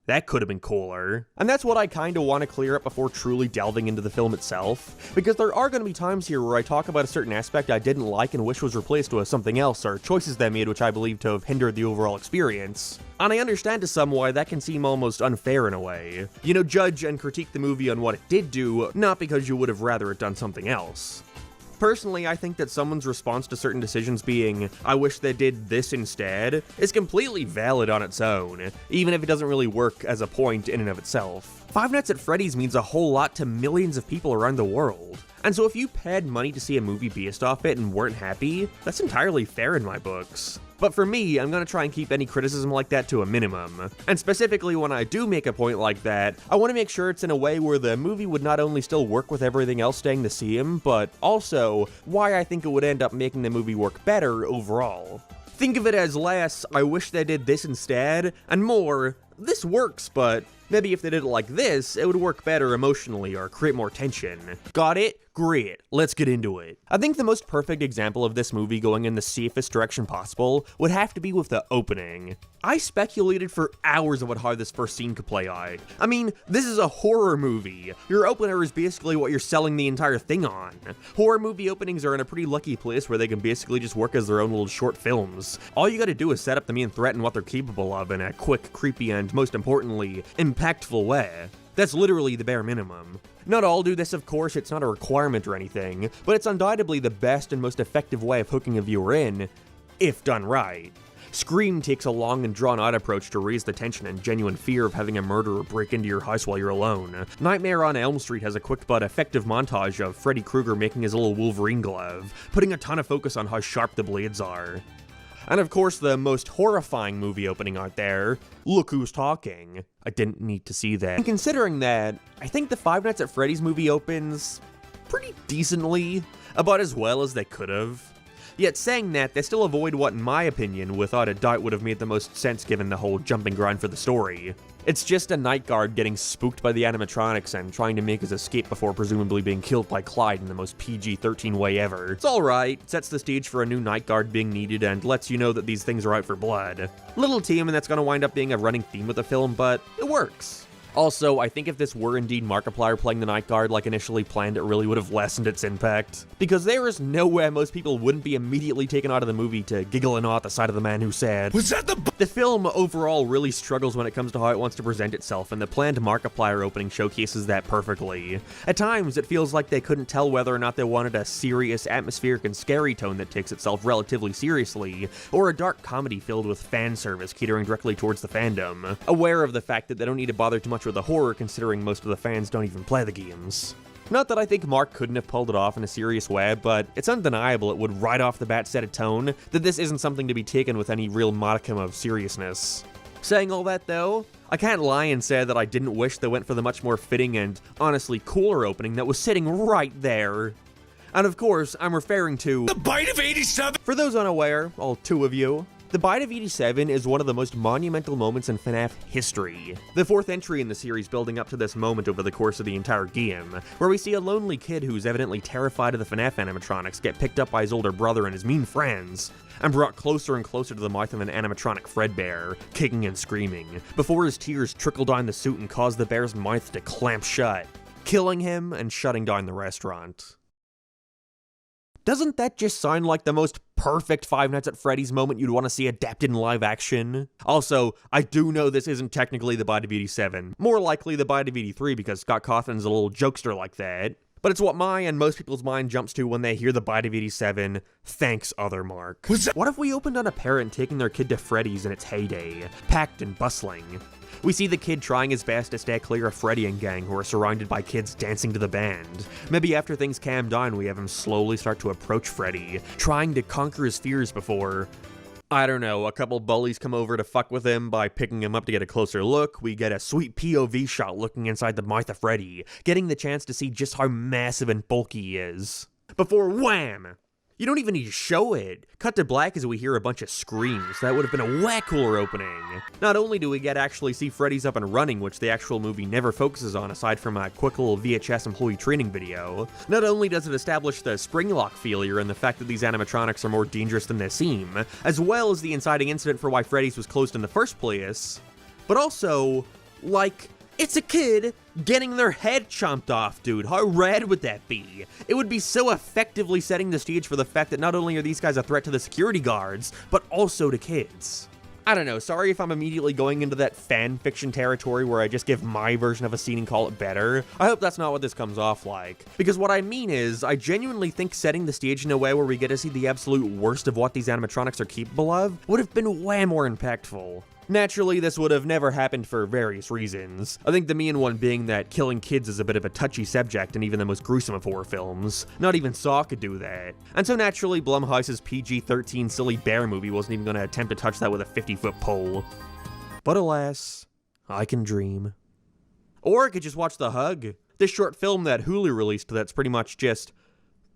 Speaker 5: That could have been cooler. And that's what I kinda want to clear up before truly delving into the film itself, because there are going to be times here where I talk about a certain aspect I didn't like and wish was replaced with something else, or choices they made which I believe to have hindered the overall experience. And I understand to some why that can seem almost unfair in a way. You know, judge and critique the movie on what it did do, not because you would have rather it done something else. Personally, I think that someone's response to certain decisions being, I wish they did this instead, is completely valid on its own, even if it doesn't really work as a point in and of itself. Five Nights at Freddy's means a whole lot to millions of people around the world. And so if you paid money to see a movie based off it and weren't happy, that's entirely fair in my books. But for me, I'm gonna try and keep any criticism like that to a minimum. And specifically when I do make a point like that, I want to make sure it's in a way where the movie would not only still work with everything else staying the same, but also why I think it would end up making the movie work better overall. Think of it as less, I wish they did this instead, and more, this works, but maybe if they did it like this, it would work better emotionally or create more tension. Got it? Great, let's get into it. I think the most perfect example of this movie going in the safest direction possible would have to be with the opening. I speculated for hours about how this first scene could play out. I mean, this is a horror movie. Your opener is basically what you're selling the entire thing on. Horror movie openings are in a pretty lucky place where they can basically just work as their own little short films. All you gotta do is set up the main threat and what they're capable of in a quick, creepy, and most importantly, impactful way. That's literally the bare minimum. Not all do this, of course, it's not a requirement or anything, but it's undoubtedly the best and most effective way of hooking a viewer in, if done right. Scream takes a long and drawn-out approach to raise the tension and genuine fear of having a murderer break into your house while you're alone. Nightmare on Elm Street has a quick but effective montage of Freddy Krueger making his little Wolverine glove, putting a ton of focus on how sharp the blades are. And of course, the most horrifying movie opening out there, Look Who's Talking. I didn't need to see that. And considering that, I think the Five Nights at Freddy's movie opens pretty decently, about as well as they could have. Yet saying that, they still avoid what, in my opinion, without a doubt would have made the most sense given the whole jumping ground for the story. It's just a night guard getting spooked by the animatronics and trying to make his escape before presumably being killed by Clyde in the most PG-13 way ever. It's alright, sets the stage for a new night guard being needed and lets you know that these things are out for blood. Little team, and that's gonna wind up being a running theme with the film, but it works. Also, I think if this were indeed Markiplier playing the Night Guard like initially planned, it really would have lessened its impact. Because there is no way most people wouldn't be immediately taken out of the movie to giggle and awe at the sight of the man who said, "Was that the film overall really struggles when it comes to how it wants to present itself, and the planned Markiplier opening showcases that perfectly. At times, it feels like they couldn't tell whether or not they wanted a serious, atmospheric, and scary tone that takes itself relatively seriously, or a dark comedy filled with fan service catering directly towards the fandom, aware of the fact that they don't need to bother too much with the horror considering most of the fans don't even play the games. Not that I think Mark couldn't have pulled it off in a serious way, but it's undeniable it would right off the bat set a tone that this isn't something to be taken with any real modicum of seriousness. Saying all that though, I can't lie and say that I didn't wish they went for the much more fitting and honestly cooler opening that was sitting right there. And of course, I'm referring to The Bite of 87! For those unaware, all two of you, The Bite of 87 is one of the most monumental moments in FNAF history. The fourth entry in the series building up to this moment over the course of the entire game, where we see a lonely kid who's evidently terrified of the FNAF animatronics get picked up by his older brother and his mean friends, and brought closer and closer to the mouth of an animatronic Fredbear, kicking and screaming, before his tears trickle down the suit and cause the bear's mouth to clamp shut, killing him and shutting down the restaurant. Doesn't that just sound like the most perfect Five Nights at Freddy's moment you'd want to see adapted in live action? Also, I do know this isn't technically The Bite of 87. More likely The Bite of 83 because Scott Cawthon's a little jokester like that. But it's what my and most people's mind jumps to when they hear The Bite of 87. Thanks, other Mark. What if we opened on a parent taking their kid to Freddy's in its heyday, packed and bustling? We see the kid trying his best to stay clear of Freddy and gang who are surrounded by kids dancing to the band. Maybe after things calm down, we have him slowly start to approach Freddy, trying to conquer his fears before, I don't know, a couple bullies come over to fuck with him by picking him up to get a closer look. We get a sweet POV shot looking inside the mouth of Freddy, getting the chance to see just how massive and bulky he is. Before wham! You don't even need to show it. Cut to black as we hear a bunch of screams. That would have been a way cooler opening. Not only do we get to actually see Freddy's up and running, which the actual movie never focuses on aside from a quick little VHS employee training video, not only does it establish the spring lock failure and the fact that these animatronics are more dangerous than they seem, as well as the inciting incident for why Freddy's was closed in the first place, but also, like, it's a kid getting their head chomped off, dude. How rad would that be? It would be so effectively setting the stage for the fact that not only are these guys a threat to the security guards, but also to kids. I don't know, sorry if I'm immediately going into that fan fiction territory where I just give my version of a scene and call it better. I hope that's not what this comes off like. Because what I mean is, I genuinely think setting the stage in a way where we get to see the absolute worst of what these animatronics are capable of would have been way more impactful. Naturally, this would have never happened for various reasons. I think the main one being that killing kids is a bit of a touchy subject in even the most gruesome of horror films. Not even Saw could do that. And so naturally, Blumhouse's PG-13 silly bear movie wasn't even going to attempt to touch that with a 50-foot pole. But alas, I can dream. Or I could just watch The Hug, this short film that Hulu released that's pretty much just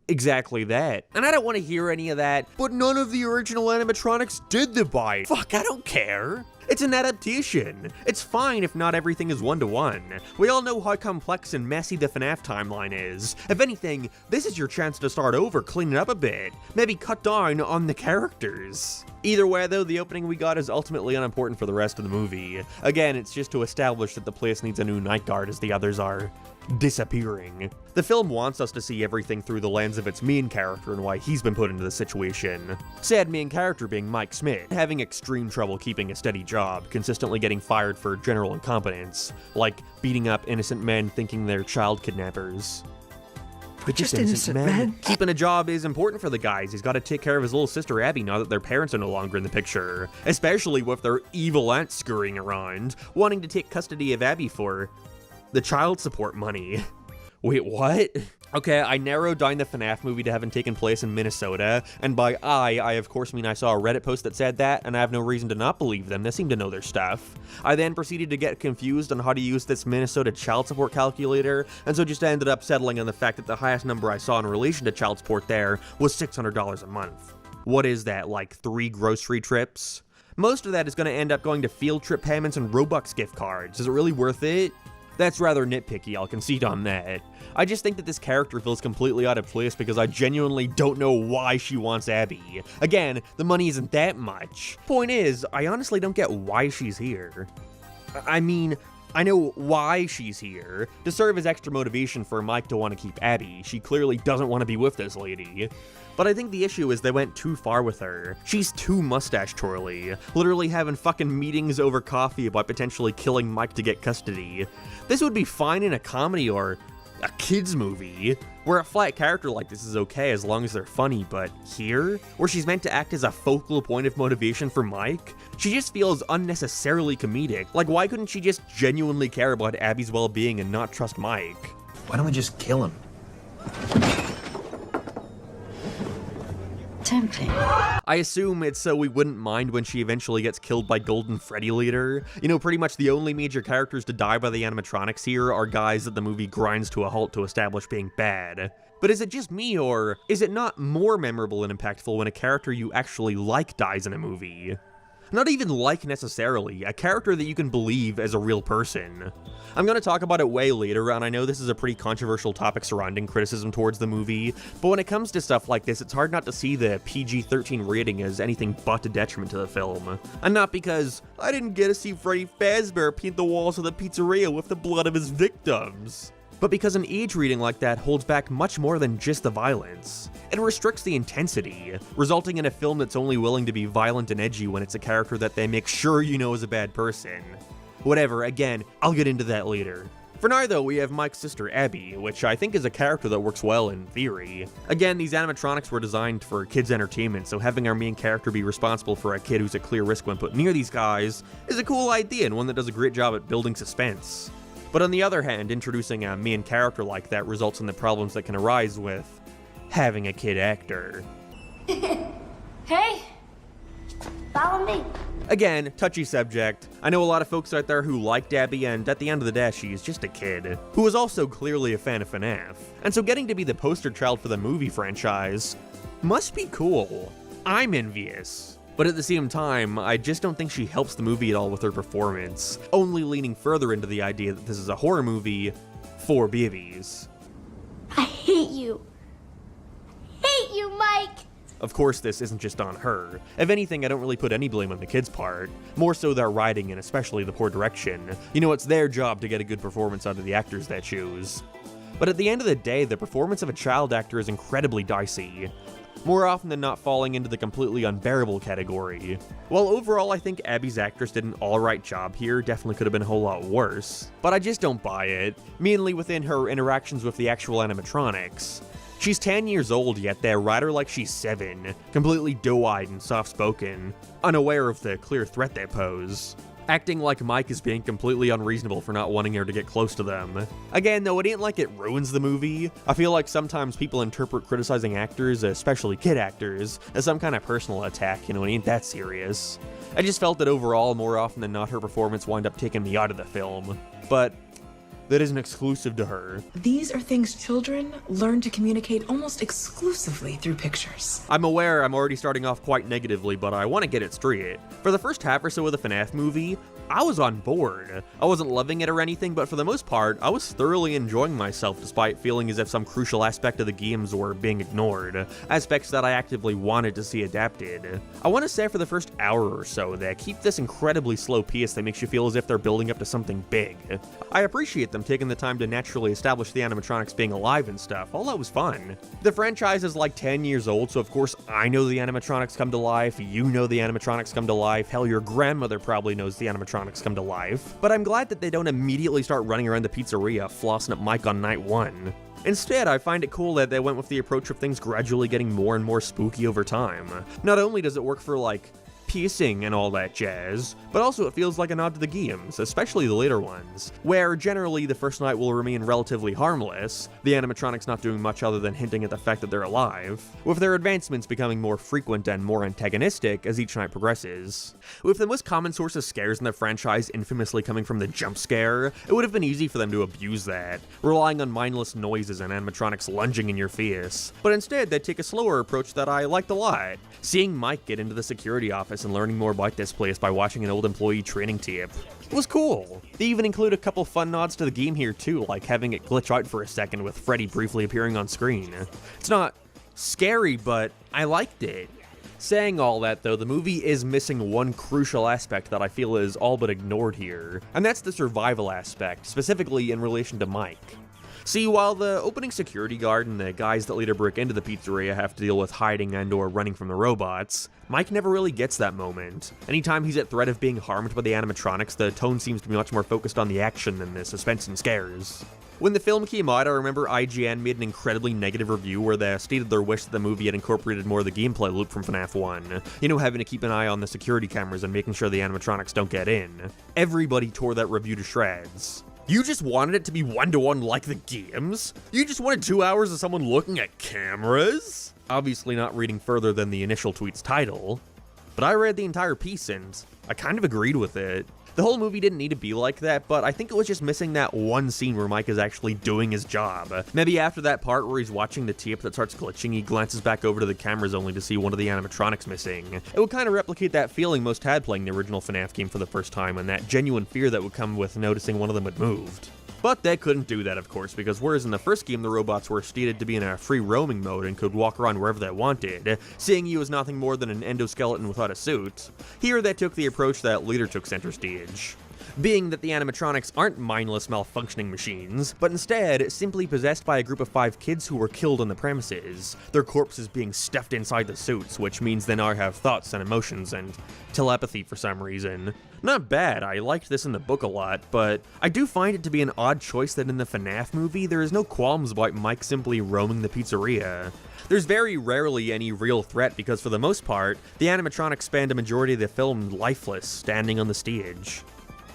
Speaker 5: exactly that. And I don't want to hear any of that, but none of the original animatronics did the bite. Fuck, I don't care. It's an adaptation. It's fine if not everything is one-to-one. We all know how complex and messy the FNAF timeline is. If anything, this is your chance to start over, clean it up a bit. Maybe cut down on the characters. Either way though, the opening we got is ultimately unimportant for the rest of the movie. Again, it's just to establish that the place needs a new night guard as the others are disappearing. The film wants us to see everything through the lens of its main character and why he's been put into this situation. Said main character being Mike Smith, having extreme trouble keeping a steady job, consistently getting fired for general incompetence, like beating up innocent men thinking they're child kidnappers.
Speaker 3: We're just innocent men.
Speaker 5: Keeping a job is important for the guys. He's got to take care of his little sister Abby now that their parents are no longer in the picture, especially with their evil aunt scurrying around, wanting to take custody of Abby for the child support money. Wait, what? Okay, I narrowed down the FNAF movie to having taken place in Minnesota, and by I of course mean I saw a Reddit post that said that, and I have no reason to not believe them. They seem to know their stuff. I then proceeded to get confused on how to use this Minnesota child support calculator, and so just ended up settling on the fact that the highest number I saw in relation to child support there was $600 a month. What is that, like 3 grocery trips? Most of that is going to end up going to field trip payments and Robux gift cards. Is it really worth it? That's rather nitpicky, I'll concede on that. I just think that this character feels completely out of place because I genuinely don't know why she wants Abby. Again, the money isn't that much. Point is, I honestly don't get why she's here. I mean, I know why she's here, to serve as extra motivation for Mike to want to keep Abby. She clearly doesn't want to be with this lady. But I think the issue is they went too far with her. She's too mustache-twirly, literally having fucking meetings over coffee about potentially killing Mike to get custody. This would be fine in a comedy or a kids movie, where a flat character like this is okay as long as they're funny, but here, where she's meant to act as a focal point of motivation for Mike, she just feels unnecessarily comedic. Like, why couldn't she just genuinely care about Abby's well-being and not trust Mike?
Speaker 9: Why don't we just kill him?
Speaker 18: Tempting.
Speaker 5: I assume it's so we wouldn't mind when she eventually gets killed by Golden Freddy later. You know, pretty much the only major characters to die by the animatronics here are guys that the movie grinds to a halt to establish being bad. But is it just me, or is it not more memorable and impactful when a character you actually like dies in a movie? Not even like necessarily, a character that you can believe as a real person. I'm going to talk about it way later, and I know this is a pretty controversial topic surrounding criticism towards the movie, but when it comes to stuff like this, it's hard not to see the PG-13 rating as anything but a detriment to the film. And not because I didn't get to see Freddy Fazbear paint the walls of the pizzeria with the blood of his victims, but because an age reading like that holds back much more than just the violence. It restricts the intensity, resulting in a film that's only willing to be violent and edgy when it's a character that they make sure you know is a bad person. Whatever, again, I'll get into that later. For now though, we have Mike's sister Abby, which I think is a character that works well in theory. Again, these animatronics were designed for kids' entertainment, so having our main character be responsible for a kid who's a clear risk when put near these guys is a cool idea and one that does a great job at building suspense. But on the other hand, introducing a main character like that results in the problems that can arise with having a kid actor.
Speaker 12: Hey, follow me.
Speaker 5: Again, touchy subject. I know a lot of folks out there who liked Abby, and at the end of the day, she's just a kid, who was also clearly a fan of FNAF. And so getting to be the poster child for the movie franchise must be cool. I'm envious. But at the same time, I just don't think she helps the movie at all with her performance, only leaning further into the idea that this is a horror movie for babies.
Speaker 12: I hate you. Hate you, Mike.
Speaker 5: Of course, this isn't just on her. If anything, I don't really put any blame on the kids' part. More so their writing and especially the poor direction. You know, it's their job to get a good performance out of the actors they choose. But at the end of the day, the performance of a child actor is incredibly dicey. more often than not falling into the completely unbearable category. While overall I think Abby's actress did an alright job here, definitely could have been a whole lot worse, but I just don't buy it, mainly within her interactions with the actual animatronics. She's 10 years old, yet they write her like she's 7, completely doe-eyed and soft-spoken, unaware of the clear threat they pose. Acting like Mike is being completely unreasonable for not wanting her to get close to them. Again, though, it ain't like it ruins the movie. I feel like sometimes people interpret criticizing actors, especially kid actors, as some kind of personal attack, it ain't that serious. I just felt that overall, more often than not, her performance wound up taking me out of the film. But that isn't exclusive to her.
Speaker 9: These are things children learn to communicate almost exclusively through pictures.
Speaker 5: I'm aware I'm already starting off quite negatively, but I want to get it straight. For the first half or so of the FNAF movie, I was on board. I wasn't loving it or anything, but for the most part, I was thoroughly enjoying myself despite feeling as if some crucial aspect of the games were being ignored, aspects that I actively wanted to see adapted. I want to say for the first hour or so, they keep this incredibly slow pace that makes you feel as if they're building up to something big. I appreciate them taking the time to naturally establish the animatronics being alive and stuff, all that was fun. The franchise is like 10 years old, so of course I know the animatronics come to life, you know the animatronics come to life, hell, your grandmother probably knows the animatronics come to life, but I'm glad that they don't immediately start running around the pizzeria flossing at Mike on night 1. Instead, I find it cool that they went with the approach of things gradually getting more and more spooky over time. Not only does it work for, like, pacing and all that jazz, but also it feels like a nod to the games, especially the later ones, where generally the first night will remain relatively harmless, the animatronics not doing much other than hinting at the fact that they're alive, with their advancements becoming more frequent and more antagonistic as each night progresses. With the most common source of scares in the franchise infamously coming from the jump scare, it would have been easy for them to abuse that, relying on mindless noises and animatronics lunging in your face, but instead they take a slower approach that I liked a lot, seeing Mike get into the security office and learning more about this place by watching an old employee training tape. It was cool. They even include a couple fun nods to the game here too, like having it glitch out for a second with Freddy briefly appearing on screen. It's not scary, but I liked it. Saying all that though, the movie is missing one crucial aspect that I feel is all but ignored here, and that's the survival aspect, specifically in relation to Mike. See, while the opening security guard and the guys that later break into the pizzeria have to deal with hiding and or running from the robots, Mike never really gets that moment. Anytime he's at threat of being harmed by the animatronics, the tone seems to be much more focused on the action than the suspense and scares. When the film came out, I remember IGN made an incredibly negative review where they stated their wish that the movie had incorporated more of the gameplay loop from FNAF 1. Having to keep an eye on the security cameras and making sure the animatronics don't get in. Everybody tore that review to shreds. You just wanted it to be one-to-one like the games? You just wanted 2 hours of someone looking at cameras? Obviously not reading further than the initial tweet's title. But I read the entire piece and I kind of agreed with it. The whole movie didn't need to be like that, but I think it was just missing that one scene where Mike is actually doing his job. Maybe after that part where he's watching the tape that starts glitching, he glances back over to the cameras only to see one of the animatronics missing. It would kind of replicate that feeling most had playing the original FNAF game for the first time, and that genuine fear that would come with noticing one of them had moved. But they couldn't do that, of course, because whereas in the first game the robots were stated to be in a free roaming mode and could walk around wherever they wanted, seeing you as nothing more than an endoskeleton without a suit, here they took the approach that later took center stage. Being that the animatronics aren't mindless malfunctioning machines, but instead simply possessed by a group of 5 kids who were killed on the premises, their corpses being stuffed inside the suits, which means they now have thoughts and emotions and telepathy for some reason. Not bad, I liked this in the book a lot, but I do find it to be an odd choice that in the FNAF movie there is no qualms about Mike simply roaming the pizzeria. There's very rarely any real threat because for the most part, the animatronics spend a majority of the film lifeless, standing on the stage.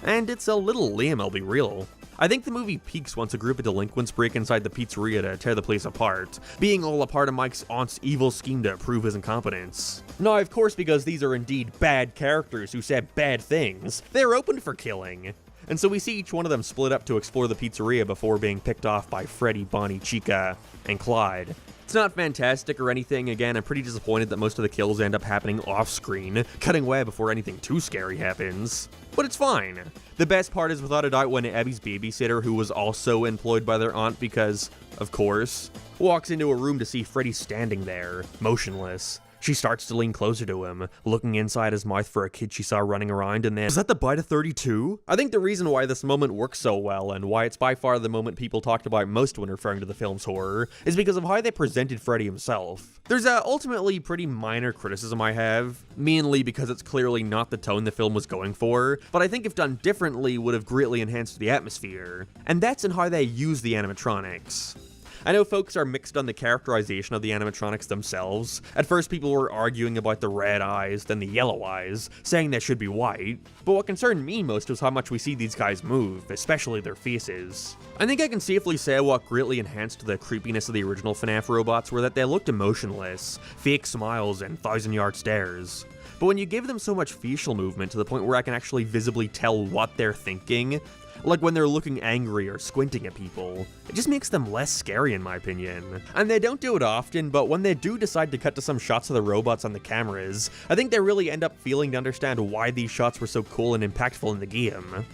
Speaker 5: And it's a little lame, I'll be real. I think the movie peaks once a group of delinquents break inside the pizzeria to tear the place apart, being all a part of Mike's aunt's evil scheme to prove his incompetence. Now, of course, because these are indeed bad characters who said bad things, they're open for killing. And so we see each one of them split up to explore the pizzeria before being picked off by Freddy, Bonnie, Chica, and Clyde. It's not fantastic or anything. Again, I'm pretty disappointed that most of the kills end up happening off-screen, cutting away before anything too scary happens. But it's fine. The best part is without a doubt when Abby's babysitter, who was also employed by their aunt because, of course, walks into a room to see Freddy standing there, motionless. She starts to lean closer to him, looking inside his mouth for a kid she saw running around, and then, is that the bite of 32? I think the reason why this moment works so well, and why it's by far the moment people talked about most when referring to the film's horror, is because of how they presented Freddy himself. There's a ultimately pretty minor criticism I have, mainly because it's clearly not the tone the film was going for, but I think if done differently would have greatly enhanced the atmosphere, and that's in how they use the animatronics. I know folks are mixed on the characterization of the animatronics themselves. At first people were arguing about the red eyes, then the yellow eyes, saying they should be white, but what concerned me most was how much we see these guys move, especially their faces. I think I can safely say what greatly enhanced the creepiness of the original FNAF robots were that they looked emotionless, fake smiles, and thousand-yard stares. But when you give them so much facial movement to the point where I can actually visibly tell what they're thinking, like when they're looking angry or squinting at people, it just makes them less scary in my opinion. And they don't do it often, but when they do decide to cut to some shots of the robots on the cameras, I think they really end up feeling to understand why these shots were so cool and impactful in the game.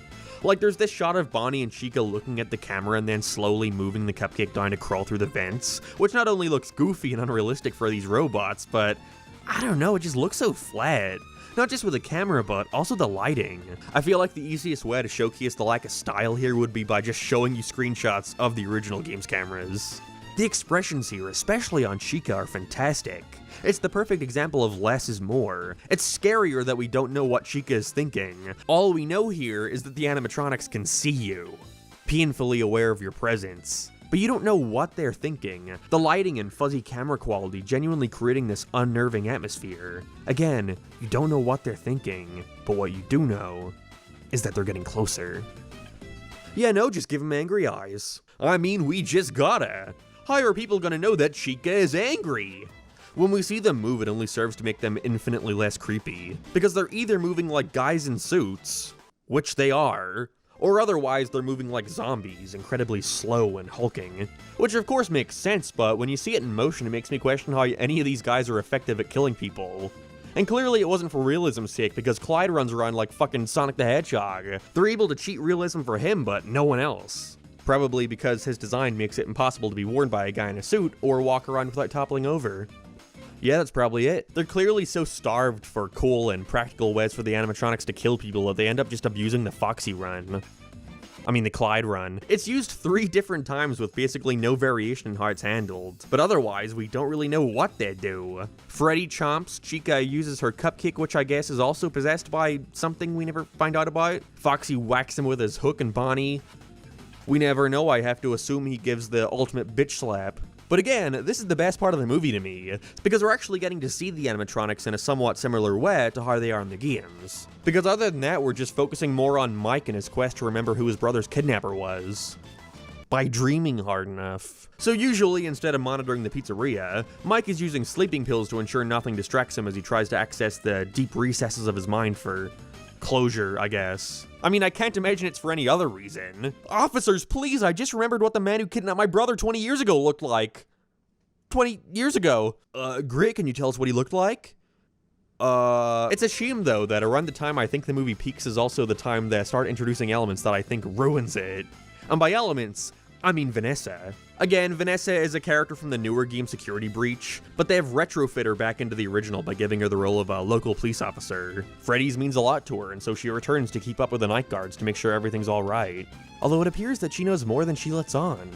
Speaker 5: Like there's this shot of Bonnie and Chica looking at the camera and then slowly moving the cupcake down to crawl through the vents, which not only looks goofy and unrealistic for these robots, but I don't know, it just looks so flat. Not just with the camera, but also the lighting. I feel like the easiest way to showcase the lack of style here would be by just showing you screenshots of the original game's cameras. The expressions here, especially on Chica, are fantastic. It's the perfect example of less is more. It's scarier that we don't know what Chica is thinking. All we know here is that the animatronics can see you, painfully aware of your presence. But you don't know what they're thinking. The lighting and fuzzy camera quality genuinely creating this unnerving atmosphere. Again, you don't know what they're thinking, but what you do know is that they're getting closer. Yeah, no, just give them angry eyes. I mean, we just gotta. How are people gonna know that Chica is angry? When we see them move, it only serves to make them infinitely less creepy, because they're either moving like guys in suits, which they are, or otherwise they're moving like zombies, incredibly slow and hulking. Which of course makes sense, but when you see it in motion it makes me question how any of these guys are effective at killing people. And clearly it wasn't for realism's sake, because Clyde runs around like fucking Sonic the Hedgehog. They're able to cheat realism for him, but no one else. Probably because his design makes it impossible to be worn by a guy in a suit, or walk around without toppling over. Yeah, that's probably it. They're clearly so starved for cool and practical ways for the animatronics to kill people that they end up just abusing the Foxy run. I mean the Clyde run. It's used 3 different times with basically no variation in how it's handled, but otherwise we don't really know what they do. Freddy chomps, Chica uses her cupcake, which I guess is also possessed by something we never find out about. Foxy whacks him with his hook and Bonnie. We never know, I have to assume he gives the ultimate bitch slap. But again, this is the best part of the movie to me, because we're actually getting to see the animatronics in a somewhat similar way to how they are in the games. Because other than that, we're just focusing more on Mike and his quest to remember who his brother's kidnapper was. By dreaming hard enough. So usually, instead of monitoring the pizzeria, Mike is using sleeping pills to ensure nothing distracts him as he tries to access the deep recesses of his mind for closure, I guess. I mean, I can't imagine it's for any other reason. Officers, please, I just remembered what the man who kidnapped my brother 20 years ago looked like. 20 years ago. Great, can you tell us what he looked like? It's a shame, though, that around the time I think the movie peaks is also the time they start introducing elements that I think ruins it. And by elements, I mean Vanessa. Again, Vanessa is a character from the newer game Security Breach, but they have retrofit her back into the original by giving her the role of a local police officer. Freddy's means a lot to her, and so she returns to keep up with the night guards to make sure everything's alright. Although it appears that she knows more than she lets on.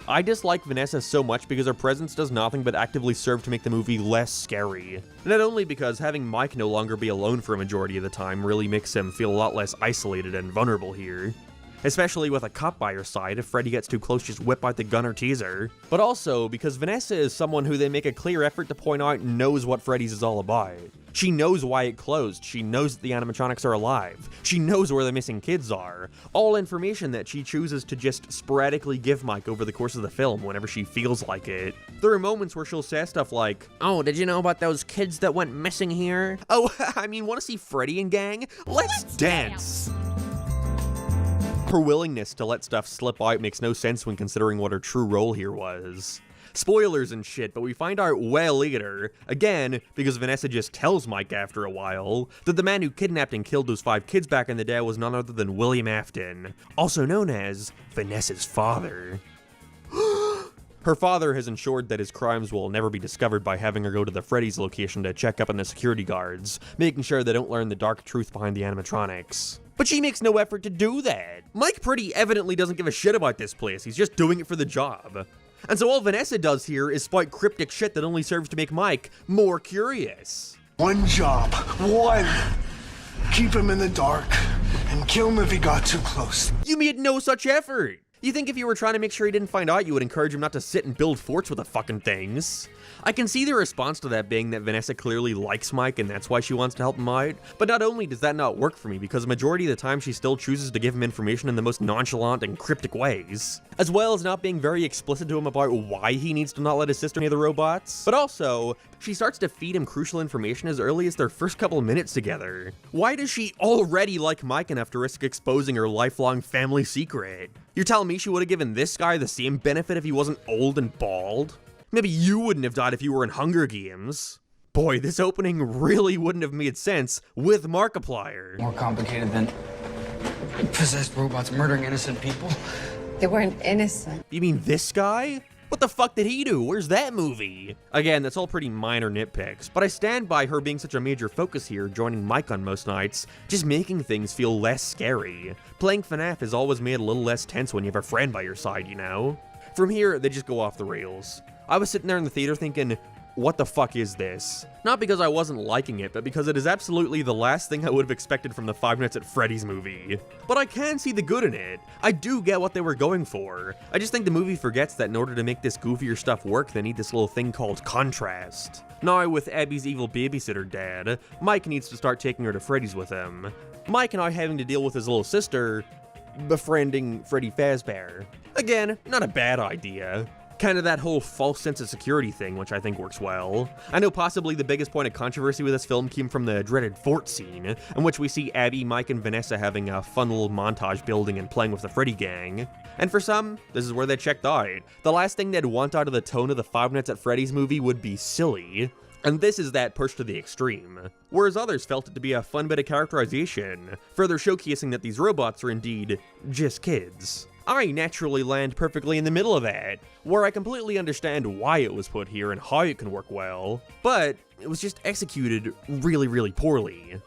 Speaker 5: I dislike Vanessa so much because her presence does nothing but actively serve to make the movie less scary. Not only because having Mike no longer be alone for a majority of the time really makes him feel a lot less isolated and vulnerable here. Especially with a cop by her side, if Freddy gets too close, just whip out the gun or teaser. But also, because Vanessa is someone who they make a clear effort to point out knows what Freddy's is all about. She knows why it closed, she knows that the animatronics are alive, she knows where the missing kids are. All information that she chooses to just sporadically give Mike over the course of the film whenever she feels like it. There are moments where she'll say stuff like, "Oh, did you know about those kids that went missing here? Oh, I mean, wanna see Freddy and gang? Let's dance!" Her willingness to let stuff slip out makes no sense when considering what her true role here was. Spoilers and shit, but we find out way later, again, because Vanessa just tells Mike after a while, that the man who kidnapped and killed those 5 kids back in the day was none other than William Afton, also known as Vanessa's father. Her father has ensured that his crimes will never be discovered by having her go to the Freddy's location to check up on the security guards, making sure they don't learn the dark truth behind the animatronics. But she makes no effort to do that. Mike pretty evidently doesn't give a shit about this place, he's just doing it for the job. And so all Vanessa does here is spout cryptic shit that only serves to make Mike more curious.
Speaker 1: One job. One. Keep him in the dark and kill him if he got too close.
Speaker 5: You made no such effort. You think if you were trying to make sure he didn't find out, you would encourage him not to sit and build forts with the fucking things? I can see the response to that being that Vanessa clearly likes Mike and that's why she wants to help him out, but not only does that not work for me, because the majority of the time she still chooses to give him information in the most nonchalant and cryptic ways, as well as not being very explicit to him about why he needs to not let his sister near the robots, but also, she starts to feed him crucial information as early as their first couple of minutes together. Why does she already like Mike enough to risk exposing her lifelong family secret? You're telling me she would have given this guy the same benefit if he wasn't old and bald? Maybe you wouldn't have died if you were in Hunger Games. Boy, this opening really wouldn't have made sense with Markiplier.
Speaker 14: More complicated than possessed robots murdering innocent people.
Speaker 7: They weren't innocent.
Speaker 5: You mean this guy? What the fuck did he do? Where's that movie? Again, that's all pretty minor nitpicks, but I stand by her being such a major focus here, joining Mike on most nights, just making things feel less scary. Playing FNAF has always made it a little less tense when you have a friend by your side, you know? From here, they just go off the rails. I was sitting there in the theater thinking, what the fuck is this? Not because I wasn't liking it, but because it is absolutely the last thing I would have expected from the Five Nights at Freddy's movie. But I can see the good in it. I do get what they were going for. I just think the movie forgets that in order to make this goofier stuff work, they need this little thing called contrast. Now, with Abby's evil babysitter dad, Mike needs to start taking her to Freddy's with him. Mike and I having to deal with his little sister befriending Freddy Fazbear. Again, not a bad idea. Kind of that whole false sense of security thing, which I think works well. I know possibly the biggest point of controversy with this film came from the dreaded fort scene, in which we see Abby, Mike, and Vanessa having a fun little montage building and playing with the Freddy gang. And for some, this is where they checked out. The last thing they'd want out of the tone of the Five Nights at Freddy's movie would be silly. And this is that pushed to the extreme. Whereas others felt it to be a fun bit of characterization, further showcasing that these robots are indeed just kids. I naturally land perfectly in the middle of that, where I completely understand why it was put here and how it can work well, but it was just executed really, really poorly.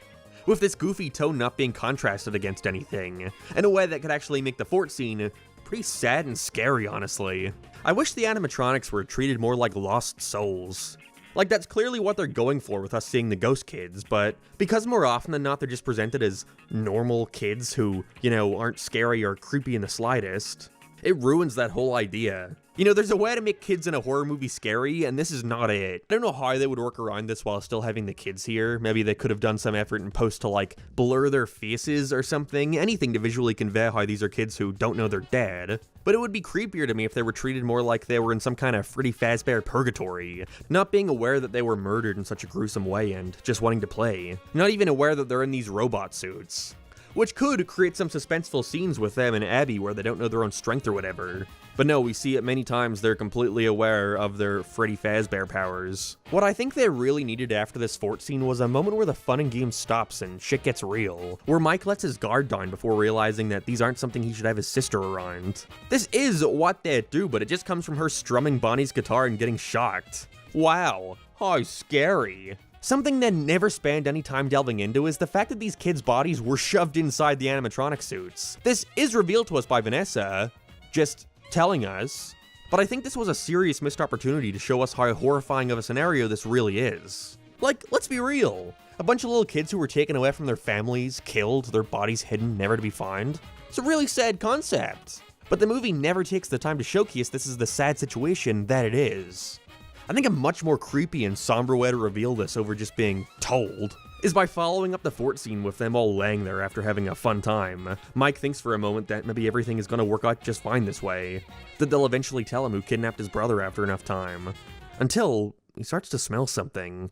Speaker 5: With this goofy tone not being contrasted against anything, in a way that could actually make the fort scene pretty sad and scary, honestly. I wish the animatronics were treated more like lost souls. Like, that's clearly what they're going for with us seeing the ghost kids, but because more often than not they're just presented as normal kids who, you know, aren't scary or creepy in the slightest, it ruins that whole idea. You know, there's a way to make kids in a horror movie scary, and this is not it. I don't know how they would work around this while still having the kids here. Maybe they could have done some effort in post to, like, blur their faces or something. Anything to visually convey how these are kids who don't know their dad. But it would be creepier to me if they were treated more like they were in some kind of Freddy Fazbear purgatory, not being aware that they were murdered in such a gruesome way and just wanting to play. Not even aware that they're in these robot suits. Which could create some suspenseful scenes with them and Abby where they don't know their own strength or whatever. But no, we see it many times they're completely aware of their Freddy Fazbear powers. What I think they really needed after this fort scene was a moment where the fun and game stops and shit gets real. Where Mike lets his guard down before realizing that these aren't something he should have his sister around. This is what they do, but it just comes from her strumming Bonnie's guitar and getting shocked. Wow, how scary. Something they never spend any time delving into is the fact that these kids' bodies were shoved inside the animatronic suits. This is revealed to us by Vanessa, just telling us, but I think this was a serious missed opportunity to show us how horrifying of a scenario this really is. Like, let's be real. A bunch of little kids who were taken away from their families, killed, their bodies hidden, never to be found. It's a really sad concept. But the movie never takes the time to showcase this as the sad situation that it is. I think a much more creepy and somber way to reveal this over just being told is by following up the fort scene with them all laying there after having a fun time. Mike thinks for a moment that maybe everything is going to work out just fine this way, that they'll eventually tell him who kidnapped his brother after enough time. Until he starts to smell something.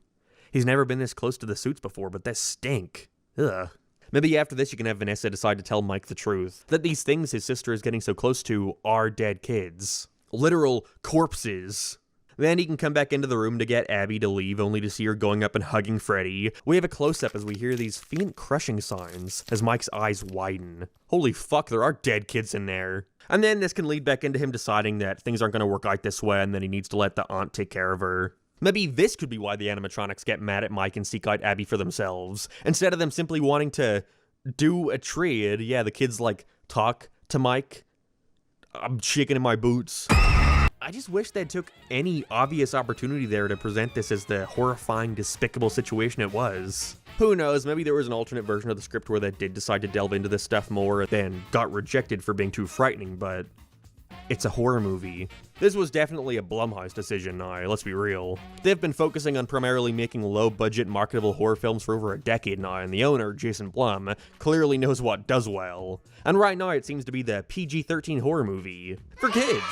Speaker 5: He's never been this close to the suits before, but they stink. Ugh. Maybe after this you can have Vanessa decide to tell Mike the truth, that these things his sister is getting so close to are dead kids. Literal corpses. Then he can come back into the room to get Abby to leave, only to see her going up and hugging Freddy. We have a close-up as we hear these faint crushing sounds as Mike's eyes widen. Holy fuck, there are dead kids in there. And then this can lead back into him deciding that things aren't going to work out this way and that he needs to let the aunt take care of her. Maybe this could be why the animatronics get mad at Mike and seek out Abby for themselves. Instead of them simply wanting to do a trade, yeah, the kids, like, talk to Mike. I'm shaking in my boots. I just wish they took any obvious opportunity there to present this as the horrifying, despicable situation it was. Who knows, maybe there was an alternate version of the script where they did decide to delve into this stuff more, then got rejected for being too frightening, but it's a horror movie. This was definitely a Blumhouse decision now, let's be real. They've been focusing on primarily making low-budget, marketable horror films for over a decade now, and the owner, Jason Blum, clearly knows what does well. And right now it seems to be the PG-13 horror movie for kids.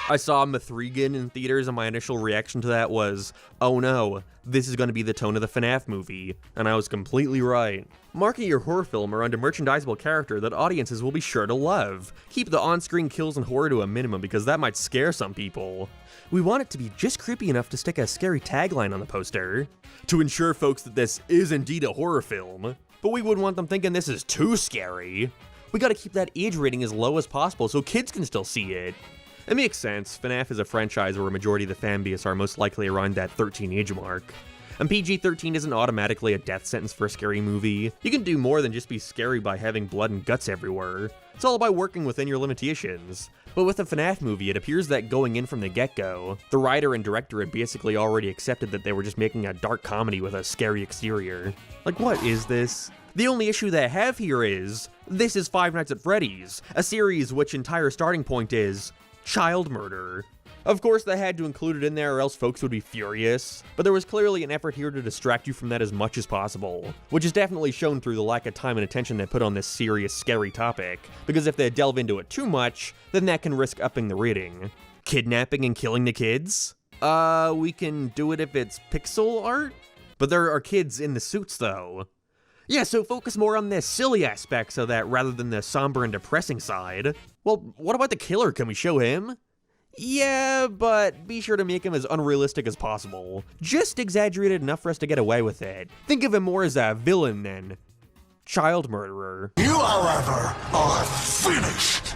Speaker 5: I saw Mithrigan in theaters and my initial reaction to that was, oh no, this is going to be the tone of the FNAF movie. And I was completely right. Market your horror film around a merchandisable character that audiences will be sure to love. Keep the on-screen kills and horror to a minimum because that might scare some people. We want it to be just creepy enough to stick a scary tagline on the poster, to ensure folks that this is indeed a horror film. But we wouldn't want them thinking this is too scary. We gotta keep that age rating as low as possible so kids can still see it. It makes sense, FNAF is a franchise where a majority of the fan base are most likely around that 13 age mark. And PG-13 isn't automatically a death sentence for a scary movie. You can do more than just be scary by having blood and guts everywhere. It's all about working within your limitations. But with a FNAF movie, it appears that going in from the get-go, the writer and director had basically already accepted that they were just making a dark comedy with a scary exterior. Like, what is this? The only issue they have here is, this is Five Nights at Freddy's, a series which entire starting point is child murder. Of course, they had to include it in there or else folks would be furious, but there was clearly an effort here to distract you from that as much as possible, which is definitely shown through the lack of time and attention they put on this serious, scary topic, because if they delve into it too much, then that can risk upping the rating. Kidnapping and killing the kids? We can do it if it's pixel art? But there are kids in the suits, though. Yeah, so focus more on the silly aspects of that rather than the somber and depressing side. Well, what about the killer? Can we show him? Yeah, but be sure to make him as unrealistic as possible. Just exaggerated enough for us to get away with it. Think of him more as a villain than child murderer.
Speaker 1: You, however, are finished.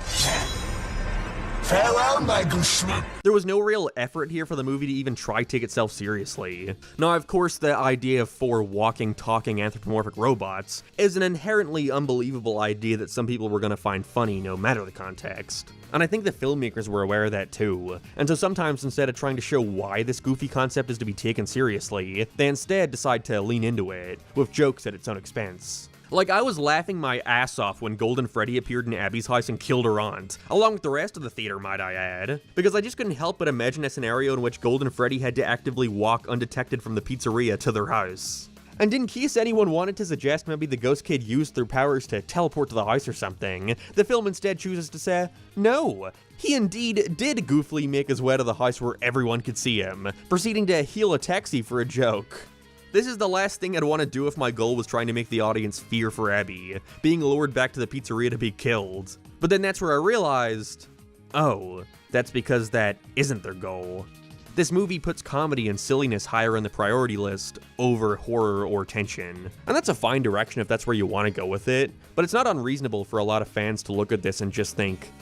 Speaker 1: Farewell, my Guzman.
Speaker 5: There was no real effort here for the movie to even try to take itself seriously. Now, of course, the idea of 4 walking, talking anthropomorphic robots is an inherently unbelievable idea that some people were going to find funny no matter the context. And I think the filmmakers were aware of that too. And so sometimes instead of trying to show why this goofy concept is to be taken seriously, they instead decide to lean into it, with jokes at its own expense. Like, I was laughing my ass off when Golden Freddy appeared in Abby's house and killed her aunt, along with the rest of the theater, might I add, because I just couldn't help but imagine a scenario in which Golden Freddy had to actively walk undetected from the pizzeria to their house. And in case anyone wanted to suggest maybe the ghost kid used their powers to teleport to the house or something, the film instead chooses to say, no, he indeed did goofily make his way to the house where everyone could see him, proceeding to hail a taxi for a joke. This is the last thing I'd want to do if my goal was trying to make the audience fear for Abby, being lured back to the pizzeria to be killed. But then that's where I realized, oh, that's because that isn't their goal. This movie puts comedy and silliness higher in the priority list over horror or tension. And that's a fine direction if that's where you want to go with it, but it's not unreasonable for a lot of fans to look at this and just think,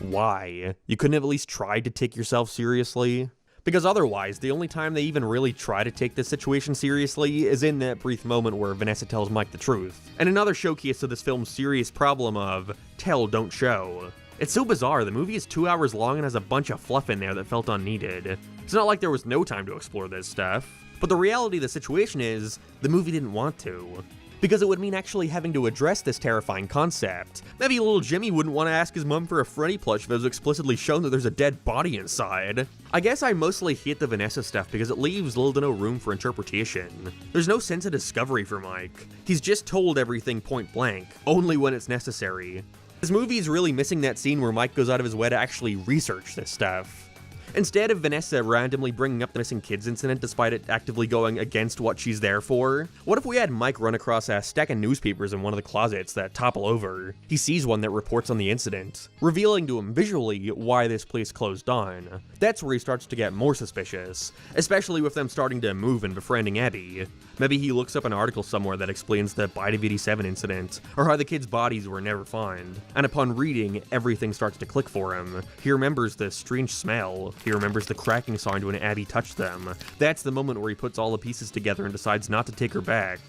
Speaker 5: why? You couldn't have at least tried to take yourself seriously? Because otherwise, the only time they even really try to take this situation seriously is in that brief moment where Vanessa tells Mike the truth. And another showcase of this film's serious problem of tell, don't show. It's so bizarre, the movie is 2 hours long and has a bunch of fluff in there that felt unneeded. It's not like there was no time to explore this stuff, but the reality of the situation is, the movie didn't want to. Because it would mean actually having to address this terrifying concept. Maybe little Jimmy wouldn't want to ask his mom for a Freddy plush if it was explicitly shown that there's a dead body inside. I guess I mostly hate the Vanessa stuff because it leaves little to no room for interpretation. There's no sense of discovery for Mike. He's just told everything point blank, only when it's necessary. This movie is really missing that scene where Mike goes out of his way to actually research this stuff. Instead of Vanessa randomly bringing up the missing kids incident despite it actively going against what she's there for, what if we had Mike run across a stack of newspapers in one of the closets that topple over? He sees one that reports on the incident, revealing to him visually why this place closed down. That's where he starts to get more suspicious, especially with them starting to move and befriending Abby. Maybe he looks up an article somewhere that explains the Bite of 87 incident, or how the kids' bodies were never found. And upon reading, everything starts to click for him. He remembers the strange smell. He remembers the cracking sound when Abby touched them. That's the moment where he puts all the pieces together and decides not to take her back.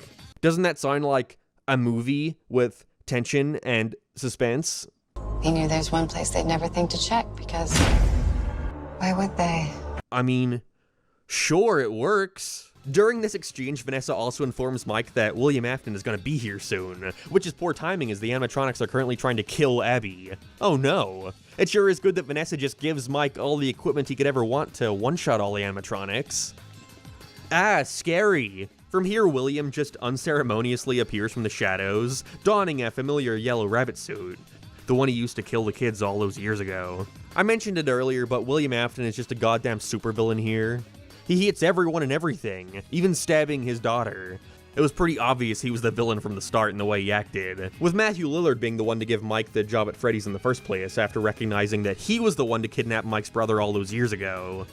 Speaker 5: Doesn't that sound like a movie with tension and suspense?
Speaker 8: He knew there's one place they'd never think to check, because why would they?
Speaker 5: I mean, sure, it works. During this exchange, Vanessa also informs Mike that William Afton is going to be here soon, which is poor timing as the animatronics are currently trying to kill Abby. Oh no. It sure is good that Vanessa just gives Mike all the equipment he could ever want to one-shot all the animatronics. Ah, scary. From here, William just unceremoniously appears from the shadows, donning a familiar yellow rabbit suit. The one he used to kill the kids all those years ago. I mentioned it earlier, but William Afton is just a goddamn supervillain here. He hits everyone and everything, even stabbing his daughter. It was pretty obvious he was the villain from the start in the way he acted, with Matthew Lillard being the one to give Mike the job at Freddy's in the first place after recognizing that he was the one to kidnap Mike's brother all those years ago.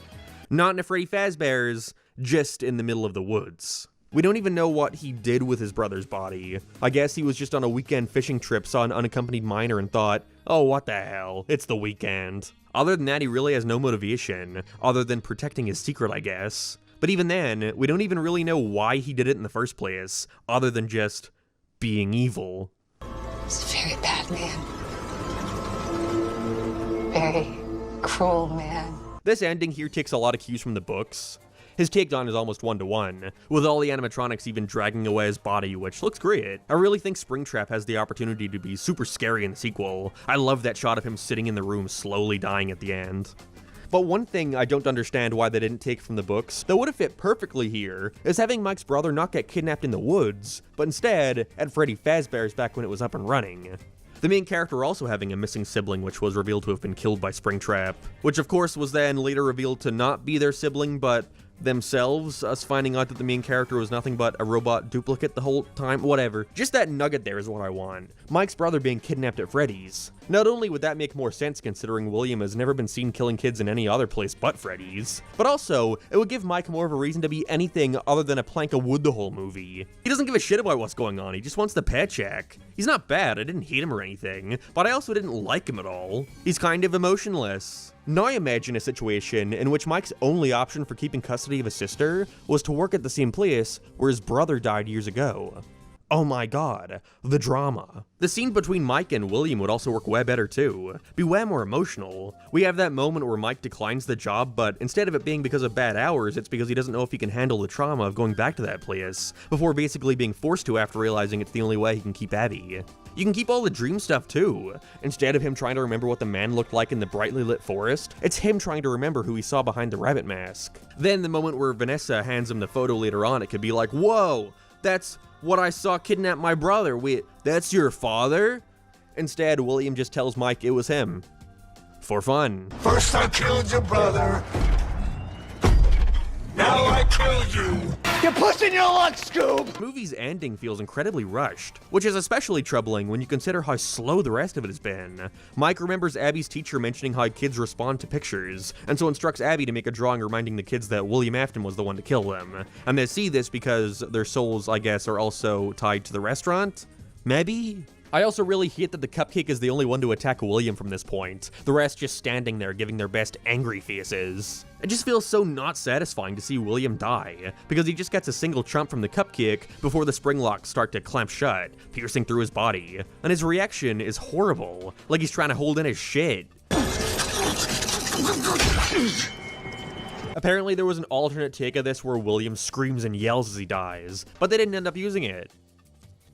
Speaker 5: Not in a Freddy Fazbear's, just in the middle of the woods. We don't even know what he did with his brother's body. I guess he was just on a weekend fishing trip, saw an unaccompanied minor and thought, oh, what the hell, it's the weekend. Other than that, he really has no motivation, other than protecting his secret, I guess. But even then, we don't even really know why he did it in the first place, other than just being evil.
Speaker 8: He's a very bad man. Very cruel man.
Speaker 5: This ending here takes a lot of cues from the books. His takedown is almost one-to-one, with all the animatronics even dragging away his body, which looks great. I really think Springtrap has the opportunity to be super scary in the sequel. I love that shot of him sitting in the room slowly dying at the end. But one thing I don't understand why they didn't take from the books, that would have fit perfectly here, is having Mike's brother not get kidnapped in the woods, but instead at Freddy Fazbear's back when it was up and running. The main character also having a missing sibling which was revealed to have been killed by Springtrap, which of course was then later revealed to not be their sibling, but themselves, us finding out that the main character was nothing but a robot duplicate the whole time, whatever. Just that nugget there is what I want. Mike's brother being kidnapped at Freddy's. Not only would that make more sense considering William has never been seen killing kids in any other place but Freddy's, but also, it would give Mike more of a reason to be anything other than a plank of wood the whole movie. He doesn't give a shit about what's going on, he just wants the paycheck. He's not bad, I didn't hate him or anything, but I also didn't like him at all. He's kind of emotionless. Now imagine a situation in which Mike's only option for keeping custody of his sister was to work at the same place where his brother died years ago. Oh my god, the drama. The scene between Mike and William would also work way better too. Be way more emotional. We have that moment where Mike declines the job, but instead of it being because of bad hours, it's because he doesn't know if he can handle the trauma of going back to that place, before basically being forced to after realizing it's the only way he can keep Abby. You can keep all the dream stuff too. Instead of him trying to remember what the man looked like in the brightly lit forest, it's him trying to remember who he saw behind the rabbit mask. Then the moment where Vanessa hands him the photo later on, it could be like, whoa, that's what I saw kidnap my brother. Wait, that's your father? Instead, William just tells Mike it was him. For fun.
Speaker 1: First I killed your brother. Now I killed you. You're pushing your luck, Scoob!
Speaker 5: The movie's ending feels incredibly rushed, which is especially troubling when you consider how slow the rest of it has been. Mike remembers Abby's teacher mentioning how kids respond to pictures, and so instructs Abby to make a drawing reminding the kids that William Afton was the one to kill them. And they see this because their souls, I guess, are also tied to the restaurant? Maybe? I also really hate that the cupcake is the only one to attack William from this point, the rest just standing there giving their best angry faces. It just feels so not satisfying to see William die, because he just gets a single chomp from the cupcake before the spring locks start to clamp shut, piercing through his body, and his reaction is horrible, like he's trying to hold in his shit. Apparently there was an alternate take of this where William screams and yells as he dies, but they didn't end up using it.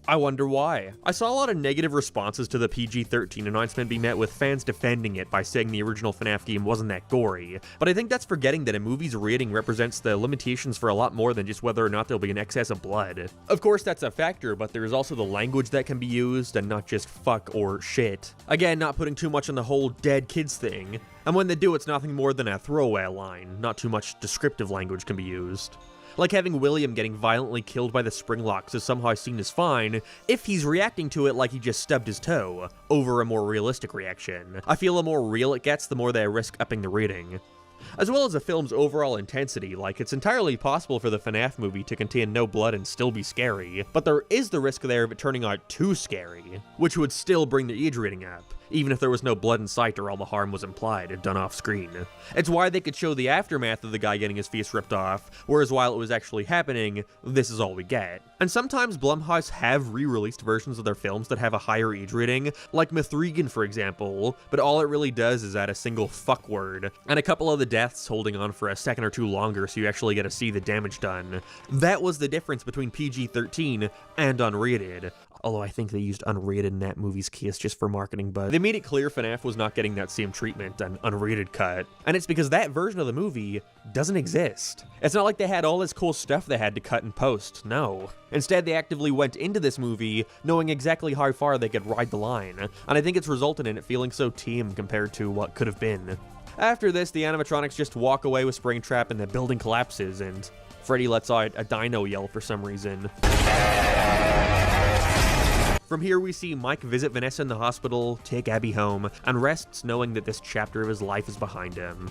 Speaker 5: I wonder why. I saw a lot of negative responses to the PG-13 announcement be met with fans defending it by saying the original FNAF game wasn't that gory, but I think that's forgetting that a movie's rating represents the limitations for a lot more than just whether or not there'll be an excess of blood. Of course that's a factor, but there's also the language that can be used and not just fuck or shit. Again, not putting too much on the whole dead kids thing, and when they do, it's nothing more than a throwaway line, not too much descriptive language can be used. Like having William getting violently killed by the Springlocks is somehow seen as fine if he's reacting to it like he just stubbed his toe, over a more realistic reaction. I feel the more real it gets, the more they risk upping the rating. As well as the film's overall intensity, like it's entirely possible for the FNAF movie to contain no blood and still be scary, but there is the risk there of it turning out too scary, which would still bring the age rating up, even if there was no blood in sight or all the harm was implied and done off screen. It's why they could show the aftermath of the guy getting his face ripped off, whereas while it was actually happening, this is all we get. And sometimes Blumhouse have re-released versions of their films that have a higher age rating, like Mithrigan for example, but all it really does is add a single fuck word, and a couple of the deaths holding on for a second or two longer so you actually get to see the damage done. That was the difference between PG-13 and unrated. Although I think they used unrated in that movie's case just for marketing, but they made it clear FNAF was not getting that same treatment and unrated cut. And it's because that version of the movie doesn't exist. It's not like they had all this cool stuff they had to cut and post, no. Instead, they actively went into this movie knowing exactly how far they could ride the line, and I think it's resulted in it feeling so tame compared to what could have been. After this, the animatronics just walk away with Springtrap and the building collapses, and Freddy lets out a dino yell for some reason. From here, we see Mike visit Vanessa in the hospital, take Abby home, and rests knowing that this chapter of his life is behind him.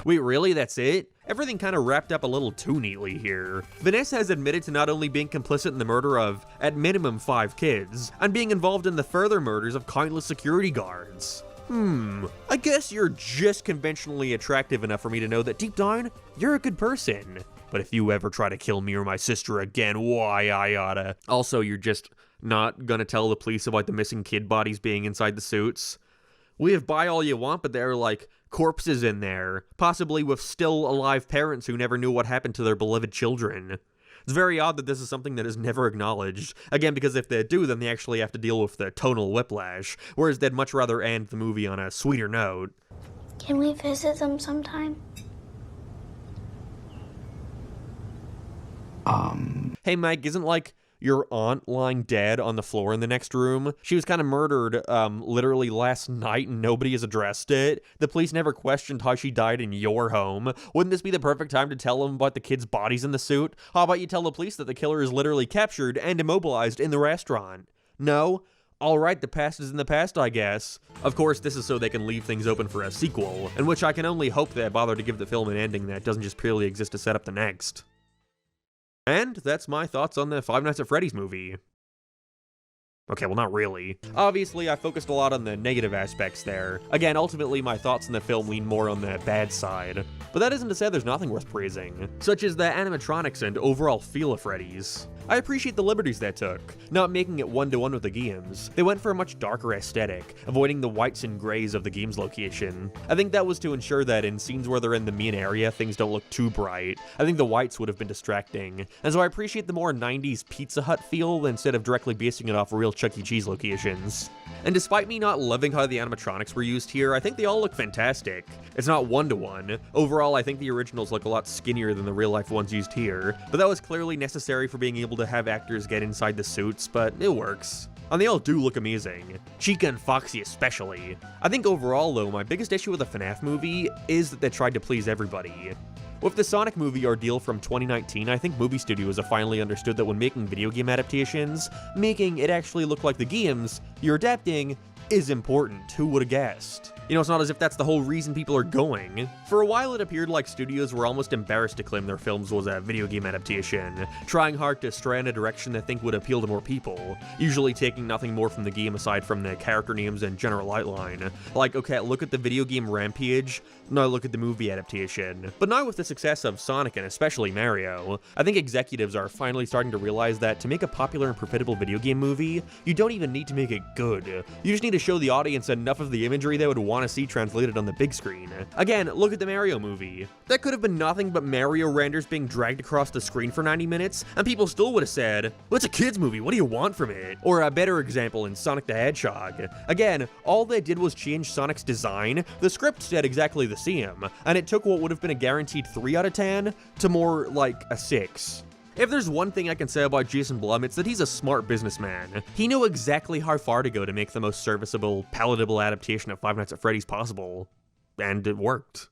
Speaker 5: Wait, really? That's it? Everything kind of wrapped up a little too neatly here. Vanessa has admitted to not only being complicit in the murder of, at minimum, 5 kids, and being involved in the further murders of countless security guards. I guess you're just conventionally attractive enough for me to know that deep down, you're a good person. But if you ever try to kill me or my sister again, why I oughta. Also, you're just not gonna tell the police about the missing kid bodies being inside the suits. We have buy all you want, but there are like corpses in there, possibly with still alive parents who never knew what happened to their beloved children. It's very odd that this is something that is never acknowledged. Again, because if they do, then they actually have to deal with the tonal whiplash, whereas they'd much rather end the movie on a sweeter note.
Speaker 7: Can we visit them sometime?
Speaker 5: Hey Mike, isn't like your aunt lying dead on the floor in the next room? She was kind of murdered literally last night and nobody has addressed it. The police never questioned how she died in your home. Wouldn't this be the perfect time to tell them about the kids' bodies in the suit? How about you tell the police that the killer is literally captured and immobilized in the restaurant? No? Alright, the past is in the past, I guess. Of course, this is so they can leave things open for a sequel, in which I can only hope they bother to give the film an ending that doesn't just purely exist to set up the next. And that's my thoughts on the Five Nights at Freddy's movie. Okay, well, not really. Obviously, I focused a lot on the negative aspects there. Again, ultimately, my thoughts on the film lean more on the bad side. But that isn't to say there's nothing worth praising, such as the animatronics and overall feel of Freddy's. I appreciate the liberties they took, not making it one-to-one with the games. They went for a much darker aesthetic, avoiding the whites and grays of the game's location. I think that was to ensure that in scenes where they're in the main area, things don't look too bright. I think the whites would have been distracting, and so I appreciate the more 90s Pizza Hut feel instead of directly basing it off real Chuck E. Cheese locations. And despite me not loving how the animatronics were used here, I think they all look fantastic. It's not one-to-one. Overall, I think the originals look a lot skinnier than the real-life ones used here, but that was clearly necessary for being able to have actors get inside the suits, but it works. And they all do look amazing. Chica and Foxy especially. I think overall though, my biggest issue with the FNAF movie is that they tried to please everybody. With the Sonic movie ordeal from 2019, I think movie studios have finally understood that when making video game adaptations, making it actually look like the games you're adapting is important. Who would have guessed? You know, it's not as if that's the whole reason people are going. For a while, it appeared like studios were almost embarrassed to claim their films was a video game adaptation, trying hard to stray in a direction they think would appeal to more people, usually taking nothing more from the game aside from the character names and general outline. Like, okay, look at the video game Rampage, now look at the movie adaptation. But now with the success of Sonic and especially Mario, I think executives are finally starting to realize that to make a popular and profitable video game movie, you don't even need to make it good. You just need to show the audience enough of the imagery they would want want to see translated on the big screen. Again, look at the Mario movie. That could have been nothing but Mario renders being dragged across the screen for 90 minutes, and people still would have said, well, it's a kid's movie, what do you want from it? Or a better example in Sonic the Hedgehog. Again, all they did was change Sonic's design, the script stayed exactly the same, and it took what would have been a guaranteed 3 out of 10 to more like a 6. If there's one thing I can say about Jason Blum, it's that he's a smart businessman. He knew exactly how far to go to make the most serviceable, palatable adaptation of Five Nights at Freddy's possible. And it worked.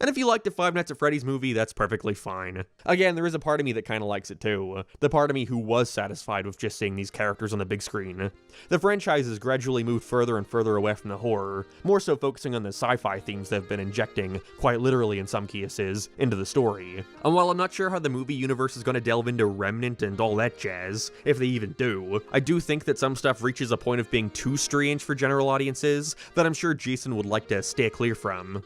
Speaker 5: And if you liked a Five Nights at Freddy's movie, that's perfectly fine. Again, there is a part of me that kind of likes it too. The part of me who was satisfied with just seeing these characters on the big screen. The franchise has gradually moved further and further away from the horror, more so focusing on the sci-fi themes they've been injecting, quite literally in some cases, into the story. And while I'm not sure how the movie universe is going to delve into Remnant and all that jazz, if they even do, I do think that some stuff reaches a point of being too strange for general audiences that I'm sure Jason would like to stay clear from.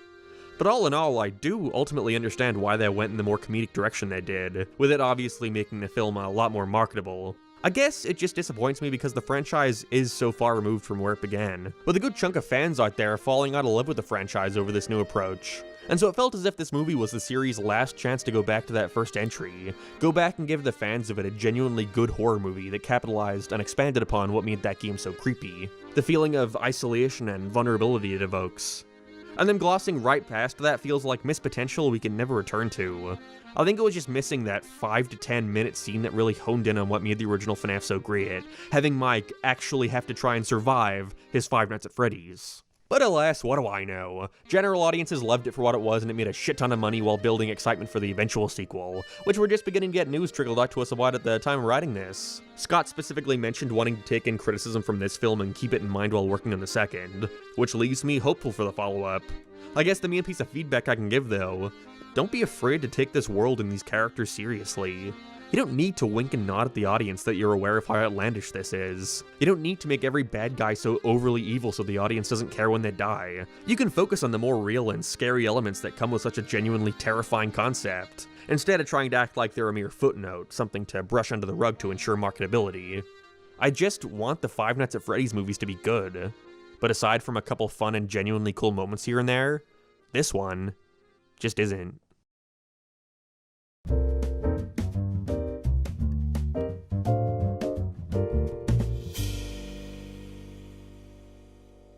Speaker 5: But all in all, I do ultimately understand why they went in the more comedic direction they did, with it obviously making the film a lot more marketable. I guess it just disappoints me because the franchise is so far removed from where it began, with a good chunk of fans out there falling out of love with the franchise over this new approach. And so it felt as if this movie was the series' last chance to go back to that first entry, go back and give the fans of it a genuinely good horror movie that capitalized and expanded upon what made that game so creepy, the feeling of isolation and vulnerability it evokes. And then glossing right past that feels like missed potential we can never return to. I think it was just missing that 5 to 10 minute scene that really honed in on what made the original FNAF so great, having Mike actually have to try and survive his Five Nights at Freddy's. But alas, what do I know? General audiences loved it for what it was, and it made a shit ton of money while building excitement for the eventual sequel, which we're just beginning to get news trickled out to us about at the time of writing this. Scott specifically mentioned wanting to take in criticism from this film and keep it in mind while working on the second, which leaves me hopeful for the follow-up. I guess the main piece of feedback I can give, though, don't be afraid to take this world and these characters seriously. You don't need to wink and nod at the audience that you're aware of how outlandish this is. You don't need to make every bad guy so overly evil so the audience doesn't care when they die. You can focus on the more real and scary elements that come with such a genuinely terrifying concept, instead of trying to act like they're a mere footnote, something to brush under the rug to ensure marketability. I just want the Five Nights at Freddy's movies to be good, but aside from a couple fun and genuinely cool moments here and there, this one just isn't.